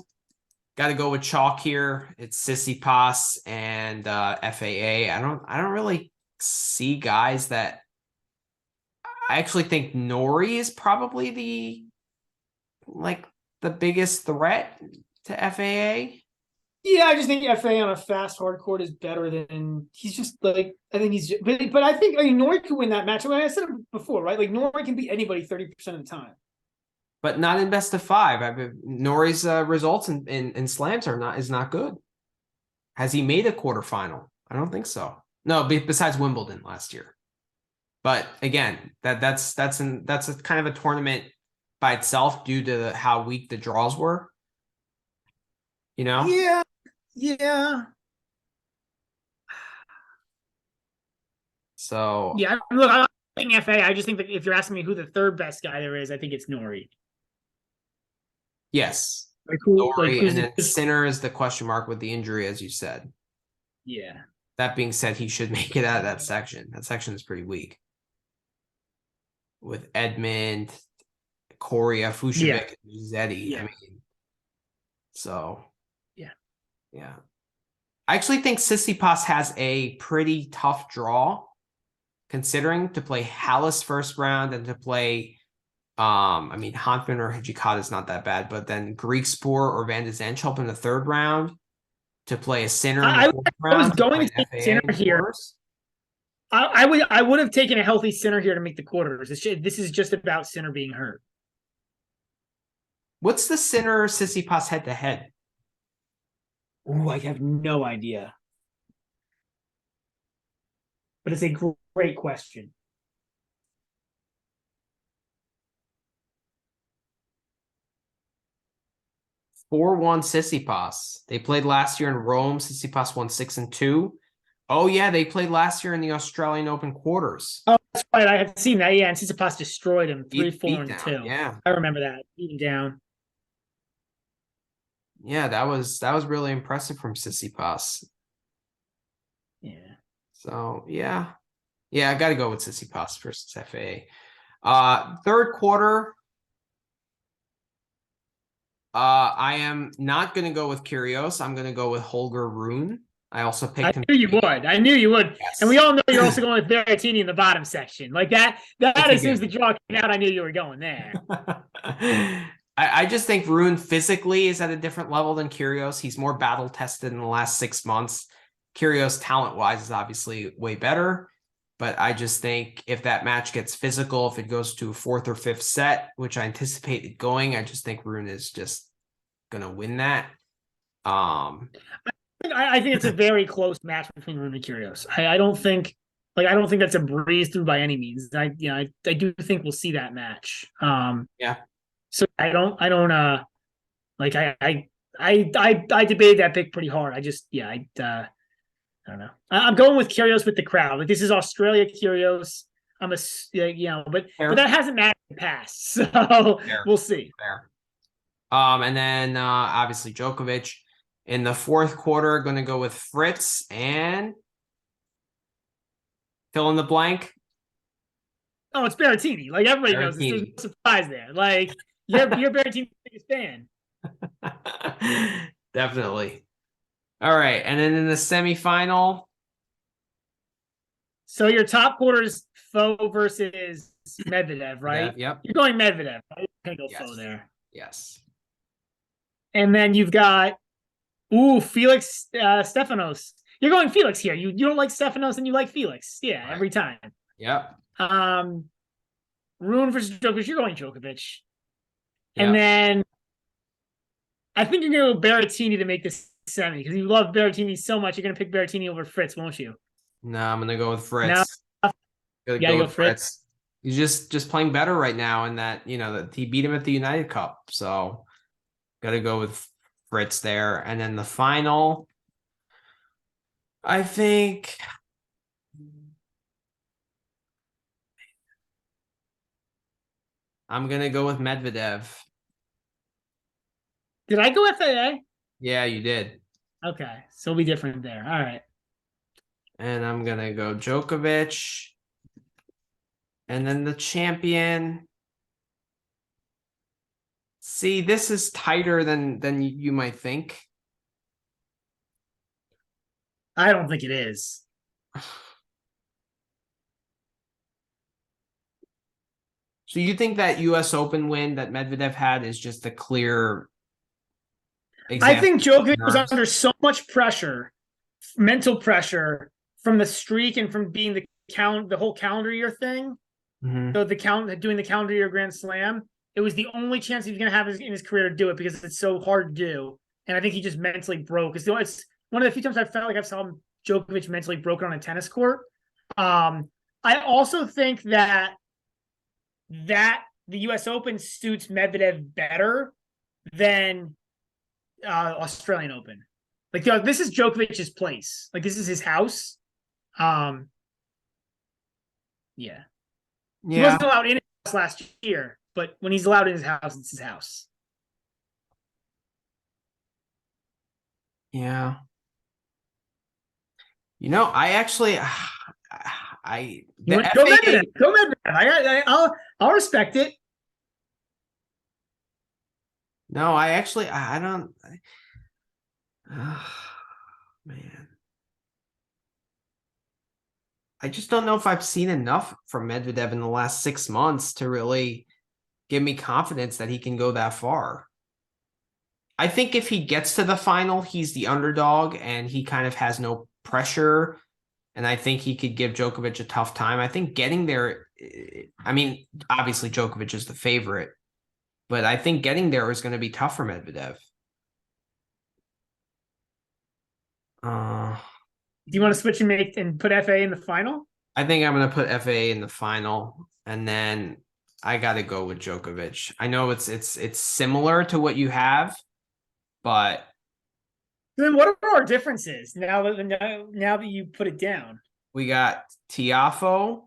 got to go with chalk here. It's Tsitsipas and FAA. I don't really see guys that. I actually think Nori is probably the biggest threat to FAA. Yeah, I just think FA on a fast hard court is better than he's just like I think he's just, but I think Nori could win that match. I said it before, right? Like Nori can beat anybody 30% of the time. But not in best of five. Nori's results in slams is not good. Has he made a quarterfinal? I don't think so. No, besides Wimbledon last year. But again, that's a kind of a tournament by itself due to how weak the draws were. Yeah, yeah. So yeah. Look, I'm not saying FA. I just think that if you're asking me who the third best guy there is, I think it's Nori. yes, Like who? Like Nori, who's and then Sinner is the question mark with the injury, as you said. Yeah. That being said, he should make it out of that section. That section is pretty weak. With Edmund, Korea, Fucsovic, Zeddy. Yeah. I mean, so Yeah. yeah. I actually think Tsitsipas has a pretty tough draw, considering to play Hallis first round and to play Hanfman or Hijikata is not that bad, but then Greek Spore or Van de Zandschulp in the third round, to play a Sinner in the fourth I was round, going to take FAA Sinner in the here. quarters. I would have taken a healthy Sinner here to make the quarters. This is just about Sinner being hurt. What's the Sinner Tsitsipas head to head? Oh, I have no idea. But it's a great question. 4-1 Tsitsipas. They played last year in Rome. Tsitsipas won 6-2. Oh yeah, they played last year in the Australian Open quarters. Oh, that's right. I had seen that. Yeah, and Tsitsipas destroyed him 3-4-2. Down. Yeah, I remember that. Beaten down. Yeah, that was really impressive from Tsitsipas. Yeah. So yeah, I got to go with Tsitsipas versus FA. Third quarter. I am not going to go with Kyrgios. I'm going to go with Holger Rune. I also picked him. I knew you would. I knew you would. Yes. And we all know you're also going with Berrettini in the bottom section. Like that as soon as the Again. draw came out, I knew you were going there. I just think Rune physically is at a different level than Kyrgios. He's more battle tested in the last 6 months. Kyrgios, talent-wise, is obviously way better. But I just think if that match gets physical, if it goes to a fourth or fifth set, which I anticipate it going, I just think Rune is just going to win that. I think it's a very close match between Rune and Kyrgios. I don't think that's a breeze through by any means. I do think we'll see that match. Yeah. So I debated that pick pretty hard. I don't know. I'm going with Kyrgios with the crowd. Like this is Australia Kyrgios. But that hasn't mattered in the past. So Fair. We'll see. Fair. And then obviously Djokovic in the fourth quarter, going to go with Fritz and fill in the blank. Oh, it's Berrettini. Like everybody knows this. There's no surprise there. Like you're Berrettini's biggest fan. Definitely. All right, and then in the semifinal. So your top quarter is Foe versus Medvedev, right? Yep. You're going Medvedev. I'm gonna go Foe there. Yes. And then you've got Felix Stefanos. You're going Felix here. You don't like Stefanos and you like Felix. Yeah, right. Every time. Yep. Rune versus Djokovic. You're going Djokovic. Yep. And then I think you're going to go Berrettini to make this semi because you love Berrettini so much. You're going to pick Berrettini over Fritz, won't you? No, I'm going to go with Fritz. No. Go with Fritz. He's just playing better right now in that, that he beat him at the United Cup. So got to go with Fritz there. And then the final, I think I'm going to go with Medvedev. Did I go FAA? Yeah, you did. Okay. So it'll be different there. All right. And I'm going to go Djokovic. And then the champion. See, this is tighter than you might think. I don't think it is. So you think that US Open win that Medvedev had is just a clear I example think of Djokovic was nerves? under so much pressure, mental pressure from the streak and from being the whole calendar year thing. Mhm. So doing the calendar year Grand Slam, it was the only chance he's going to have in his career to do it because it's so hard to do. And I think he just mentally broke. It's one of the few times I felt like I saw Djokovic mentally broken on a tennis court. I also think that the U.S. Open suits Medvedev better than Australian Open. Like this is Djokovic's place. Like this is his house. Um, yeah, he Yeah. wasn't allowed in his house last year, but when he's allowed in his house, it's his house. Yeah. I actually You the want go FAA. Medvedev? Go Medvedev. I'll respect it. No, I actually I don't man. I just don't know if I've seen enough from Medvedev in the last 6 months to really give me confidence that he can go that far. I think if he gets to the final, he's the underdog and he kind of has no pressure. And I think he could give Djokovic a tough time. I think getting there, I mean, obviously Djokovic is the favorite, but I think getting there is going to be tough for Medvedev. Uh, Do you want to switch and put FA in the final? I think I'm going to put FA in the final, and then I got to go with Djokovic. I know it's similar to what you have, but Then what are our differences now that you put it down? we got Tiafo,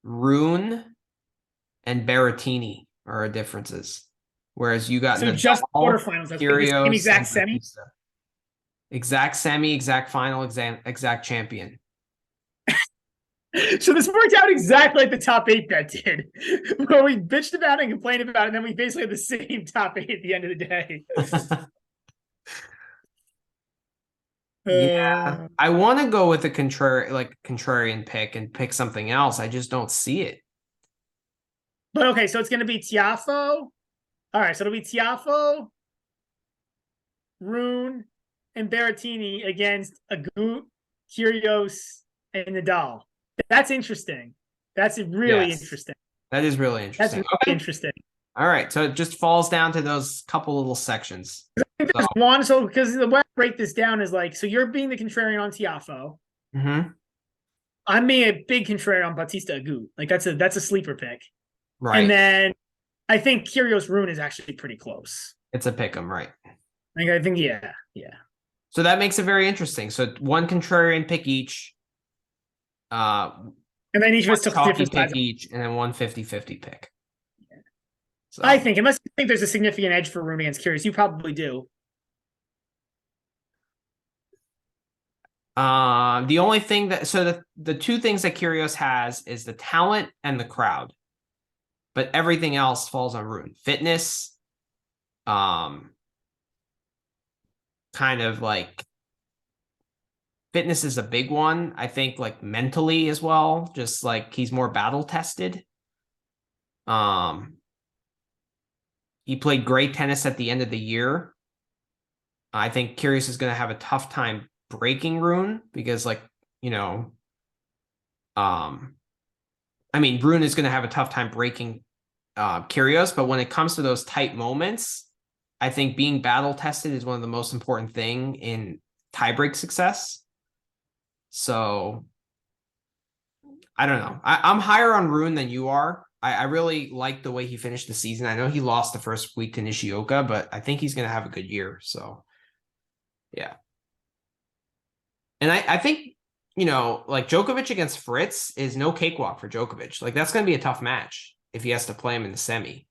Rune, and Berrettini are our differences. Whereas you got So just Nadal, quarterfinals. That's like the same Kyrgios, exact and semi. Batista. Exact semi, exact final, exact champion. So this worked out exactly like the top eight bet did, where we bitched about it and complained about it, and then we basically had the same top eight at the end of the day. Yeah, I want to go with a contrarian pick and pick something else. I just don't see it. But okay, so it's going to be Tiafo. All right, so it'll be Tiafo, Rune, and Berrettini against Agut, Kyrgios, and Nadal. That's interesting. That's really Yes, interesting. that is really That's interesting. really Okay. interesting. All right. So it just falls down to those couple little sections. I think there's one. So because the way I break this down is like, so you're being the contrarian on Tiafo. Mm-hmm. I'm being a big contrarian on Batista Agut. Like that's a sleeper pick. Right. And then I think Kyrgios Rune is actually pretty close. It's a pick 'em, right? Like I think yeah. So that makes it very interesting. So one contrarian pick each. And then each of us took Chalky different pick sides. each, and then 150-50 pick. So I think, unless you think there's a significant edge for Rune against Kyrgios, you probably do. the only thing the two things that Kyrgios has is the talent and the crowd, but everything else falls on Rune. Fitness, kind of like fitness is a big one. I think like mentally as well, just like he's more battle tested. He played great tennis at the end of the year. I think Kyrgios is going to have a tough time breaking Rune because, like, I mean, Rune is going to have a tough time breaking Kyrgios, but when it comes to those tight moments, I think being battle tested is one of the most important thing in tiebreak success. So I don't know. I'm higher on Rune than you are. I really like the way he finished the season. I know he lost the first week to Nishioka, but I think he's going to have a good year. So, yeah. And I think, like Djokovic against Fritz is no cakewalk for Djokovic. Like, that's going to be a tough match if he has to play him in the semi.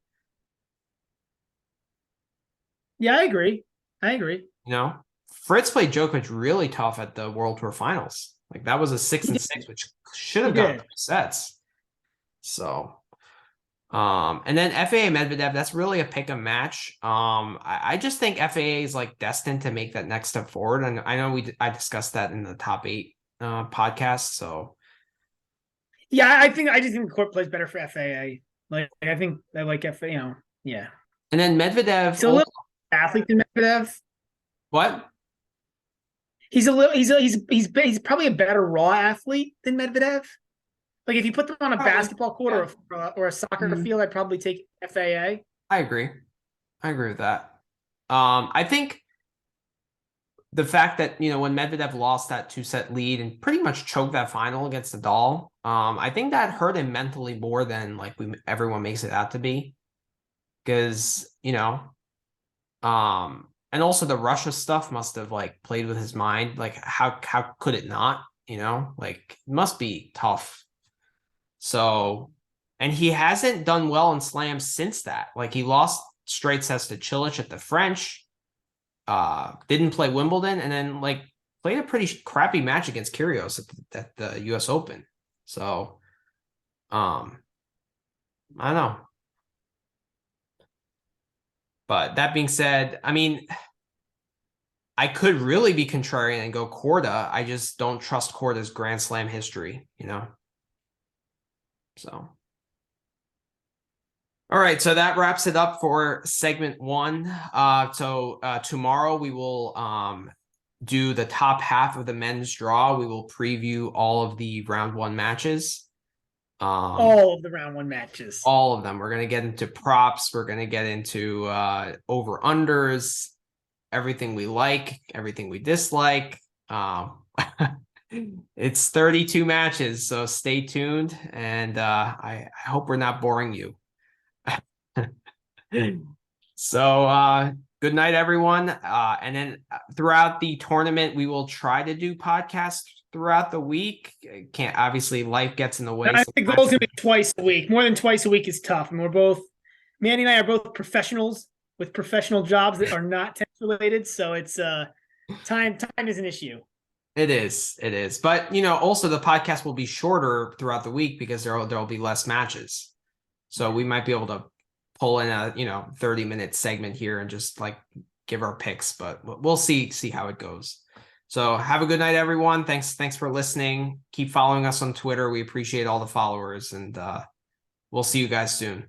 Yeah, I agree. Fritz played Djokovic really tough at the World Tour Finals. Like, that was a 6-6, which should have gone 3 sets. So, and then FAA Medvedev, that's really a pick 'em match. I just think FAA is like destined to make that next step forward. And I know I discussed that in the top 8 podcast. So Yeah, I just think the court plays better for FAA. Like I think I like FAA, yeah. and then Medvedev He's a little athlete than Medvedev. what? He's a little he's probably a better raw athlete than Medvedev. Like if you put them on a basketball court or a soccer field, I'd probably take FAA. I agree. I agree with that. I think the fact that, when Medvedev lost that 2-set lead and pretty much choked that final against Nadal, I think that hurt him mentally more than like everyone makes it out to be. Because, and also the Russia stuff must have like played with his mind. Like how could it not? Like it must be tough. So, and he hasn't done well in slams since that. Like he lost straight sets to Cilic at the French, didn't play Wimbledon, and then like played a pretty crappy match against Kyrgios at the US Open. So, I don't know. But that being said, I mean, I could really be contrarian and go Korda. I just don't trust Korda's Grand Slam history, So, all right. So that wraps it up for segment 1. So tomorrow we will do the top half of the men's draw. We will preview all of the round 1 matches. All of the round 1 matches. All of them. We're going to get into props. We're going to get into over-unders, everything we like, everything we dislike. It's 32 matches, so stay tuned. And I hope we're not boring you. So good night, everyone. And then throughout the tournament, we will try to do podcasts throughout the week. Can't, obviously, life gets in the way. I think the goal's gonna be twice a week. More than twice a week is tough. And Manny and I are both professionals with professional jobs that are not tennis related. So it's time is an issue. It is. But also the podcast will be shorter throughout the week because there'll be less matches. So we might be able to pull in a 30-minute segment here and just like give our picks, but we'll see how it goes. So have a good night, everyone. Thanks for listening. Keep following us on Twitter. We appreciate all the followers, and we'll see you guys soon.